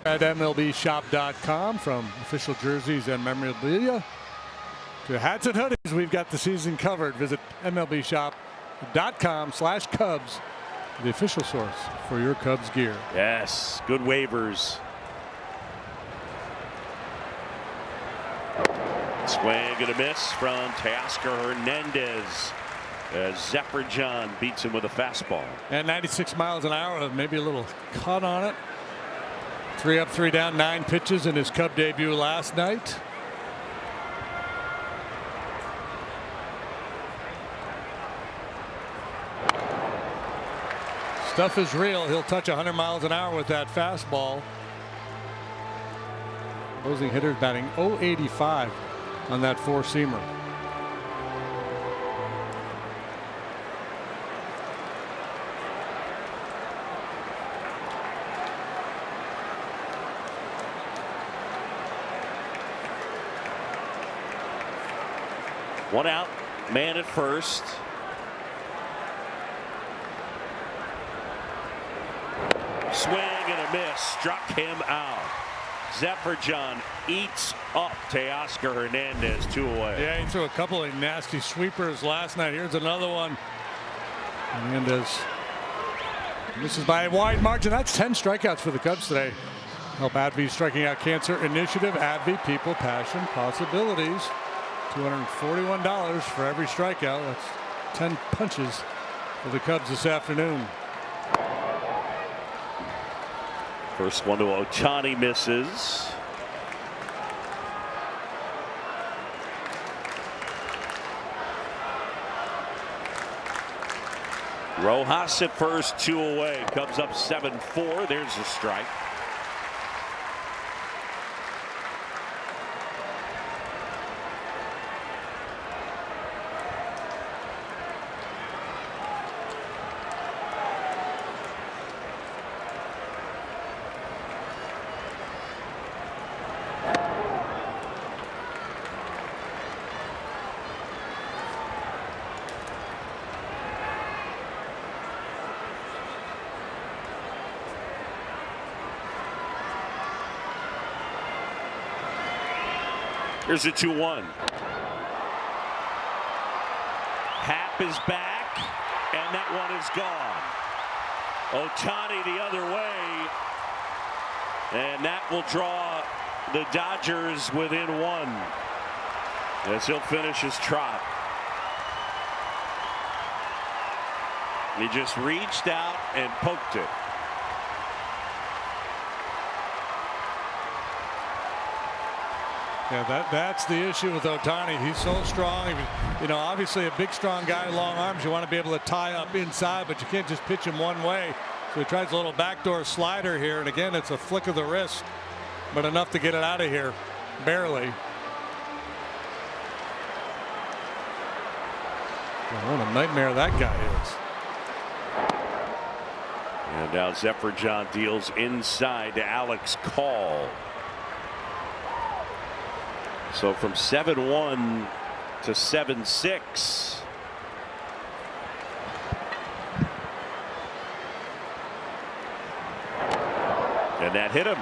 At MLBshop.com, from official jerseys and memorabilia to hats and hoodies, we've got the season covered. Visit MLBshop.com/Cubs, the official source for your Cubs gear. Yes, good waivers. Swing and a miss from Teoscar Hernandez as Zephyr John beats him with a fastball. And 96 miles an hour, maybe a little cut on it. 3 up, 3 down, 9 pitches in his Cub debut last night. Stuff is real. He'll touch 100 miles an hour with that fastball. Opposing hitters batting .085 on that 4-seamer. One out, man at first. Swing and a miss, struck him out. Zephyr-John eats up Teoscar Hernandez, 2 away. Yeah, he threw a couple of nasty sweepers last night. Here's another one. Hernandez misses by a wide margin. That's 10 strikeouts for the Cubs today. Help AbbVie Striking Out Cancer Initiative. AbbVie, people, passion, possibilities. $241 for every strikeout. That's 10 punches for the Cubs this afternoon. First one to Ohtani, misses. Rojas at first, 2 away. Cubs up 7-4. There's a strike. Here's a 2-1. Happ is back, and that one is gone. Ohtani the other way, and that will draw the Dodgers within 1 as he'll finish his trot. He just reached out and poked it. Yeah, that's the issue with Ohtani. He's so strong. You know, obviously a big, strong guy, long arms. You want to be able to tie up inside, but you can't just pitch him one way. So he tries a little backdoor slider here, and again, it's a flick of the wrist, but enough to get it out of here, barely. Well, what a nightmare that guy is. And now Zephyr-John deals inside to Alex Call. So from 7-1 to 7-6. And that hit him.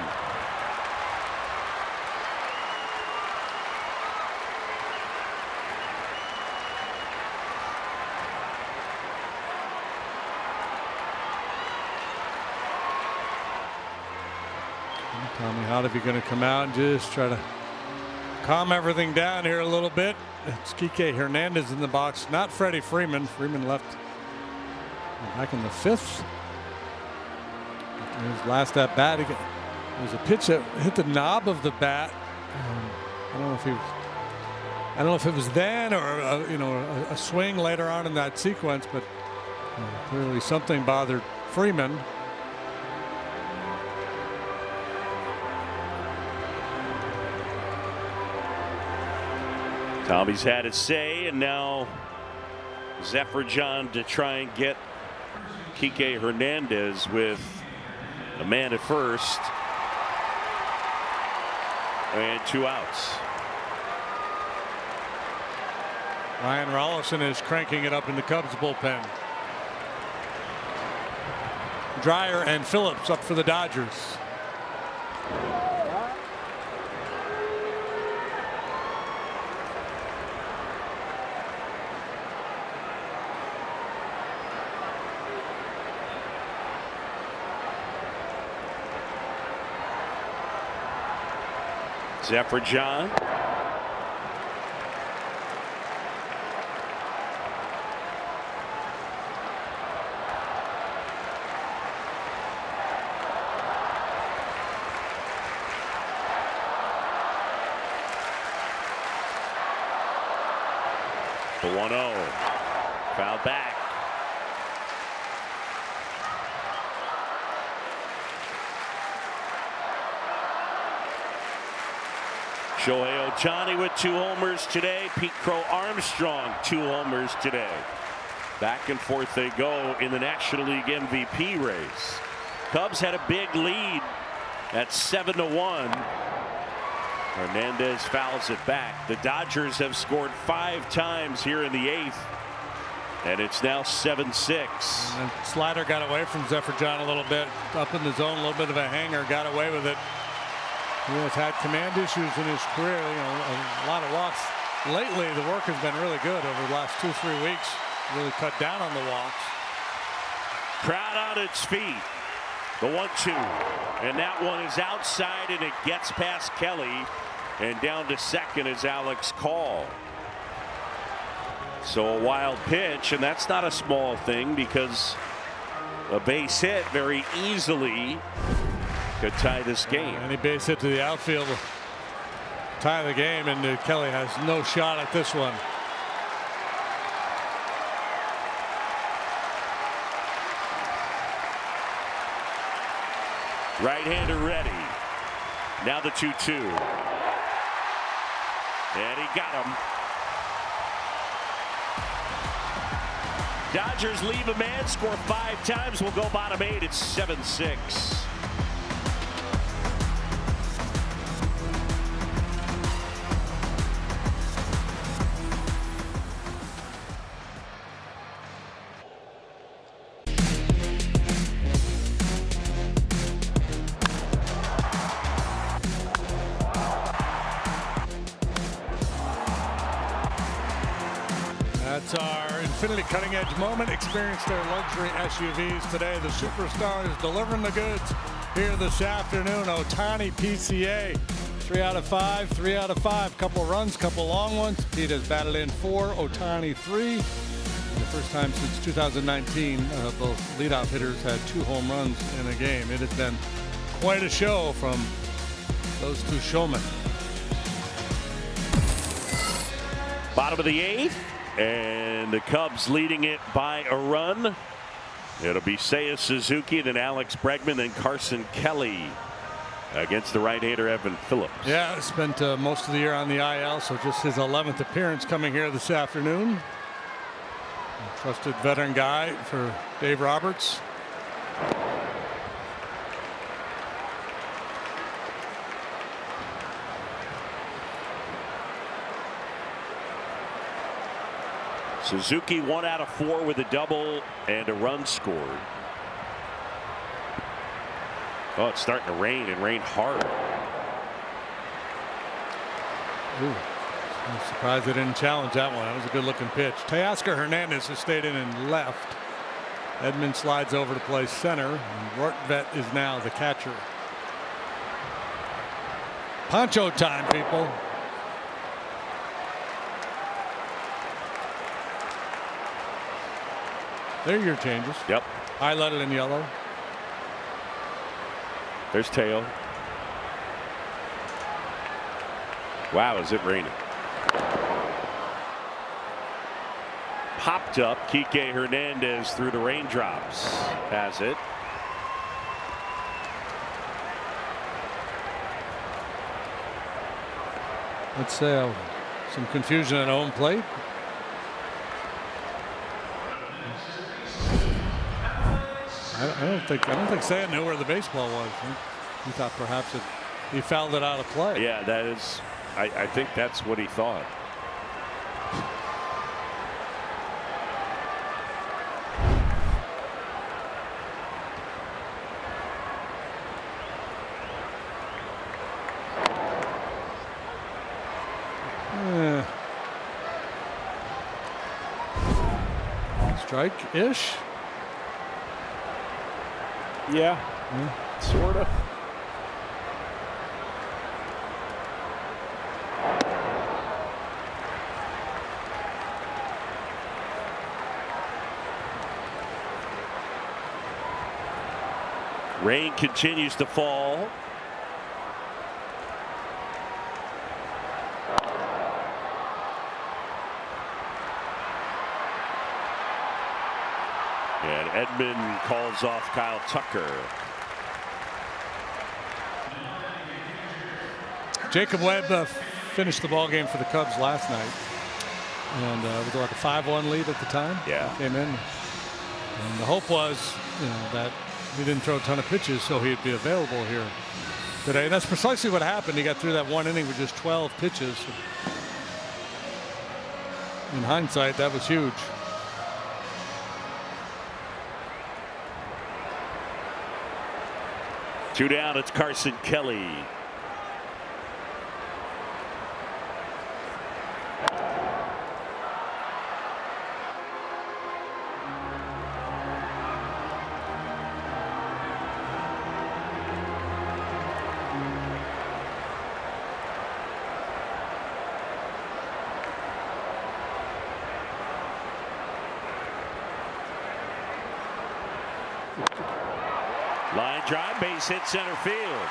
Tommy Hotovy going to come out and just try to calm everything down here a little bit. It's Kike Hernandez in the box, not Freddie Freeman. Freeman left back in the 5th. His last at bat, there was a pitch that hit the knob of the bat. I don't know if it was then or a swing later on in that sequence, but clearly something bothered Freeman. Tommy's had his say, and now Zephyr-John to try and get Kike Hernandez with a man at first and 2 outs. Ryan Rollison is cranking it up in the Cubs bullpen. Dreyer and Phillips up for the Dodgers. Zephyr-John. The 1-0. Foul back. Shohei Ohtani with 2 homers today. Pete Crow Armstrong 2 homers today. Back and forth they go in the National League MVP race. Cubs had a big lead at 7-1. Hernandez fouls it back. The Dodgers have scored 5 times here in the 8th. And it's now 7-6. And Slider got away from Zephyr-John a little bit. Up in the zone, a little bit of a hanger. Got away with it. He has had command issues in his career. A lot of walks. Lately, the work has been really good over the last 2-3 weeks. Really cut down on the walks. Crowd on its feet. The 1-2. And that one is outside, and it gets past Kelly. And down to second is Alex Call. So a wild pitch, and that's not a small thing because a base hit very easily could tie this game. Any base hit to the outfield will tie the game, and Kelly has no shot at this one. Right-hander ready. Now the 2-2. And he got him. Dodgers leave a man, score 5 times. We'll go bottom 8. It's 7-6. That's our Infiniti Cutting Edge moment. Experience their luxury SUVs today. The Superstar is delivering the goods here this afternoon. Ohtani PCA. 3 out of 5, 3 out of 5. Couple runs, couple long ones. Pete has batted in 4, Ohtani 3. The first time since 2019, both leadoff hitters had 2 home runs in a game. It has been quite a show from those 2 showmen. Bottom of the 8th. And the Cubs leading it by a run. It'll be Seiya Suzuki, then Alex Bregman, then Carson Kelly against the right-hander Evan Phillips. Yeah, spent most of the year on the IL, so just his 11th appearance coming here this afternoon. A trusted veteran guy for Dave Roberts. Suzuki 1 out of 4 with a double and a run scored. Oh, it's starting to rain, and rain hard. Ooh, I'm surprised they didn't challenge that one. That was a good looking pitch. Teoscar Hernandez has stayed in and left. Edman slides over to play center, and Rortvedt is now the catcher. Poncho time, people. There are your changes. Yep. Highlighted in yellow. There's Teo. Wow, is it raining? Popped up. Kike Hernandez through the raindrops. Has it. Let's say some confusion at home plate. I don't think Seiya knew where the baseball was. He thought perhaps he fouled it out of play. Yeah, that is. I think that's what he thought. Strike-ish. Yeah, sort of. Rain continues to fall. And Edman calls off Kyle Tucker. Jacob Webb finished the ball game for the Cubs last night, and with like a 5-1 lead at the time. Yeah, came in, and the hope was, that he didn't throw a ton of pitches, so he'd be available here today. And that's precisely what happened. He got through that one inning with just 12 pitches. In hindsight, that was huge. Two down, it's Carson Kelly. Line drive, base hit center field.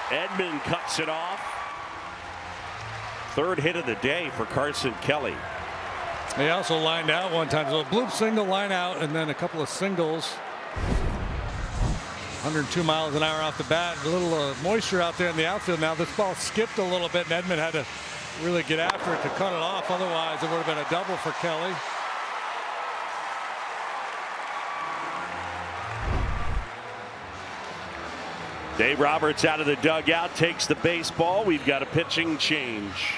Edman cuts it off. Third hit of the day for Carson Kelly. He also lined out one time. So a bloop single, line out, and then a couple of singles. 102 miles an hour off the bat. A little moisture out there in the outfield now. This ball skipped a little bit, and Edman had to really get after it to cut it off. Otherwise, it would have been a double for Kelly. Dave Roberts out of the dugout, takes the baseball. We've got a pitching change.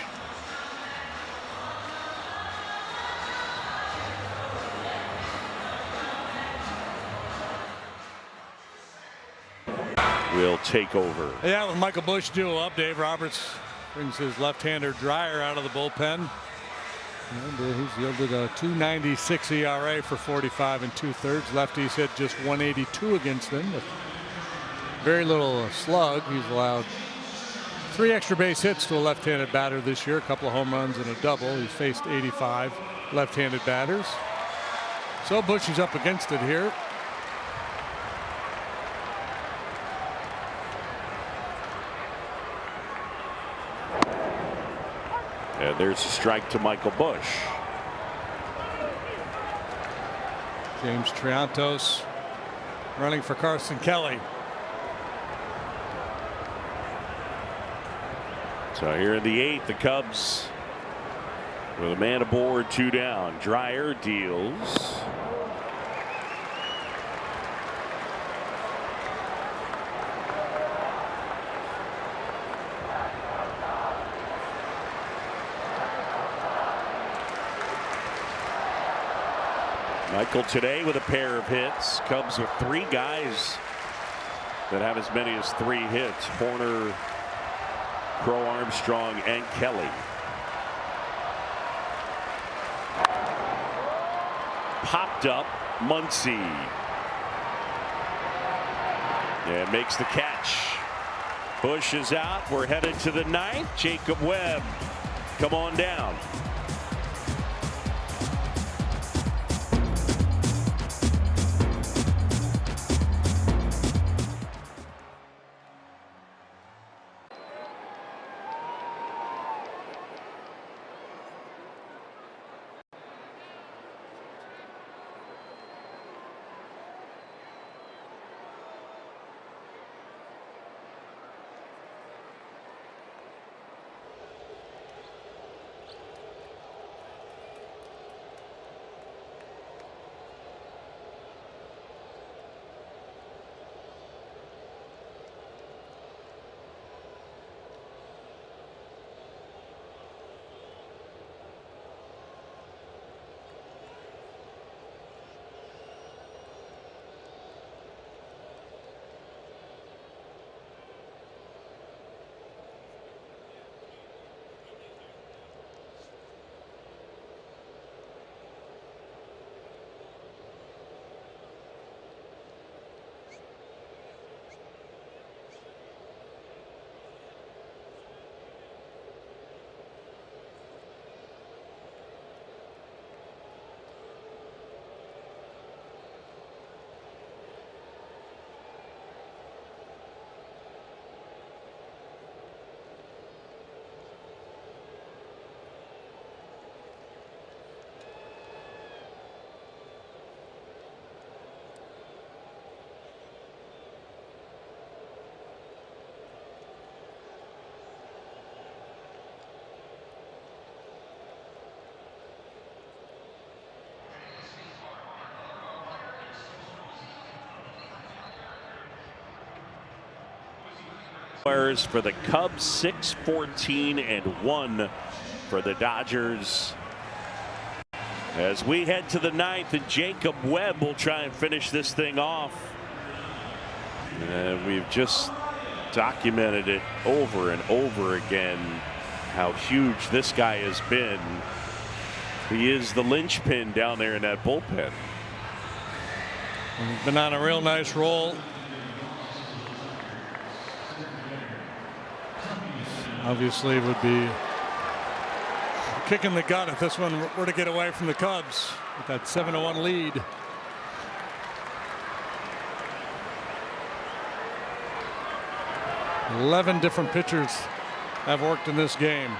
Will take over. Yeah, with Michael Busch duo up, Dave Roberts brings his left-hander Dreyer out of the bullpen. And he's yielded a 2.96 ERA for 45 2/3. Lefties hit just 182 against them. With very little slug. He's allowed 3 extra base hits to a left-handed batter this year. A couple of home runs and a double. He's faced 85 left-handed batters. So Busch is up against it here. And there's a strike to Michael Busch. James Triantos running for Carson Kelly. So here in the 8th, the Cubs with a man aboard, 2 down. Dreyer deals. Michael today with a pair of hits. Cubs with 3 guys that have as many as 3 hits. Horner, Crow, Armstrong, and Kelly. Popped up Muncy. And makes the catch. Busch is out. We're headed to the 9th. Jacob Webb, come on down. For the Cubs, 6-14-1 for the Dodgers. As we head to the ninth, and Jacob Webb will try and finish this thing off. And we've just documented it over and over again how huge this guy has been. He is the linchpin down there in that bullpen. He's been on a real nice roll. Obviously, it would be kicking the gut if this one were to get away from the Cubs with that 7-1 lead. "11 different pitchers have worked in this game.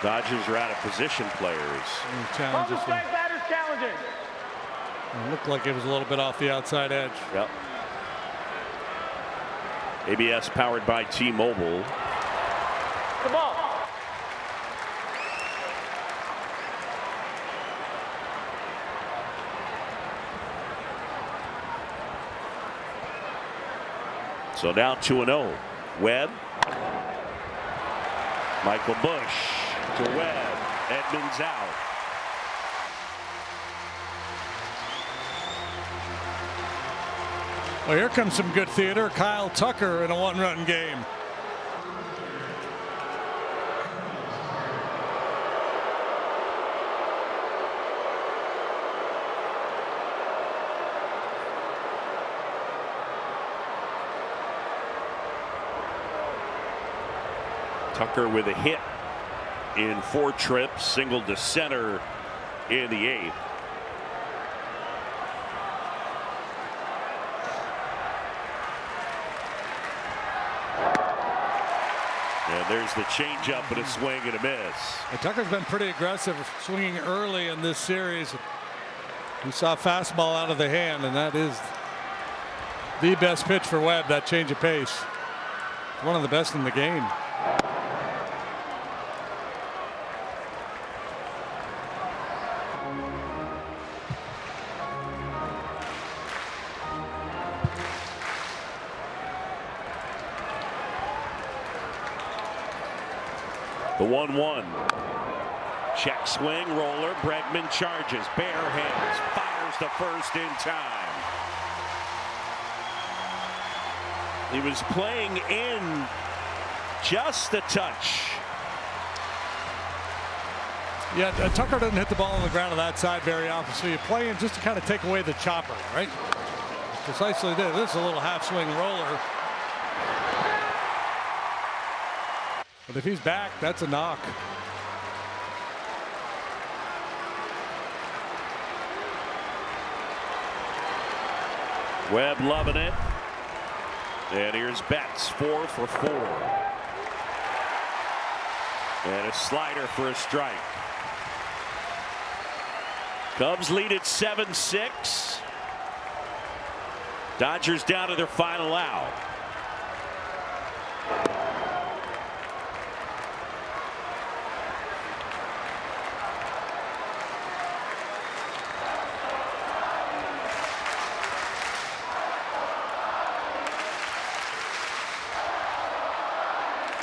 Dodgers are out of position players. Challenge this one. Batters challenging. It looked like it was a little bit off the outside edge. Yep. ABS powered by T-Mobile. The ball. So now 2-0. Webb. Michael Busch to Webb. Edmonds out. Well, here comes some good theater. Kyle Tucker in a one-run game. Tucker with a hit in 4 trips, single to center in the 8th. And there's the changeup and a swing and a miss. And Tucker's been pretty aggressive swinging early in this series. We saw fastball out of the hand, and that is the best pitch for Webb, that change of pace. One of the best in the game. The 1-1. Check swing, roller. Bregman charges. Bare hands. Fires the first in time. He was playing in just a touch. Yeah, Tucker doesn't hit the ball on the ground on that side very often, so you play in just to kind of take away the chopper, right? Precisely this. This is a little half swing roller. But if he's back, that's a knock. Webb loving it. And here's Betts, 4 for 4. And a slider for a strike. Cubs lead at 7-6. Dodgers down to their final out.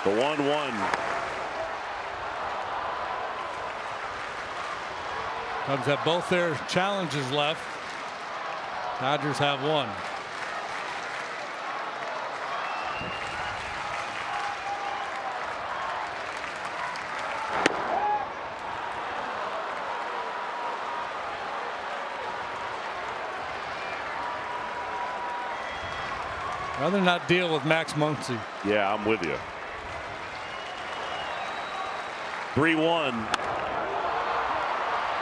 The 1-1. Cubs have both their challenges left. Dodgers have one. Rather not deal with Max Muncy. Yeah, I'm with you. 3-1.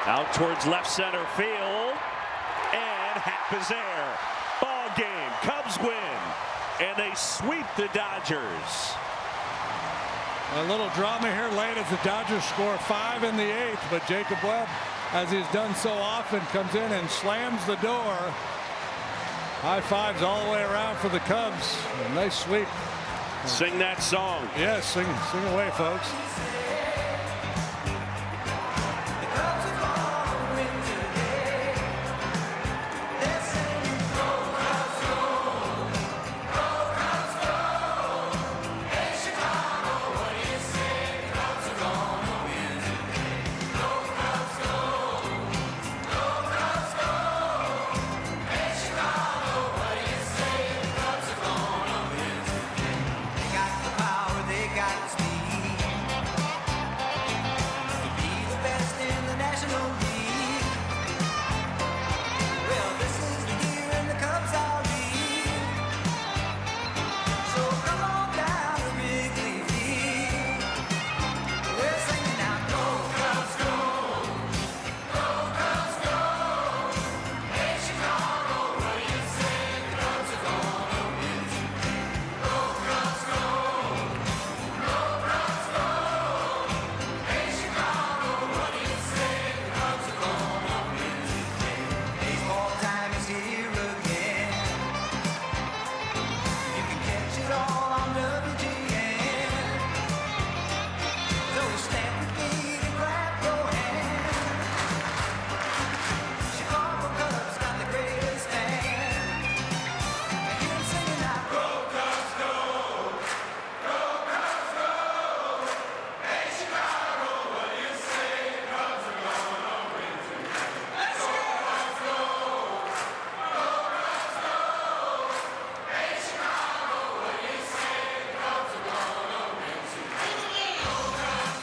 Out towards left center field. And Hack is there. Ball game. Cubs win. And they sweep the Dodgers. A little drama here late as the Dodgers score 5 in the 8th. But Jacob Webb, as he's done so often, comes in and slams the door. High fives all the way around for the Cubs. A nice sweep. Sing that song. Yes, sing away, folks.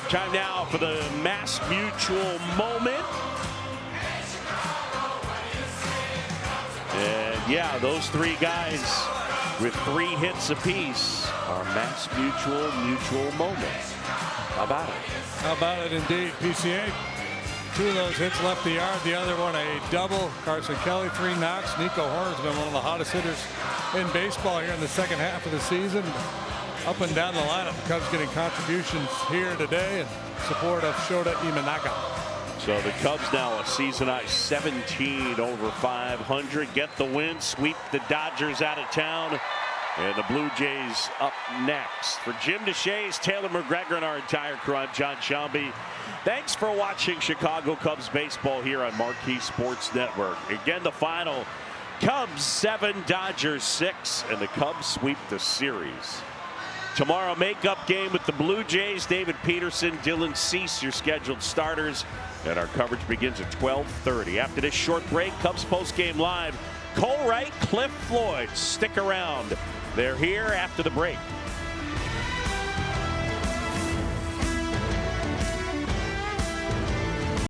Time now for the Mass Mutual moment. And yeah, those three guys with 3 hits apiece are Mass Mutual moments. How about it? How about it indeed? PCA, 2 of those hits left the yard. The other one a double. Carson Kelly, 3 knocks. Nico Horner's been one of the hottest hitters in baseball here in the second half of the season. Up and down the lineup, the Cubs getting contributions here today in support of Shota Imanaga. So the Cubs now a season high 17 over 500. Get the win, sweep the Dodgers out of town. And the Blue Jays up next. For Jim DeShays, Taylor McGregor, and our entire crew, I'm John Shelby. Thanks for watching Chicago Cubs baseball here on Marquee Sports Network. Again, the final, Cubs 7, Dodgers 6, and the Cubs sweep the series. Tomorrow, makeup game with the Blue Jays. David Peterson, Dylan Cease, your scheduled starters. And our coverage begins at 12:30. After this short break, Cubs postgame live. Cole Wright, Cliff Floyd. Stick around. They're here after the break.